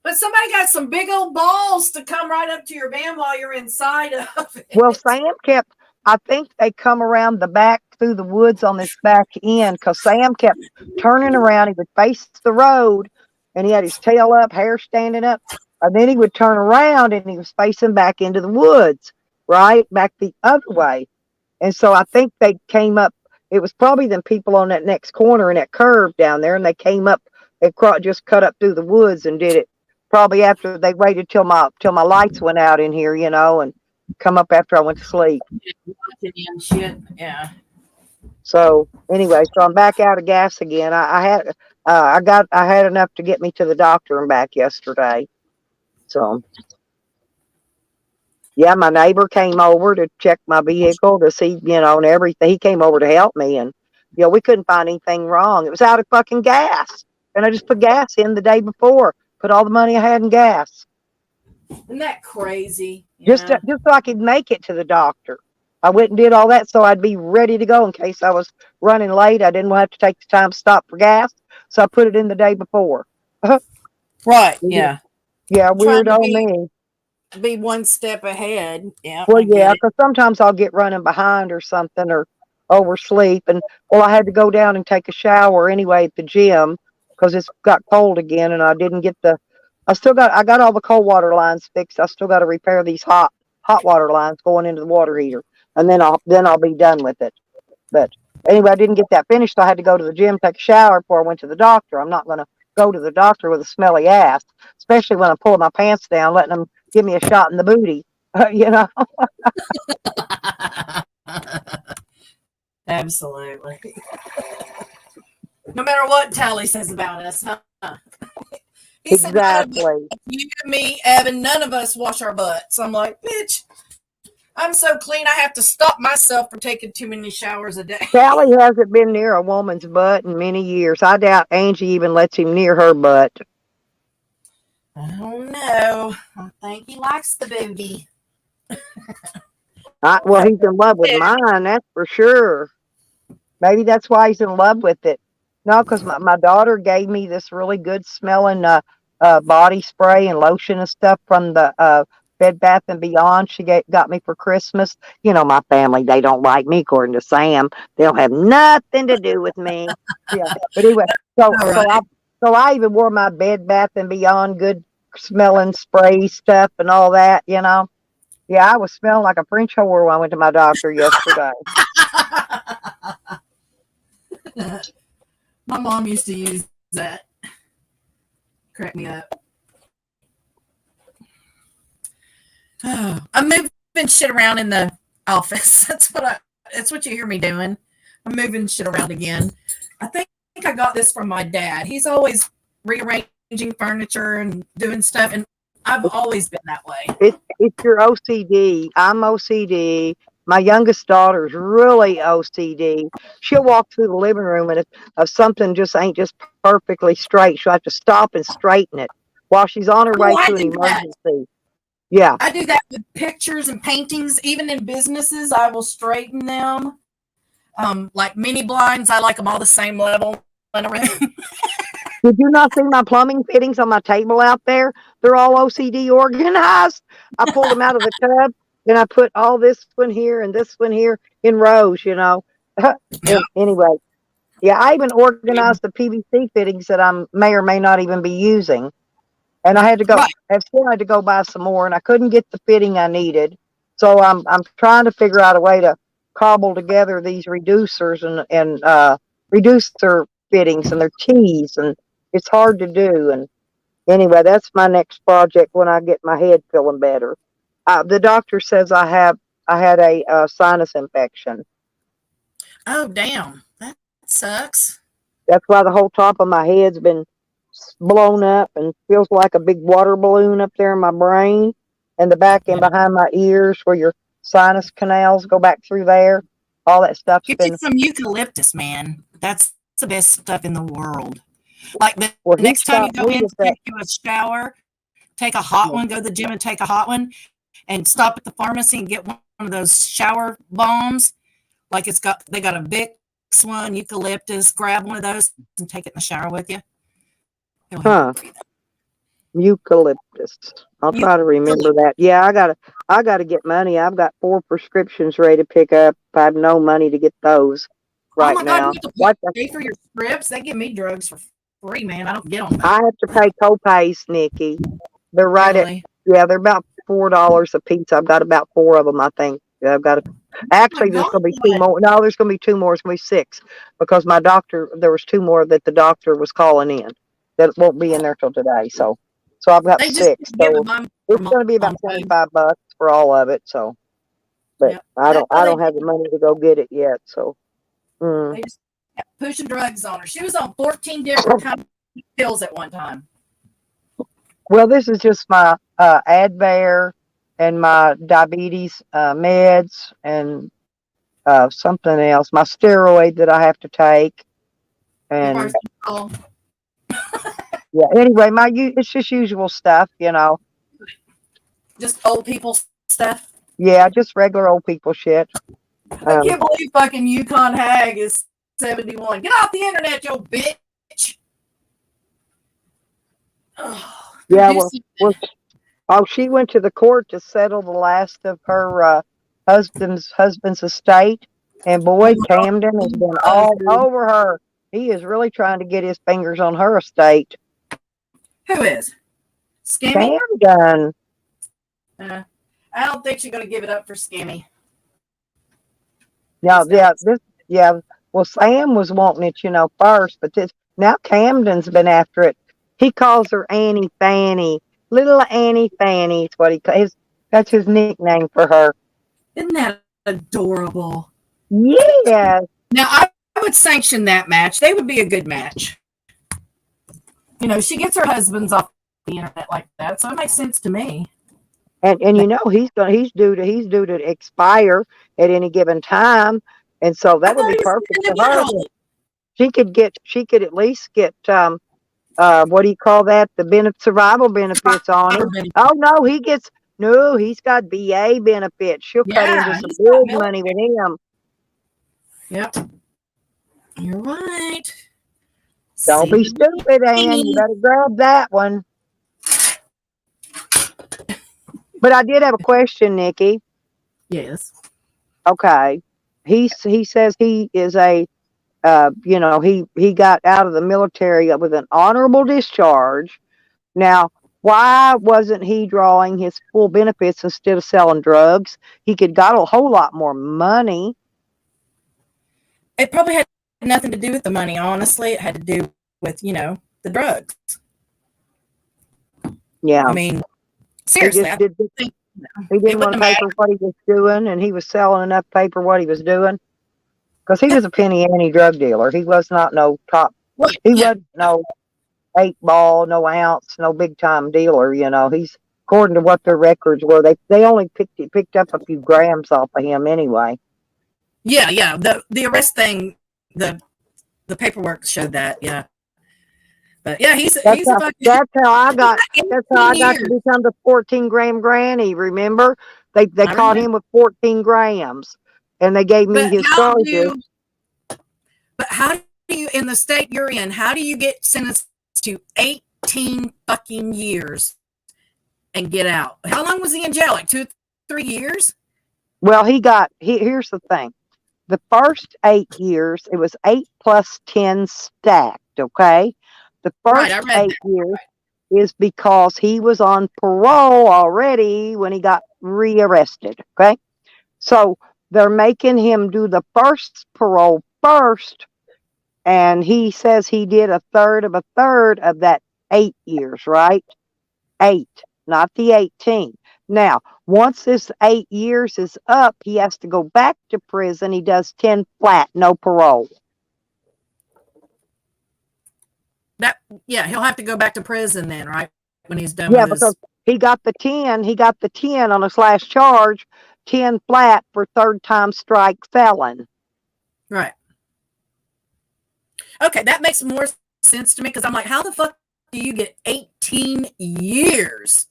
But somebody got some big old balls to come right up to your van while you're inside of Well, it. Sam kept, I think they come around the back through the woods on this back end because Sam kept turning around. He would face the road and he had his tail up, hair standing up. And then he would turn around and he was facing back into the woods, right? Back the other way. And so I think they came up. It was probably them people on that next corner in that curve down there. And they came up and just cut up through the woods and did it probably after they waited till my lights went out in here, and come up after I went to sleep. And shit. Yeah. So anyway, so I'm back out of gas again. I had enough to get me to the doctor and back yesterday. So yeah, my neighbor came over to check my vehicle to see, and everything. He came over to help me, and we couldn't find anything wrong. It was out of fucking gas, and I just put gas in the day before. Put all the money I had in gas. Isn't that crazy? just Yeah. just so I could make it to the doctor. I went and did all that so I'd be ready to go in case I was running late. I didn't have to take the time to stop for gas, so I put it in the day before. Right. Yeah. Yeah, Trying weird to on me. be one step ahead. Yeah, Well, I get yeah, it. because sometimes I'll get running behind or something or oversleep, and well, I had to go down and take a shower anyway at the gym because it's got cold again, and I didn't get the. I got all the cold water lines fixed. I still got to repair these hot water lines going into the water heater, and then I'll be done with it. But anyway, I didn't get that finished. So I had to go to the gym, take a shower before I went to the doctor. I'm not going to go to the doctor with a smelly ass, especially when I'm pulling my pants down, letting them give me a shot in the booty. you know. Absolutely. No matter what Tally says about us, huh? He said, none of us, Exactly. you, me, Evan, none of us wash our butts. I'm like, bitch, I'm so clean, I have to stop myself from taking too many showers a day. Callie hasn't been near a woman's butt in many years. I doubt Angie even lets him near her butt. I don't know. I think he likes the booty. Well, he's in love with mine, that's for sure. Maybe that's why he's in love with it. No, because my daughter gave me this really good smelling body spray and lotion and stuff from the Bed Bath and Beyond. Got me for Christmas. You know, my family, they don't like me, according to Sam. They don't have nothing to do with me. Yeah. But anyway, so All so right. I so I even wore my Bed Bath and Beyond good smelling spray stuff and all that, you know. Yeah, I was smelling like a French whore when I went to my doctor yesterday. My mom used to use that. Crack me up. Oh, I'm moving shit around in the office. That's what you hear me doing. I'm moving shit around again. I think I got this from my dad. He's always rearranging furniture and doing stuff, and I've always been that way. It's your OCD. I'm OCD. My youngest daughter's really OCD. She'll walk through the living room, and if something just ain't just perfectly straight, she'll have to stop and straighten it while she's on her Oh, way I to an do that. emergency. Yeah. I do that with pictures and paintings, even in businesses. I will straighten them. Like mini blinds, I like them all the same level in a room. Did you not see my plumbing fittings on my table out there? They're all OCD organized. I pulled them out of the tub, and I put all this one here and this one here in rows, you know. Yeah. Anyway, yeah, I even organized the PVC fittings that I may or may not even be using. And Right. I still had to go buy some more, and I couldn't get the fitting I needed. So I'm trying to figure out a way to cobble together these reducers and reducer fittings and their keys, and it's hard to do. And anyway, that's my next project when I get my head feeling better. The doctor says I had a sinus infection. Oh, damn. That sucks. That's why the whole top of my head's been blown up and feels like a big water balloon up there in my brain, and the back and Yeah. behind my ears where your sinus canals go back through there. All that stuff's Get you been. some eucalyptus, man. That's the best stuff in the world. Like the Well, he next time you stopped go me in with to that. take you a shower, take a hot Yeah. one, go to the gym and take a hot one, and stop at the pharmacy and get one of those shower bombs. Like they got a Vicks one, eucalyptus. Grab one of those and take it in the shower with you. It'll help Huh? you breathe. Eucalyptus. I'll try to remember Eucalyptus. that. Yeah, I gotta get money. I've got 4 prescriptions ready to pick up. I have no money to get those Oh right my God, you now. have to Like pay for your scripts. They give me drugs for free, man. I don't get them. I have to pay copays, Nikki. They're right at Really? yeah, they're about $4 a piece. I've got about 4 of them, I think. Yeah, I've got Oh my actually there's God. gonna be 2 more. No, there's gonna be 2 more. It's gonna be 6 because my doctor there was 2 more that the doctor was calling in that won't be in there till today. So I've got They just 6. give So them it's from gonna be about Home Depot. $25 for all of it. So but Yeah, that's I what they don't have the money to go get it yet. So mm. They just kept pushing drugs on her. She was on 14 different kinds of pills at one time. Well, this is just my Advair and my diabetes meds and something else, my steroid that I have to take, Your and birth control. yeah. Anyway, it's just usual stuff, you know. Just old people stuff. Yeah, just regular old people shit. I can't believe fucking Yukon Hag is 71. Get off the internet, you bitch. Oh, Yeah, do well, oh, she went to the court to settle the last of her husband's estate, and boy, Camden has been all over her. He is really trying to get his fingers on her estate. Who is? Scammy? Camden. I don't think she's going to give it up for Scammy. Yeah. Well, Sam was wanting it, you know, first, but now Camden's been after it. He calls her Annie Fanny, little Annie Fanny. Is what that's his nickname for her. Isn't that adorable? Yes. Now, I would sanction that match. They would be a good match. You know, she gets her husbands off the internet like that, so it makes sense to me. And you know he's due to expire at any given time, and so I that would thought be he was perfect going for to get her. all. She could at least get what do you call that? The survival benefits on him. Oh no, he's got VA benefits. She'll cut into Yeah, some he's got big milk. money with him. Yep, you're right. Don't be See, stupid, Ann. You better grab that one. But I did have a question, Nikki. yes. Okay. He says he is a he got out of the military with an honorable discharge. Now, why wasn't he drawing his full benefits instead of selling drugs? He could got a whole lot more money. It probably had nothing to do with the money. Honestly, it had to do with the drugs. Yeah. I mean, He seriously, just I did think he it didn't wouldn't want to have pay mattered. for what he was doing, and he was selling enough paper what he was doing. Because he was a penny ante drug dealer. He was not no top. Well, He yeah, wasn't no 8 ball, no ounce, no big time dealer. He's according to what their records were. They only picked up a few grams off of him anyway. yeah. The arrest thing, the paperwork showed that. Yeah, but yeah, he's That's a how fucking that's how I got that's how 18 I got to years. become the 14 gram granny. Remember, they I caught remember. him with 14 grams, and they gave me But his how charges. do but how do you in the state you're in? How do you get sentenced to 18 fucking years and get out? How long was he in jail? Like 2, 3 years? Well, here's the thing. The first 8 years, it was 8 plus 10 stacked. Okay, the Right, I first read 8 years is because he was on parole already when he got rearrested. Okay, so they're making him do the first parole first, and he says he did a third of that 8 years, right? Eight, not the 18. Now, once this 8 years is up, he has to go back to prison. He does 10 flat, no parole. that. Yeah, he'll have to go back to prison then, right? When he's done Yeah, with because his he got the 10 on a slash charge, 10 flat for third time strike felon. right. Okay, that makes more sense to me because I'm like, how the fuck do you get 18 years?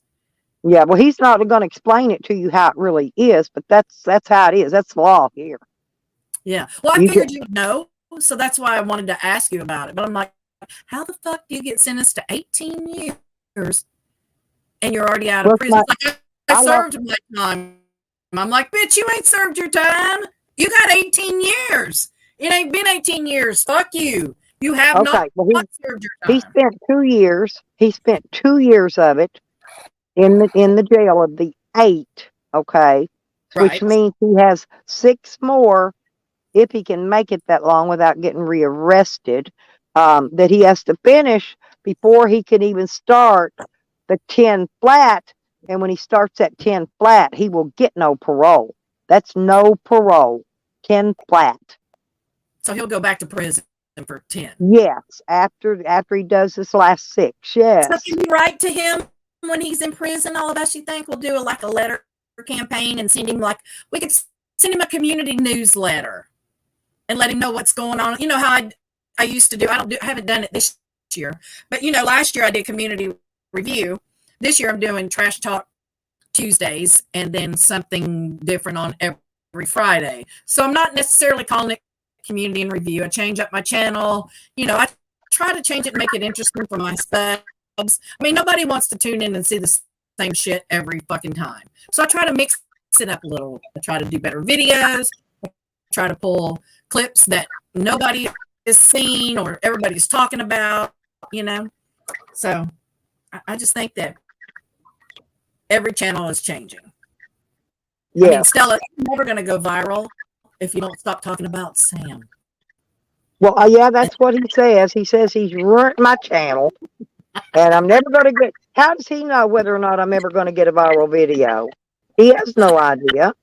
Yeah, well, he's not going to explain it to you how it really is, but that's how it is. That's the law here. Yeah. Well, I You get figured you would know, so that's why I wanted to ask you about it. But I'm like, how the fuck do you get sentenced to 18 years and you're already out of well, prison? It's like, I I love. served my time. I'm like, bitch, you ain't served your time. You got 18 years. It ain't been 18 years. Fuck you. You have not Okay, well, served your he time. spent 2 years. He spent 2 years of it in the jail of the 8. Okay, which Right. means he has 6 more if he can make it that long without getting rearrested. That he has to finish before he can even start the 10 flat. And when he starts at 10 flat, he will get no parole. That's no parole. 10 flat. So he'll go back to prison for 10. Yes, after he does this last 6. So Yes. can you write to him when he's in prison? All of us, you think we'll do a letter campaign and send him we could send him a community newsletter and let him know what's going on. You know how I used to do. I haven't done it this year, but last year I did community review. This year I'm doing trash talk Tuesdays and then something different on every Friday. So I'm not necessarily calling it community and review. I change up my channel. I try to change it and make it interesting for my subs. I mean, nobody wants to tune in and see the same shit every fucking time. So I try to mix it up a little. I try to do better videos. I try to pull clips that nobody has seen or everybody's talking about. So I just think that every channel is changing. I mean, Yes. Stella, you're never going to go viral if you don't stop talking about Sam. Well, yeah, that's what he says. He says he's ruined my channel, and I'm never going to get. How does he know whether or not I'm ever going to get a viral video? He has no idea.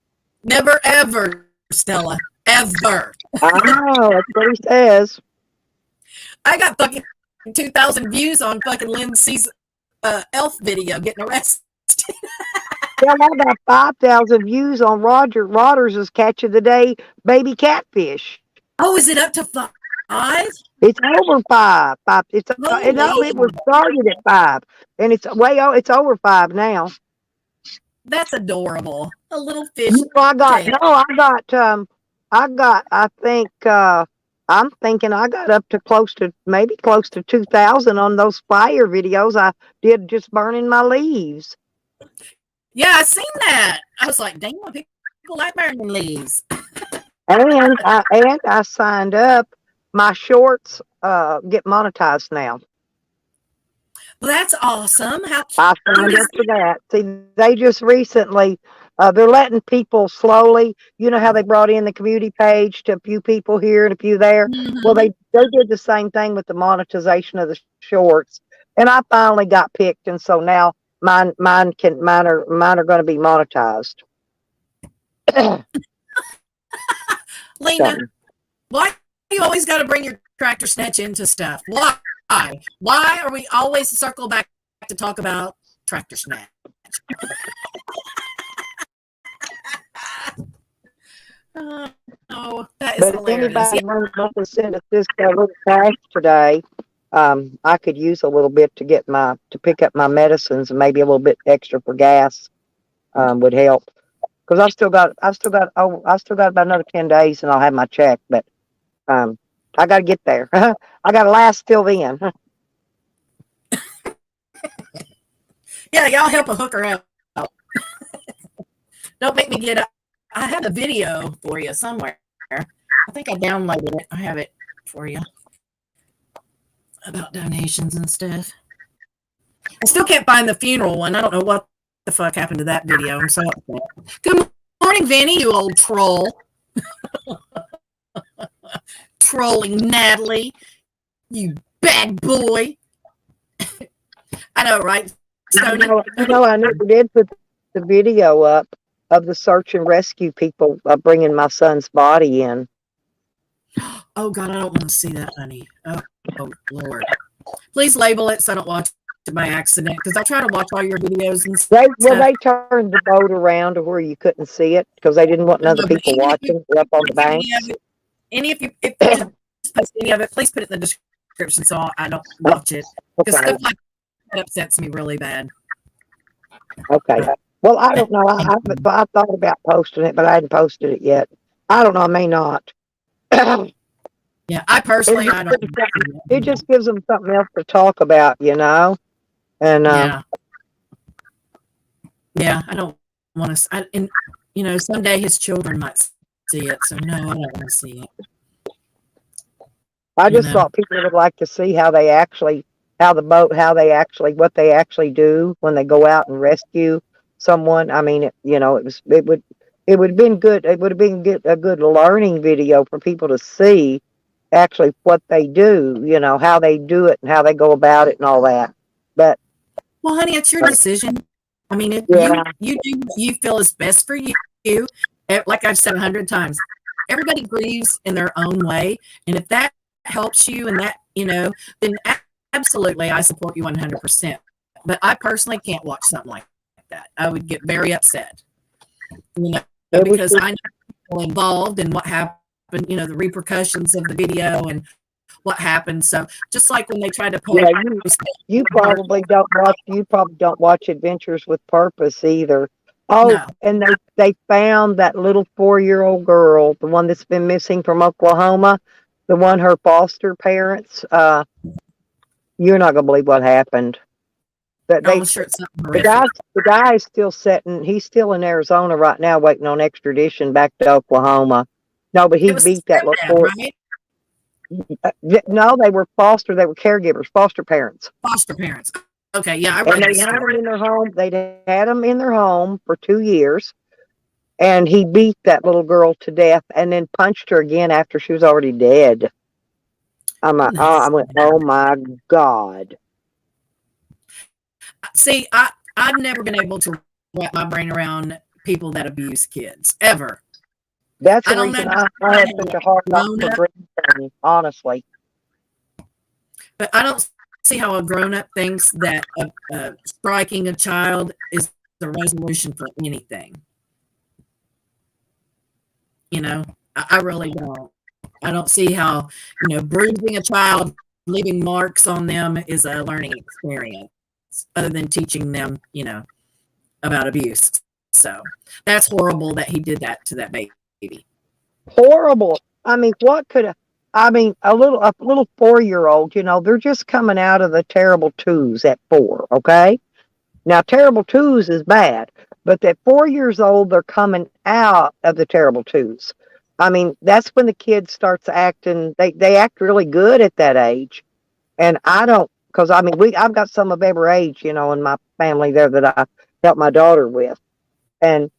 Never, ever, Stella. Ever. I know. That's what he says. I got fucking 2,000 views on fucking Lindsay's elf video getting arrested. Yeah, I got 5,000 views on Roger Waters' Catch of the Day baby catfish. Oh, is it up to 5? It's over five. No, Holy, it was started at 5, and it's over 5 now. that's adorable. A little fish No, I got tail. no, I think I'm thinking I got up to maybe close to 2,000 on those fire videos I did just burning my leaves. Yeah, I seen that. I was like, damn, people like burning leaves. And I signed up. My shorts get monetized now. Well, that's awesome. How I cute signed is up for that. See, they just recently, they're letting people slowly, you know how they brought in the community page to a few people here and a few there? Well, Mhm. they did the same thing with the monetization of the shorts. And I finally got picked. And so now mine are going to be monetized. Lena, So, why do you always got to bring your tractor snatch into stuff? Why? Why are we always circle back to talk about tractor snatch? Oh, that is but if hilarious. Yeah. anybody wants to send us this little cash today, I could use a little bit to pick up my medicines, and maybe a little bit extra for gas would help. Because I still got about another 10 days, and I'll have my check. But I got to get there. I got to last till then. Yeah, y'all help a hooker out. Don't make me get up. I have a video for you somewhere. I think I downloaded it. I have it for you about donations and stuff. I still can't find the funeral one. I don't know what the fuck happened to that video. I'm so upset. Good morning, Vinny, you old troll. Trolling Natalie, you bad boy. I know, right? Stoney? I never did put the video up of the search and rescue people bringing my son's body in. Oh, God, I don't want to see that, honey. Oh, Lord. Please label it so I don't watch it by accident, because I try to watch all your videos and stuff. They turned the boat around to where you couldn't see it because they didn't want other people watching up on the banks. If you just post any of it, please put it in the description so I don't watch it. Because Okay. stuff like that upsets me really bad. Okay. Well, I don't know. I thought about posting it, but I hadn't posted it yet. I don't know. I may not. Yeah, I personally, I don't. It just gives them something else to talk about, you know? And yeah, I don't want to. And you know, someday his children might see it. So no, I don't want to see it. I just thought people would like to see what they actually do when they go out and rescue someone. I mean, it would have been good. It would have been a good learning video for people to see actually what they do, you know, how they do it and how they go about it and all that. But well, honey, it's your decision. I mean, if you do what you feel is best for you. Like I've said 100 times, everybody grieves in their own way, and if that helps you and that, you know, then absolutely I support you 100%. But I personally can't watch something like that. I would get very upset, you know, because I know people involved and what happened, you know, the repercussions of the video and what happened. So just like when they tried to post, you probably don't watch Adventures with Purpose either. Oh, no. And they found that little 4-year-old girl, the one that's been missing from Oklahoma, the one her foster parents. You're not gonna believe what happened. That I'm sure it's something horrific. the guy is still he's still in Arizona right now waiting on extradition back to Oklahoma. No, but he beat that little boy. Right? No, they were caregivers, foster parents. Foster parents. Okay, yeah, I read. And they had them in their home. They had them in their home for 2 years, and he beat that little girl to death, and then punched her again after she was already dead. I went, oh my God. See, I've never been able to wrap my brain around people that abuse kids ever. That's the reason I had such a hard time to bring them, honestly. But I don't see how a grown up thinks that striking a child is the resolution for anything. I really don't. I don't see how, bruising a child, leaving marks on them is a learning experience other than teaching them, about abuse. So that's horrible that he did that to that baby. Horrible. I mean, what could I mean, a little 4-year-old, they're just coming out of the terrible twos at 4, okay? Now terrible twos is bad, but at 4 years old they're coming out of the terrible twos. I mean, that's when the kid starts acting they act really good at that age. And I don't, because I mean I've got some of every age, in my family there that I help my daughter with. And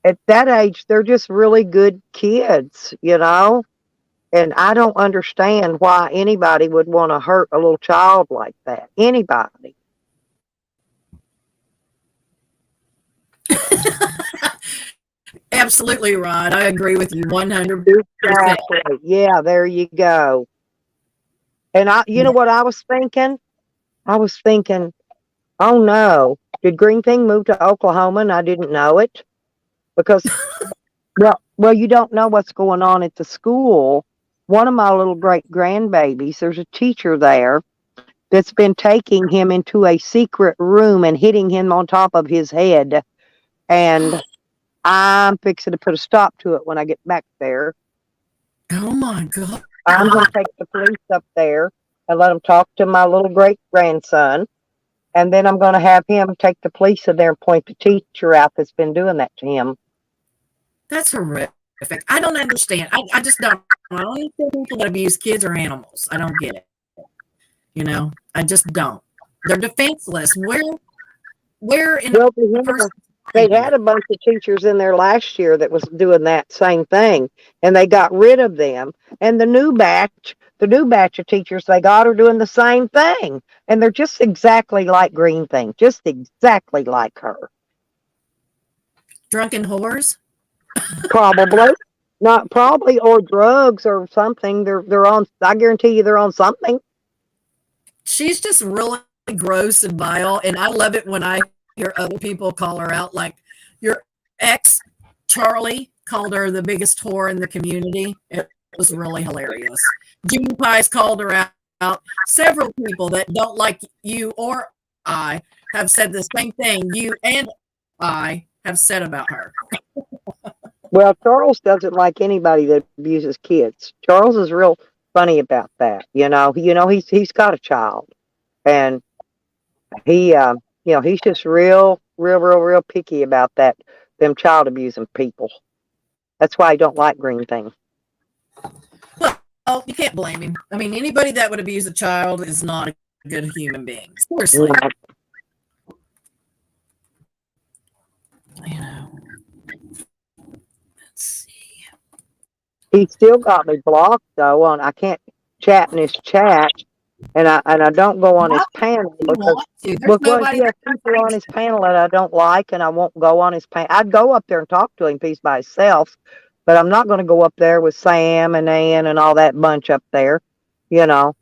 at that age they're just really good kids. And I don't understand why anybody would want to hurt a little child like that. Anybody. Absolutely right. I agree with you 100%. Exactly. Yeah, there you go. And you know what I was thinking? I was thinking, oh no, did Green Thing move to Oklahoma and I didn't know it? Because, well, you don't know what's going on at the school. One of my little great grandbabies, there's a teacher there that's been taking him into a secret room and hitting him on top of his head. And I'm fixing to put a stop to it when I get back there. Oh my God. I'm going to take the police up there and let them talk to my little great grandson. And then I'm going to have him take the police in there and point the teacher out that's been doing that to him. That's horrific. I don't understand. I just don't. I don't understand people that abuse kids or animals. I don't get it. I just don't. They're defenseless. Where in Well, a person? they had a bunch of teachers in there last year that was doing that same thing, and they got rid of them. And the new batch of teachers they got are doing the same thing, and they're just exactly like Green Thing, just exactly like her. Drunken whores? Probably. Not probably, or drugs or something. They're on. I guarantee you, they're on something. She's just really gross and vile, and I love it when I hear other people call her out. Like your ex, Charlie, called her the biggest whore in the community. It was really hilarious. Jimmy Pies called her out. Several people that don't like you or I have said the same thing you and I have said about her. Well, Charles doesn't like anybody that abuses kids. Charles is real funny about that. He's got a child, and he he's just real picky about them child abusing people. That's why I don't like Green Thing. Well, you can't blame him. I mean, anybody that would abuse a child is not a good human being. You Seriously. know, You know. Let's see. he still got me blocked though. I can't chat in his chat, and I don't go on Why his would panel you because want to? There's because he nobody has people on his panel that I don't like, and I won't go on his panel. I'd go up there and talk to him if he's by himself, but I'm not going to go up there with Sam and Ann and all that bunch up there. You know,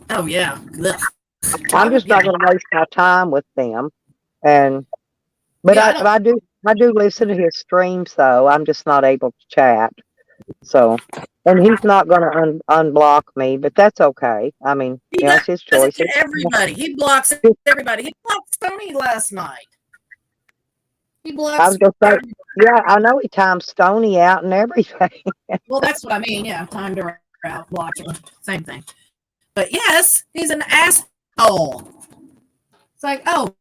Oh yeah. Ugh. Why I'm would just you? not going to waste my time with them. And but Yeah, I I, don't. I do listen to his streams though. I'm just not able to chat. So, and he's not going to unblock me, but that's okay. I mean, He it's his does it choice. to everybody. He blocks everybody. He blocked Tony last night. He I was blocks going to say, everybody. yeah, I know he timed Stony out and everything. Well, that's what I mean. Yeah, time to out watching. Same thing. But yes, he's an asshole. It's like, oh,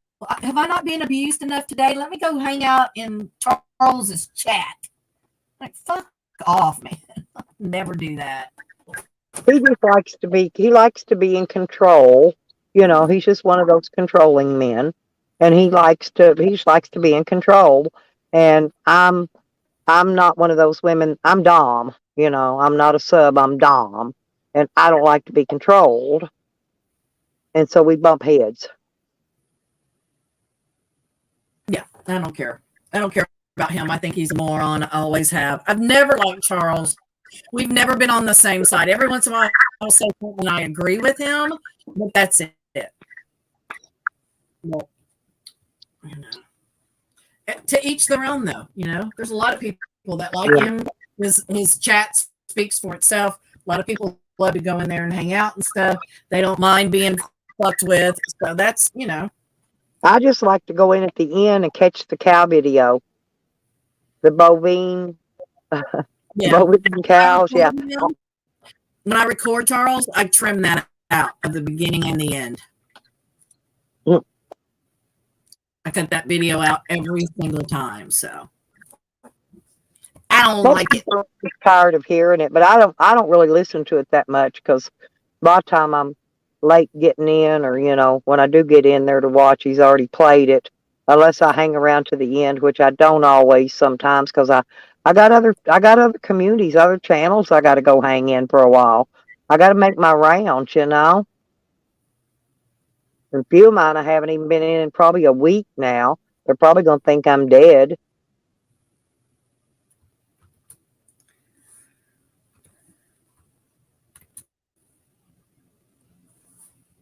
have I not been abused enough today? Let me go hang out in Charles's chat. Like, fuck off, man. Never do that. He likes to be in control. He's just one of those controlling men, and he just likes to be in control. And I'm not one of those women. I'm Dom. I'm not a sub. I'm Dom, and I don't like to be controlled. And so we bump heads. Yeah, I don't care. I don't care about him. I think he's a moron. I always have. I've never liked Charles. We've never been on the same side. Every once in a while, I'll say something I agree with him, but that's it. Well, you know, to each their own, though. You know, there's a lot of people that like Yeah. him. His chat speaks for itself. A lot of people love to go in there and hang out and stuff. They don't mind being fucked with. So that's, you know. I just like to go in at the end and catch the cow video. The bovine, Yeah. bovine cows. Yeah. When I record, Charles, I trim that out of the beginning and the end. Mm. I cut that video out every single time. So I don't Most like it. people are just tired of hearing it, but I don't really listen to it that much because by the time I'm late getting in, or when I do get in there to watch, he's already played it. Unless I hang around to the end, which I don't always sometimes, because I got other communities, other channels I got to go hang in for a while. I got to make my rounds, And a few of mine I haven't even been in probably a week now. They're probably gonna think I'm dead.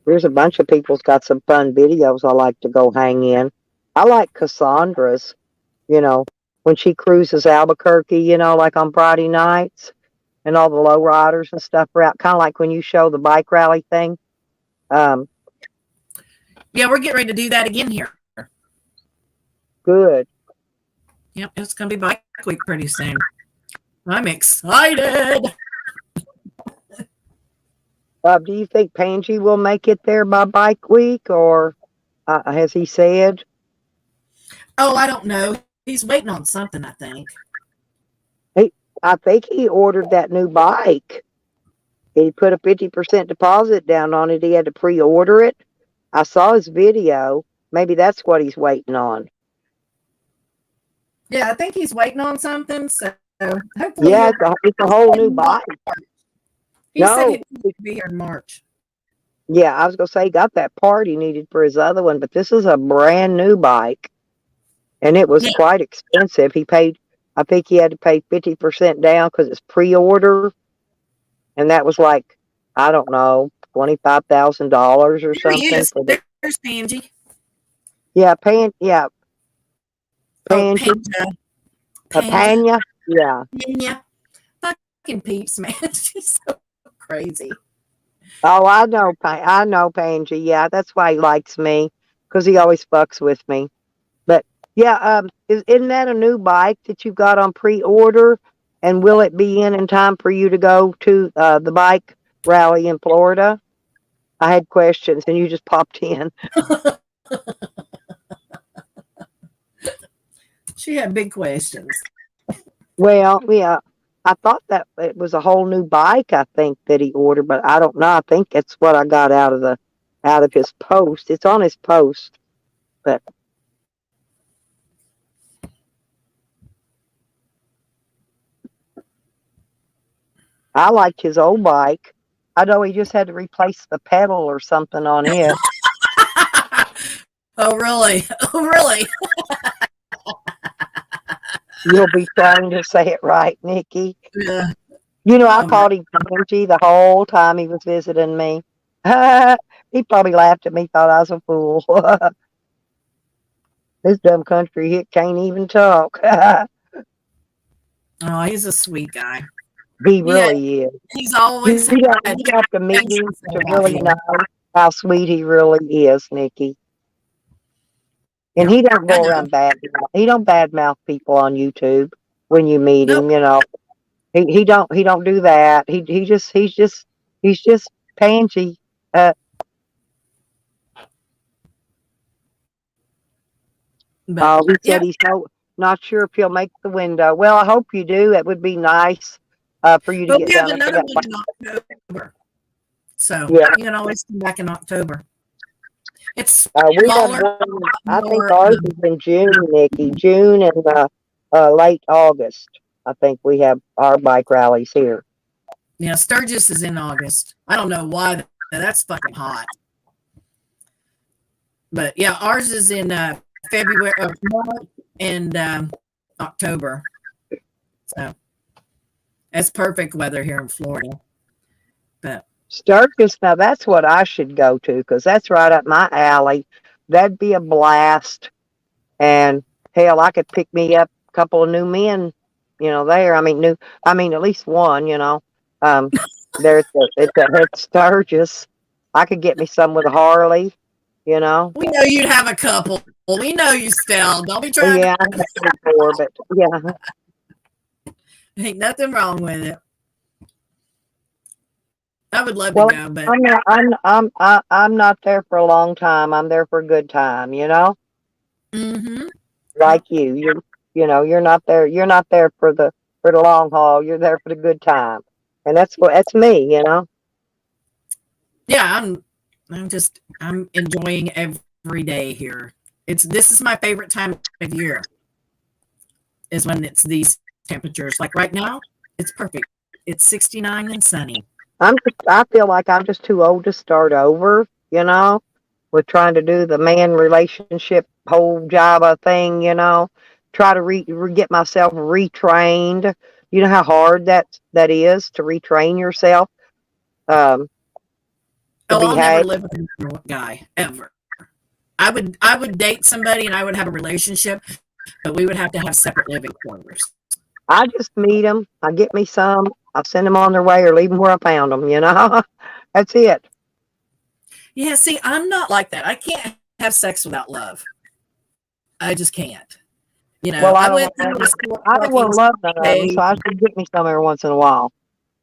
There's a bunch of people's got some fun videos I like to go hang in. I like Cassandra's, when she cruises Albuquerque, like on Friday nights, and all the lowriders and stuff are out, kind of like when you show the bike rally thing. Yeah, we're getting ready to do that again here. Good. Yep, it's going to be bike week pretty soon. I'm excited. Do you think Pangy will make it there by bike week, or has he said? Oh, I don't know. He's waiting on something, I think. I think he ordered that new bike. He put a 50% deposit down on it. He had to pre-order it. I saw his video. Maybe that's what he's waiting on. Yeah, I think he's waiting on something. So hopefully, Yeah, it's a whole new bike. He said he'd be here in March. Yeah, I was gonna say he got that part he needed for his other one, but this is a brand new bike, and it was quite expensive. I think he had to pay 50% down because it's pre-order, and that was like, I don't know, $25,000 or something. There's Pangy. Yeah, Panya. Panya. Yeah. Panya. Fucking peeps, man. She's so crazy. Oh, I know Pangy. Yeah, that's why he likes me, because he always fucks with me. But yeah, isn't that a new bike that you got on pre-order? And will it be in time for you to go to the bike rally in Florida? I had questions, and you just popped in. She had big questions. Well, yeah, I thought that it was a whole new bike, I think, that he ordered, but I don't know. I think it's what I got out of his post. It's on his post, but I liked his old bike. I know he just had to replace the pedal or something on it. Oh, really? Oh, really? You'll be trying to say it right, Nikki. Yeah. I called him Pangy the whole time he was visiting me. He probably laughed at me, thought I was a fool. This dumb country hit can't even talk. Oh, he's a sweet guy. He really is. He's always You have to meet him to really know how sweet he really is, Nikki. And he don't go around he don't badmouth people on YouTube when you meet him, He don't do that. He's just Pangy. He said he's not sure if he'll make the window. Well, I hope you do. It would be nice for you to get down. We have another one in October, so you can always come back in October. It's we have one, I think ours is in June, Nikki. June and late August. I think we have our bike rallies here. Yeah, Sturgis is in August. I don't know why. That's fucking hot. But yeah, ours is in February, March, and October. So It's perfect weather here in Florida. But Sturgis, now that's what I should go to because that's right up my alley. That'd be a blast. And hell, I could pick me up a couple of new men, there. I mean, at least one, Um, there at Sturgis. I could get me some with a Harley, you know. we know you'd have a couple. We know you still. Don't be trying to. Yeah, I have before, but yeah. Ain't nothing wrong with it. I would love to Well, go, but I'm not there for a long time. I'm there for a good time, mm-hmm. like you. You're not there. You're not there for the long haul. You're there for the good time, and that's me. Yeah, I'm enjoying every day here. This is my favorite time of year is when it's these temperatures. Like right now, it's perfect. It's 69 and sunny. I feel like I'm just too old to start over, with trying to do the man relationship whole Java thing, try to get myself retrained. You know how hard that is to retrain yourself um, to Oh, I'll never behave. live with another guy ever. I would date somebody and I would have a relationship, but we would have to have separate living quarters. I just meet them. I get me some. I send them on their way or leave them where I found them. That's it. Yeah, see, I'm not like that. I can't have sex without love. I just can't. Well, I went through the I don't want fucking to love none of them, stage, so I should get me some every once in a while.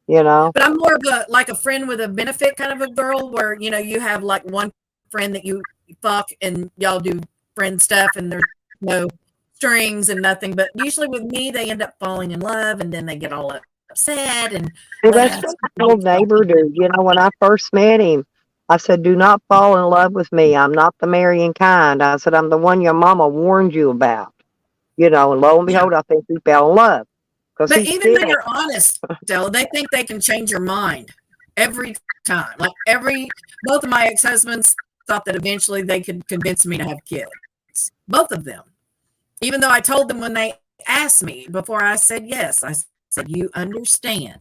You know. but I'm more of a like a friend with a benefit kind of a girl where you have like one friend that you fuck and y'all do friend stuff and there's no strings and nothing. But usually with me, they end up falling in love and then they get all upset and Well, that's what my old neighbor did. When I first met him, I said, "Do not fall in love with me. I'm not the marrying kind." I said, "I'm the one your mama warned you about." And lo and yeah. behold, I think he fell in love because But he's even though still. you're honest, Stella, they think they can change your mind every time. Like both of my ex-husbands thought that eventually they could convince me to have kids. Both of them. Even though I told them when they asked me before I said yes, I said, "You understand.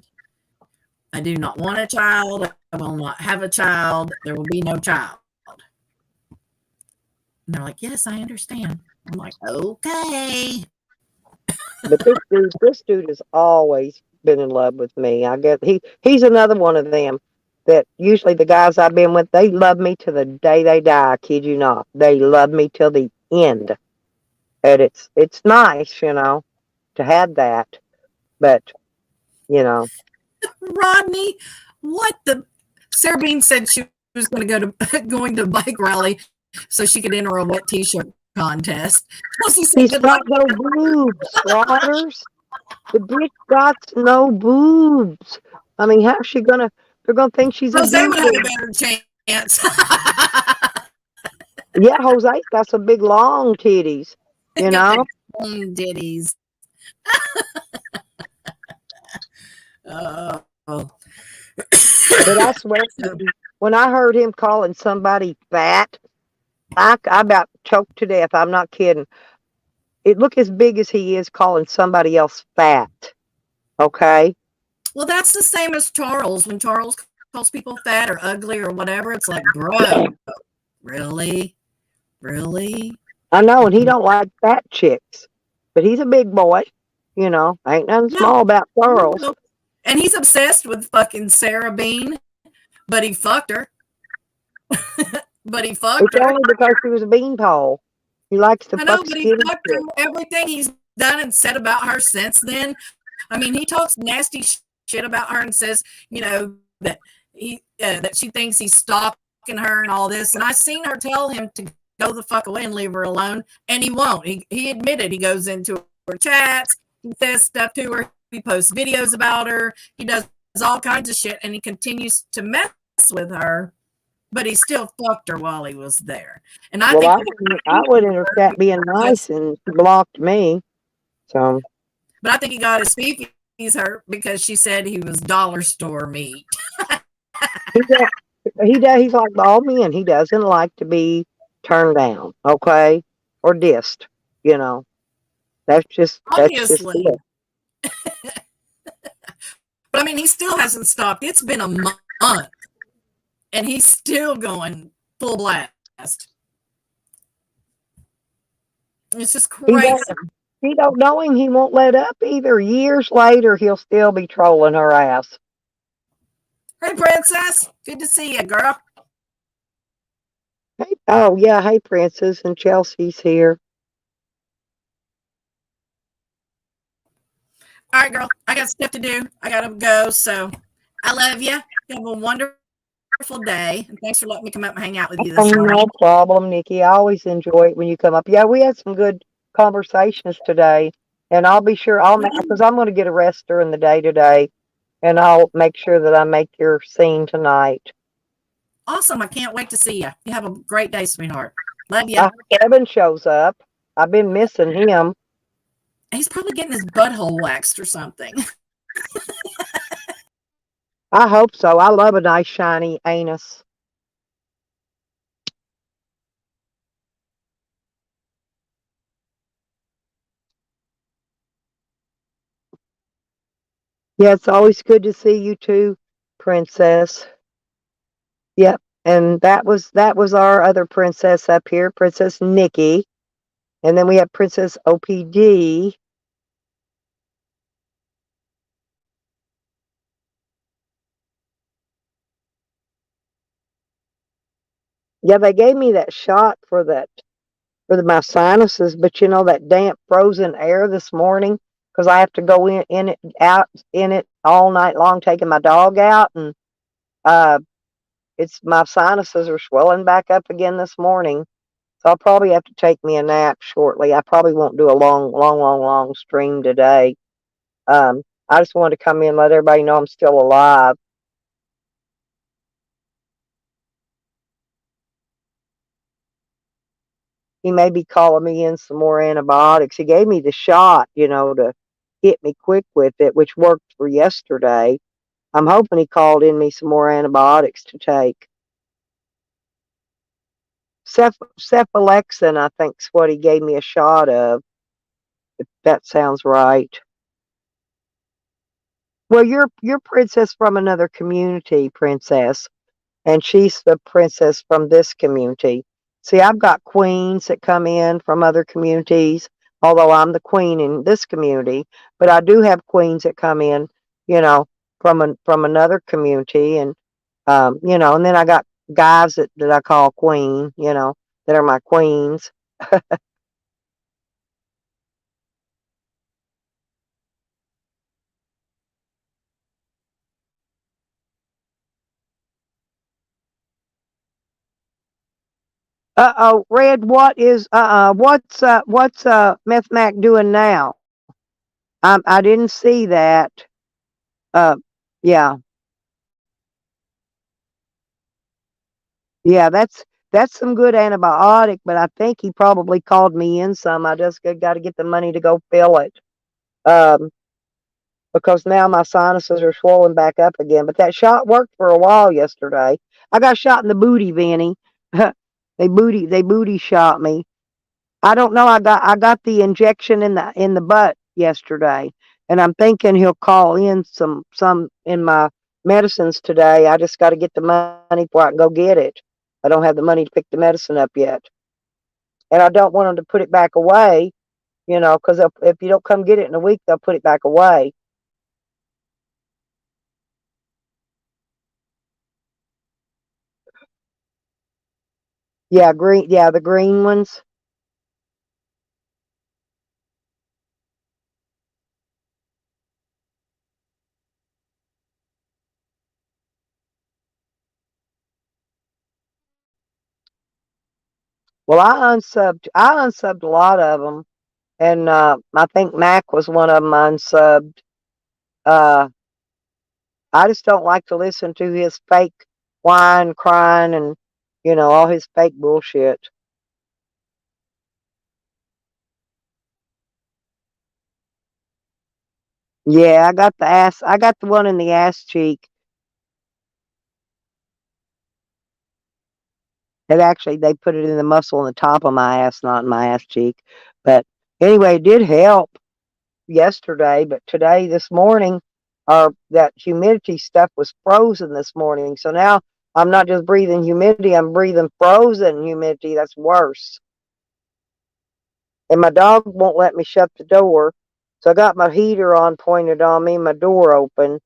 I do not want a child. I will not have a child. There will be no child." And they're like, "Yes, I understand." I'm like, "Okay." But this dude has always been in love with me. I guess he's another one of them that usually the guys I've been with, they love me to the day they die. I kid you not. They love me till the end. And it's nice, to have that. But, you know, Rodney, what the? Sarah Bean said she was going to go to going to a bike rally so she could enter a wet t-shirt contest. Chelsea said, he's "Good luck." got no boobs, Waters. The bitch got no boobs. I mean, how's she gonna? They're gonna think she's a Rose would have a dude. better chance. Yeah, Jose's got some big long titties. You Got know. the ditties. Oh, But I swear, when I heard him calling somebody fat, I about choked to death. I'm not kidding. It look as big as he is calling somebody else fat. Okay. well, that's the same as Charles. When Charles calls people fat or ugly or whatever, it's like, bro, really, really. I know, and he don't like fat chicks, but he's a big boy. Ain't nothing No, small about Charles. no. And he's obsessed with fucking Sarah Bean, but he fucked her. But he fucked It's her. only because she was a beanpole. He likes to I know, fuck but he skinny fucked her. chicks. Everything he's done and said about her since then. I mean, he talks nasty shit about her and says, that that she thinks he's stalking her and all this. And I seen her tell him to go the fuck away and leave her alone, and he won't. He admitted he goes into her chats, he says stuff to her, he posts videos about her, he does all kinds of shit, and he continues to mess with her. But he still fucked her while he was there. And I Well, think I went in her chat being nice, and she blocked me. So but I think he got his feces hurt because she said he was dollar store meat. he does. He does. He's like all men. He doesn't like to be turned down, okay, or dissed. You know, that's just Obviously. it. But I mean, he still hasn't stopped. It's been a month, and he's still going full blast. It's just He crazy. won't. He don't know him. He won't let up either. Years later, he'll still be trolling her ass. Hey, princess, good to see you, girl. Hey, oh yeah, hey Princess, and Chelsea's here. All right, girl, I got stuff to do. I gotta go. So I love you. You have a wonderful day, and thanks for letting me come up and hang out with you this morning. Oh, no problem, Nikki. I always enjoy it when you come up. Yeah, we had some good conversations today, and I'll be sure I'll make because I'm going to get a rest during the day today, and I'll make sure that I make your scene tonight. Awesome. I can't wait to see you. You have a great day, sweetheart. Love you. I hope Kevin shows up. I've been missing him. He's probably getting his butthole waxed or something. I hope so. I love a nice shiny anus. Yeah, it's always good to see you too, Princess. Yep. And that was our other princess up here, Princess Nikki. And then we have Princess OPD. Yeah, they gave me that shot my sinuses, but you know that damp frozen air this morning because I have to go in it out in it all night long taking my dog out, and uh it's my sinuses are swelling back up again this morning. So I'll probably have to take me a nap shortly. I probably won't do a long stream today. I just wanted to come in and let everybody know I'm still alive. He may be calling me in some more antibiotics. He gave me the shot, to hit me quick with it, which worked for yesterday. I'm hoping he called in me some more antibiotics to take. Cephalexin, I think's what he gave me a shot of. If that sounds right. Well, you're princess from another community, princess, and she's the princess from this community. See, I've got queens that come in from other communities, although I'm the queen in this community, but I do have queens that come in, you know, from another community, and and then I got guys that I call queen, that are my queens. Oh, Red, what's Meth Mac doing now? I didn't see that. Uh, yeah, yeah, that's some good antibiotic, but I think he probably called me in some. I just got to get the money to go fill it. Um, because now my sinuses are swollen back up again. But that shot worked for a while yesterday. I got shot in the booty, Vinny. They booty shot me. I don't know. I got the injection in the butt yesterday, and I'm thinking he'll call in some in my medicines today. I just got to get the money before I can go get it. I don't have the money to pick the medicine up yet, and I don't want them to put it back away. Because if you don't come get it in a week, they'll put it back away. Yeah, green. Yeah, the green ones. Well, I unsubbed a lot of them, and I think Mac was one of them I unsubbed. Uh, I just don't like to listen to his fake whine, crying, and all his fake bullshit. Yeah, I got the one in the ass cheek. It actually they put it in the muscle on the top of my ass, not in my ass cheek. But anyway, it did help yesterday, but today, this morning, or that humidity stuff was frozen this morning. So now I'm not just breathing humidity, I'm breathing frozen humidity. That's worse. And my dog won't let me shut the door. So I got my heater on pointed on me, my door open.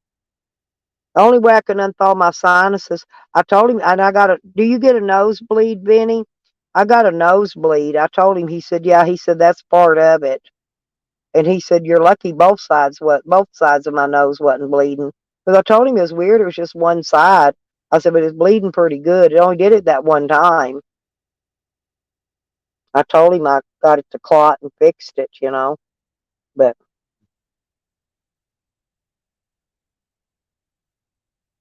The only way I can unthaw my sinuses, I told him, and I got a, do you get a nosebleed, Vinny? I got a nosebleed. I told him, he said, yeah, he said, that's part of it. And he said, you're lucky both sides of my nose wasn't bleeding. Because I told him it was weird, it was just one side. I said, but it's bleeding pretty good. It only did it that one time. I told him I got it to clot and fixed it, you know. But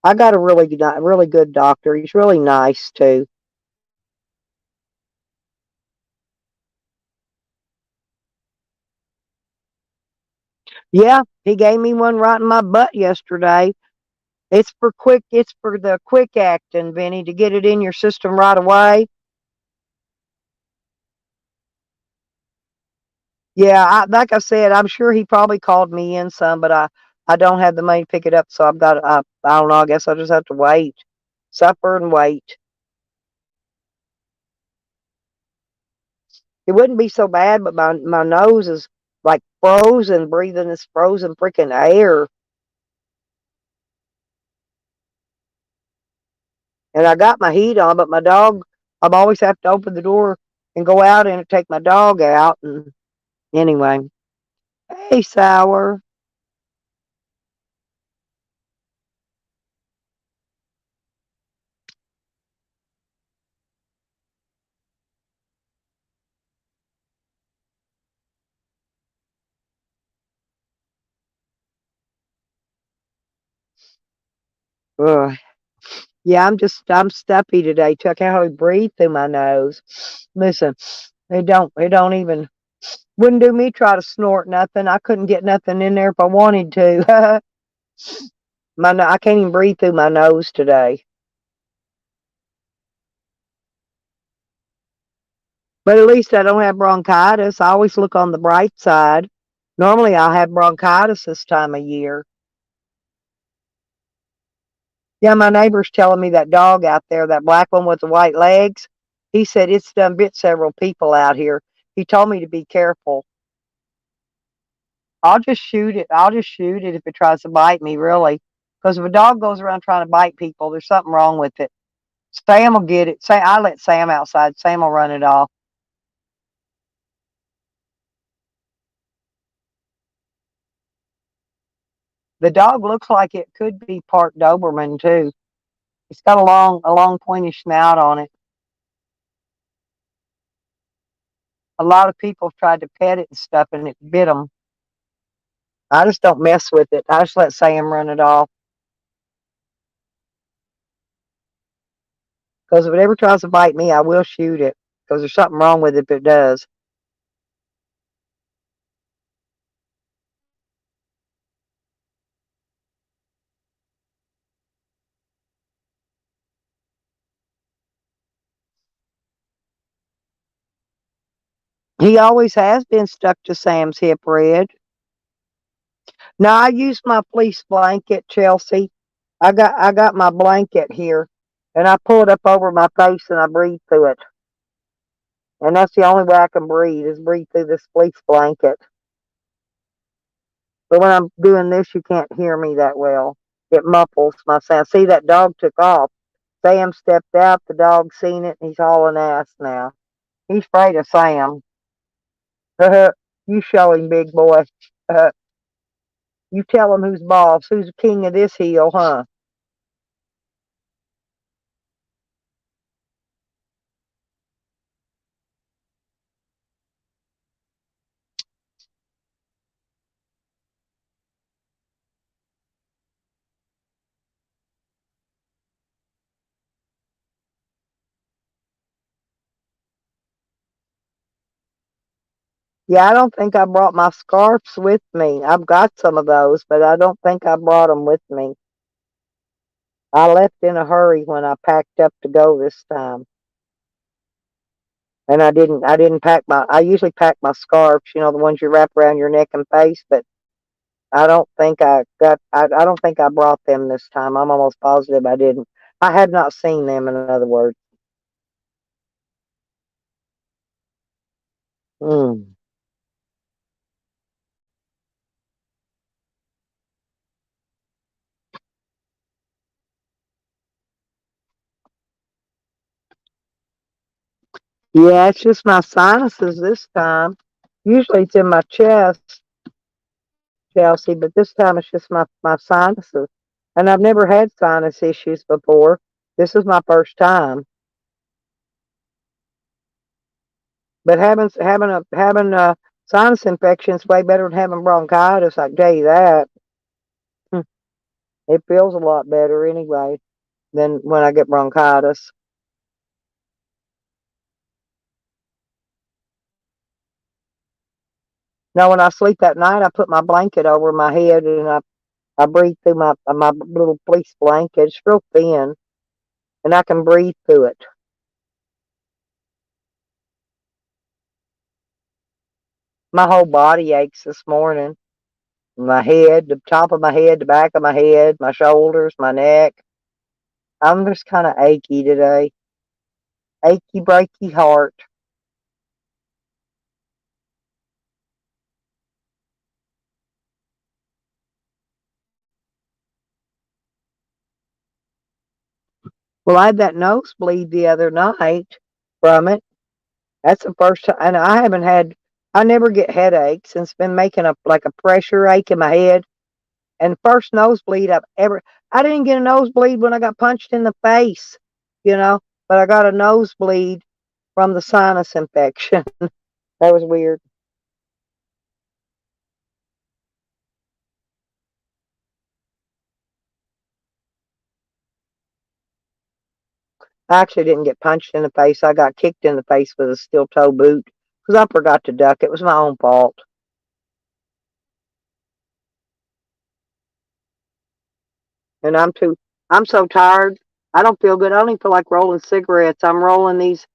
I got a really good doctor. He's really nice too. Yeah, he gave me one right in my butt yesterday. It's for the quick acting, Vinny, to get it in your system right away. Yeah, like I said, I'm sure he probably called me in some, but I don't have the money to pick it up, so I don't know. I guess I'll just have to wait, suffer and wait. It wouldn't be so bad, but my nose is like frozen, breathing this frozen freaking air. And I got my heat on, but my dog, I'm always have to open the door and go out and take my dog out. And anyway, hey, Sour. Ugh. Yeah, I'm stuffy today too. I can't hardly breathe through my nose. Listen, it don't even, wouldn't do me try to snort nothing. I couldn't get nothing in there if I wanted to. I can't even breathe through my nose today. But at least I don't have bronchitis. I always look on the bright side. Normally I have bronchitis this time of year. Yeah, my neighbor's telling me that dog out there, that black one with the white legs, he said it's done bit several people out here. He told me to be careful. I'll just shoot it. I'll just shoot it if it tries to bite me, really. Because if a dog goes around trying to bite people, there's something wrong with it. Sam will get it. Say I let Sam outside. Sam will run it off. The dog looks like it could be part Doberman too. It's got a long pointy snout on it. A lot of people have tried to pet it and stuff, and it bit them. I just don't mess with it. I just let Sam run it off. Because if it ever tries to bite me, I will shoot it. Because there's something wrong with it if it does. He always has been stuck to Sam's hip, Red. Now I use my fleece blanket, Chelsea. I got my blanket here, and I pull it up over my face and I breathe through it. And that's the only way I can breathe is breathe through this fleece blanket. But when I'm doing this, you can't hear me that well. It muffles my sound. See, that dog took off. Sam stepped out. The dog seen it, and he's hauling ass now. He's afraid of Sam. You show him, big boy. You tell him who's boss, who's the king of this hill, huh? Yeah, I don't think I brought my scarves with me. I've got some of those, but I don't think I brought them with me. I left in a hurry when I packed up to go this time. And I didn't pack I usually pack my scarves, you know, the ones you wrap around your neck and face, but I don't think I got. I don't think I brought them this time. I'm almost positive I didn't. I had not seen them. In other words. Mm. Yeah, it's just my sinuses this time. Usually it's in my chest, Chelsea, but this time it's just my sinuses. And I've never had sinus issues before. This is my first time. But having a sinus infection is way better than having bronchitis. I can tell you that. Hmm. It feels a lot better anyway than when I get bronchitis. Now, when I sleep at night, I put my blanket over my head and I breathe through my little fleece blanket. It's real thin, and I can breathe through it. My whole body aches this morning. My head, the top of my head, the back of my head, my shoulders, my neck. I'm just kind of achy today. Achy, breaky heart. Well, I had that nosebleed the other night from it. That's the first time, and I haven't had. I never get headaches, and it's been making a like a pressure ache in my head. And first nosebleed I've ever. I didn't get a nosebleed when I got punched in the face, you know, but I got a nosebleed from the sinus infection. That was weird. I actually didn't get punched in the face. I got kicked in the face with a steel toe boot because I forgot to duck. It was my own fault. And I'm so tired. I don't feel good. I don't even feel like rolling cigarettes. I'm rolling these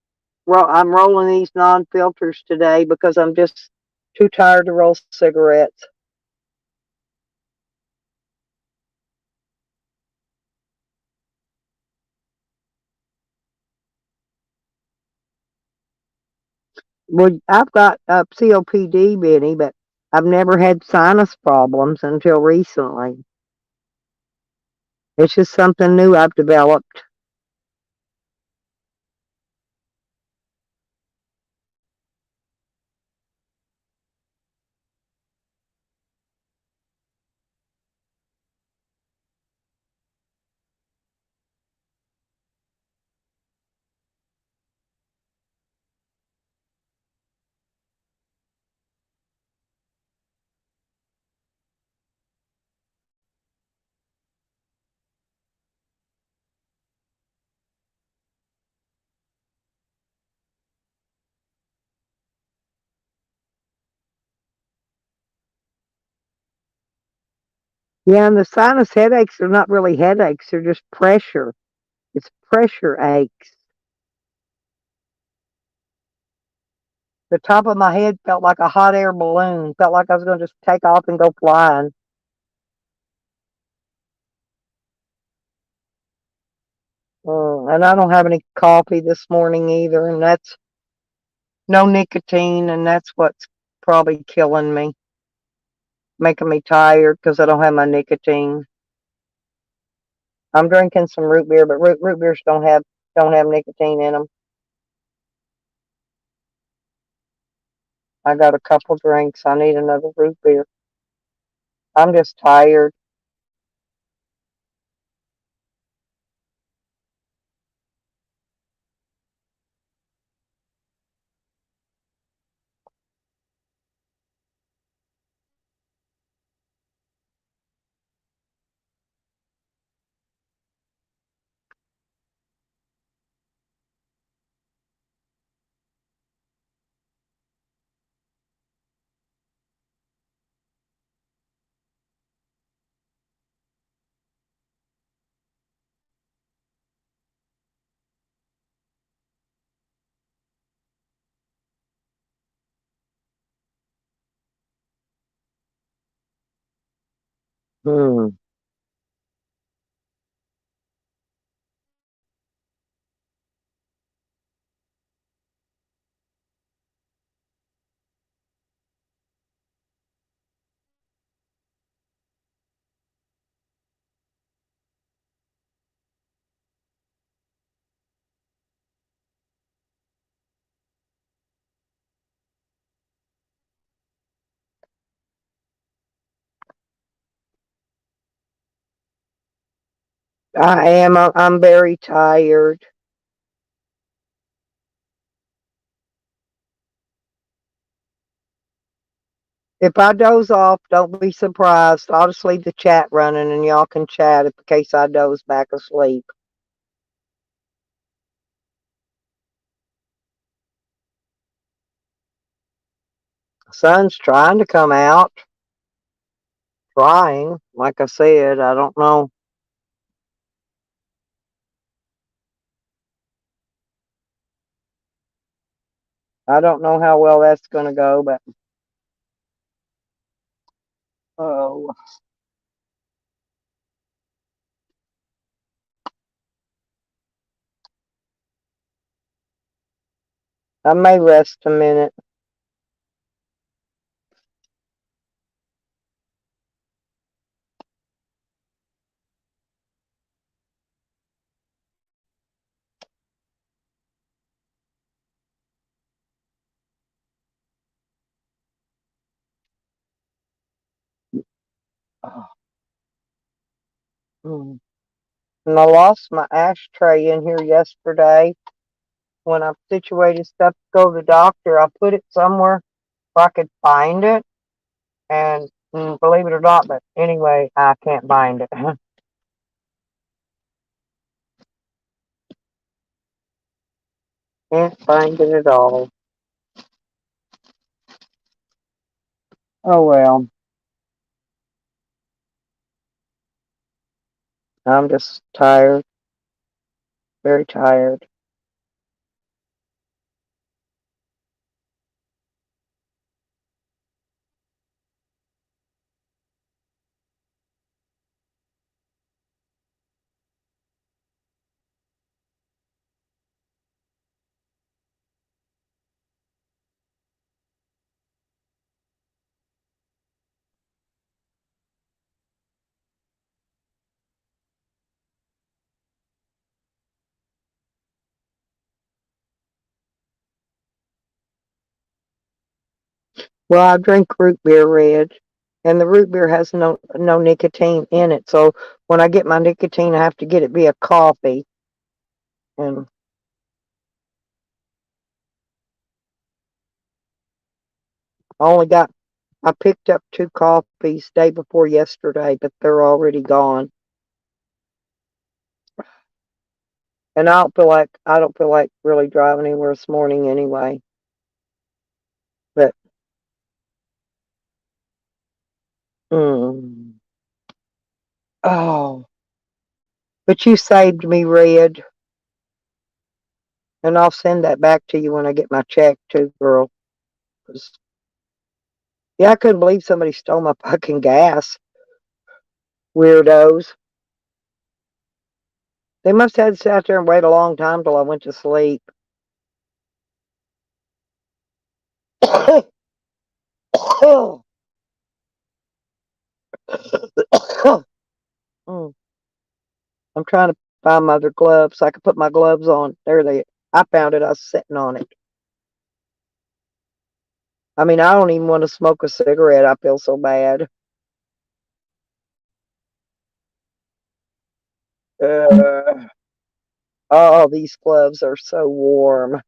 non-filters today because I'm just too tired to roll cigarettes. Well, I've got COPD, Benny, but I've never had sinus problems until recently. It's just something new I've developed. Yeah, and the sinus headaches are not really headaches, they're just pressure. It's pressure aches. The top of my head felt like a hot air balloon, felt like I was going to just take off and go flying. And I don't have any coffee this morning either, and that's no nicotine, and that's what's probably killing me, making me tired because I don't have my nicotine. I'm drinking some root beer, but root beers don't have nicotine in them. I got a couple drinks. I need another root beer. I'm just tired. Hmm. I am. I'm very tired. If I doze off, don't be surprised. I'll just leave the chat running and y'all can chat in case I doze back asleep. Sun's trying to come out. Trying. Like I said, I don't know. I don't know how well that's going to go, but oh, I may rest a minute. Oh, mm. And I lost my ashtray in here yesterday when I situated stuff to go to the doctor. I put it somewhere where I could find it, and believe it or not, but anyway, I can't find it. Can't find it at all. Oh well, I'm just tired, very tired. Well, I drink root beer red, and the root beer has no nicotine in it. So when I get my nicotine, I have to get it via coffee. And I only got I picked up two coffees day before yesterday, but they're already gone. And I don't feel like really driving anywhere this morning anyway. But mm, oh, but you saved me, Red, and I'll send that back to you when I get my check too, girl. 'Cause, yeah, I couldn't believe somebody stole my fucking gas. Weirdos. They must have had to sit out there and wait a long time till I went to sleep. Mm, I'm trying to find my other gloves so I can put my gloves on. There they. I found it. I was sitting on it. I mean, I don't even want to smoke a cigarette. I feel so bad. Uh, oh, these gloves are so warm.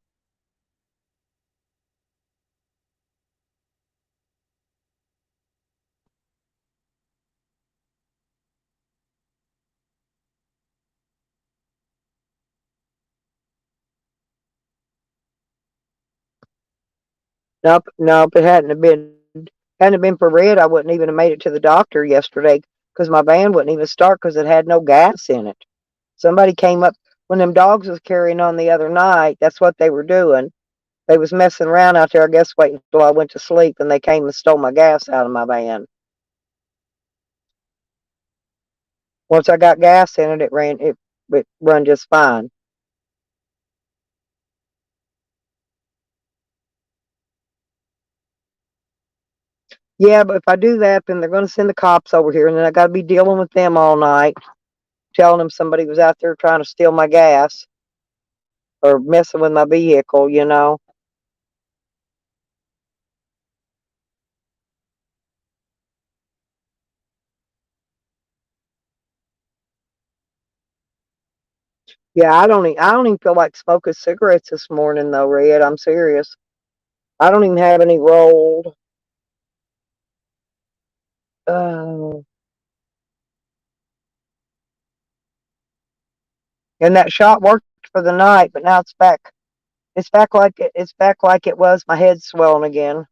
Nope, nope. It hadn't have been for Red, I wouldn't even have made it to the doctor yesterday because my van wouldn't even start because it had no gas in it. Somebody came up when them dogs was carrying on the other night. That's what they were doing. They was messing around out there. I guess waiting until I went to sleep, and they came and stole my gas out of my van. Once I got gas in it, it run just fine. Yeah, but if I do that, then they're going to send the cops over here, and then I got to be dealing with them all night, telling them somebody was out there trying to steal my gas or messing with my vehicle. Yeah, I don't even feel like smoking cigarettes this morning though, Red. I'm serious. I don't even have any rolled. Uh, and that shot worked for the night, but now it's back. It's back like it was. My head's swelling again.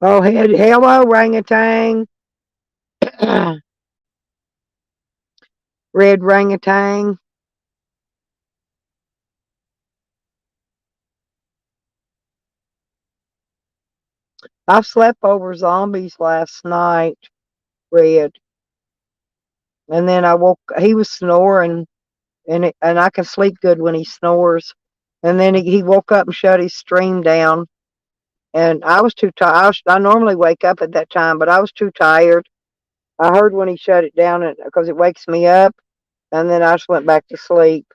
Oh, hello, orangutan. Red orangutan. I slept over zombies last night, Red, and then I woke. He was snoring, and I can sleep good when he snores. And then he woke up and shut his stream down, and I was too tired. I normally wake up at that time, but I was too tired. I heard when he shut it down because it wakes me up, and then I just went back to sleep.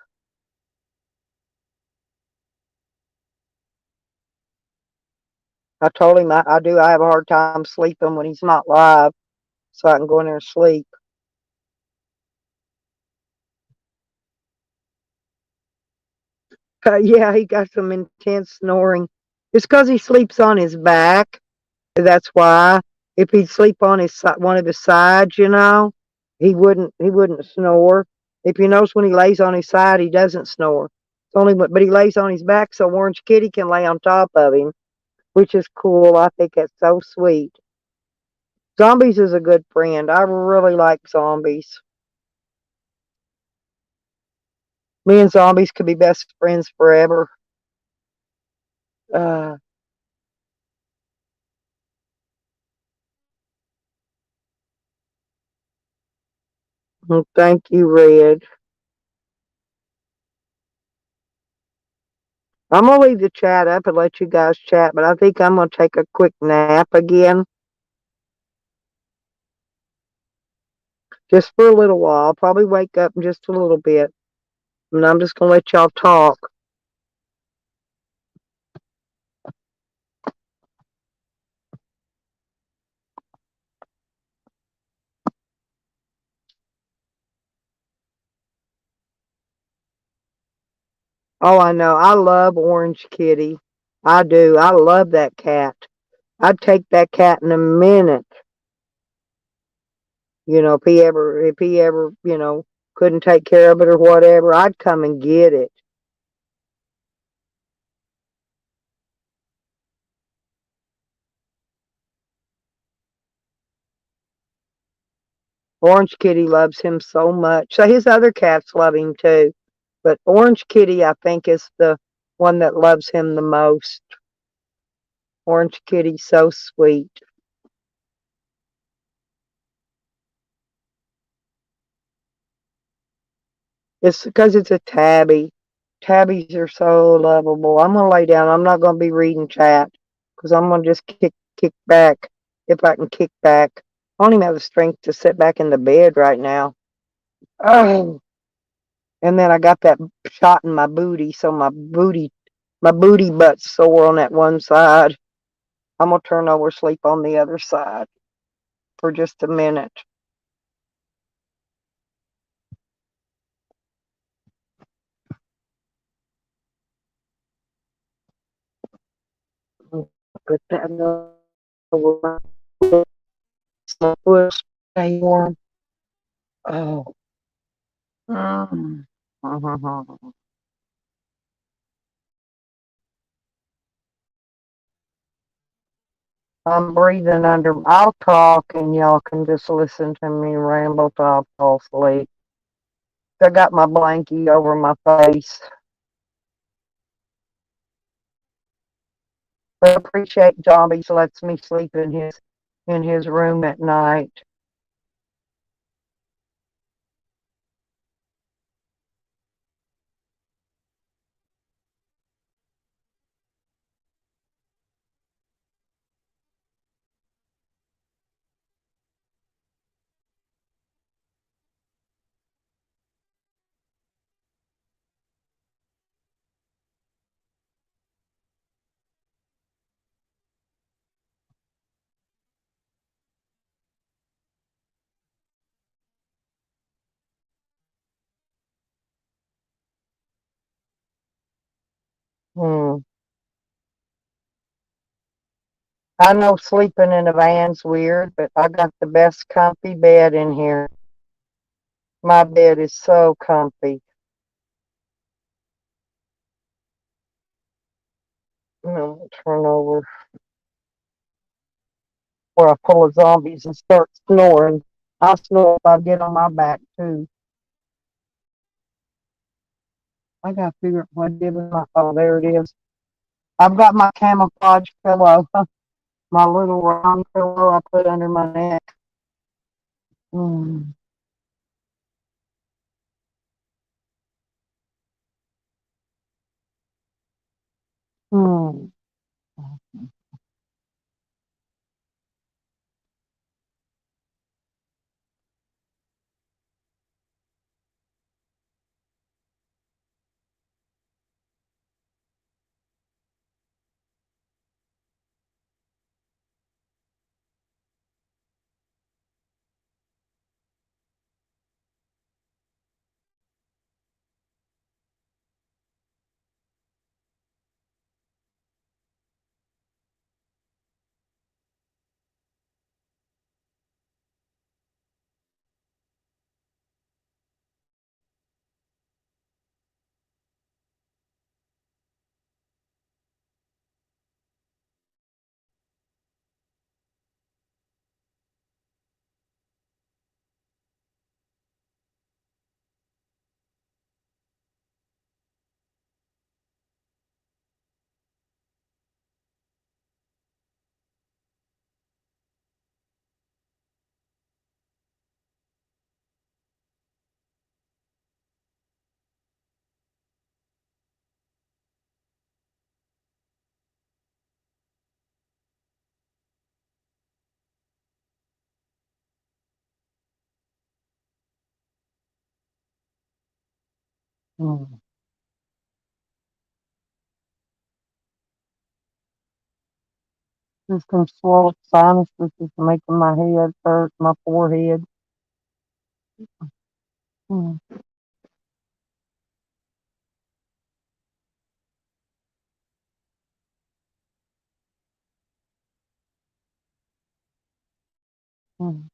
I told him I do. I have a hard time sleeping when he's not live, so I can go in there and sleep. Yeah, he got some intense snoring. It's because he sleeps on his back. That's why. If he'd sleep on one of his sides, he wouldn't snore. If you notice when he lays on his side, he doesn't snore. It's only but he lays on his back so Orange Kitty can lay on top of him, which is cool. I think that's so sweet. Zombies is a good friend. I really like zombies. Me and zombies could be best friends forever. Uh, well, thank you, Red. I'm gonna leave the chat up and let you guys chat, but I think I'm gonna take a quick nap again, just for a little while. I'll probably wake up in just a little bit, and I'm just gonna let y'all talk. Oh, I know. I love Orange Kitty. I do. I love that cat. I'd take that cat in a minute. If he ever, couldn't take care of it or whatever, I'd come and get it. Orange Kitty loves him so much. So his other cats love him too. But Orange Kitty, I think, is the one that loves him the most. Orange Kitty's so sweet. It's because it's a tabby. Tabbies are so lovable. I'm gonna lay down. I'm not gonna be reading chat because I'm gonna just kick back if I can kick back. I don't even have the strength to sit back in the bed right now. Oh, and then I got that shot in my booty, so my booty butt's sore on that one side. I'm gonna turn over sleep on the other side for just a minute. Put that over my foot, stay warm. Oh. Mm. I'm breathing under. I'll talk and y'all can just listen to me ramble till I fall asleep. I got my blankie over my face. But I appreciate Zombies lets me sleep in his room at night. Hmm. I know sleeping in a van's weird, but I got the best comfy bed in here. My bed is so comfy. I'm gonna turn over where I pull a zombies and start snoring. I snore if I get on my back too. I gotta figure out what I did with my, oh, there it is. I've got my camouflage pillow, my little round pillow I put under my neck. Mm. Mm. Mm. Just some swollen sinuses is making my head hurt, my forehead. Mm. Mm.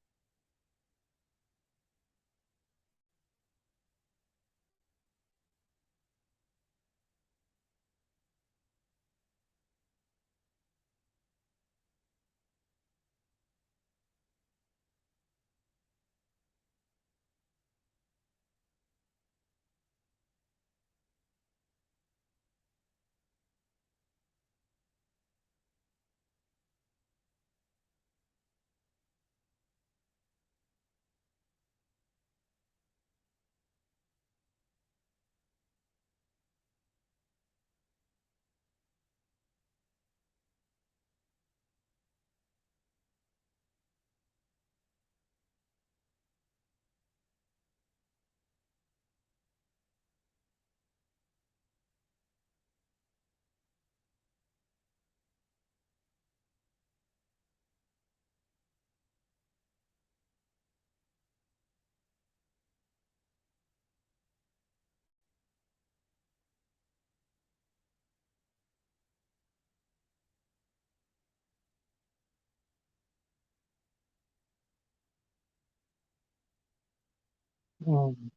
Mm.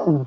Hmm.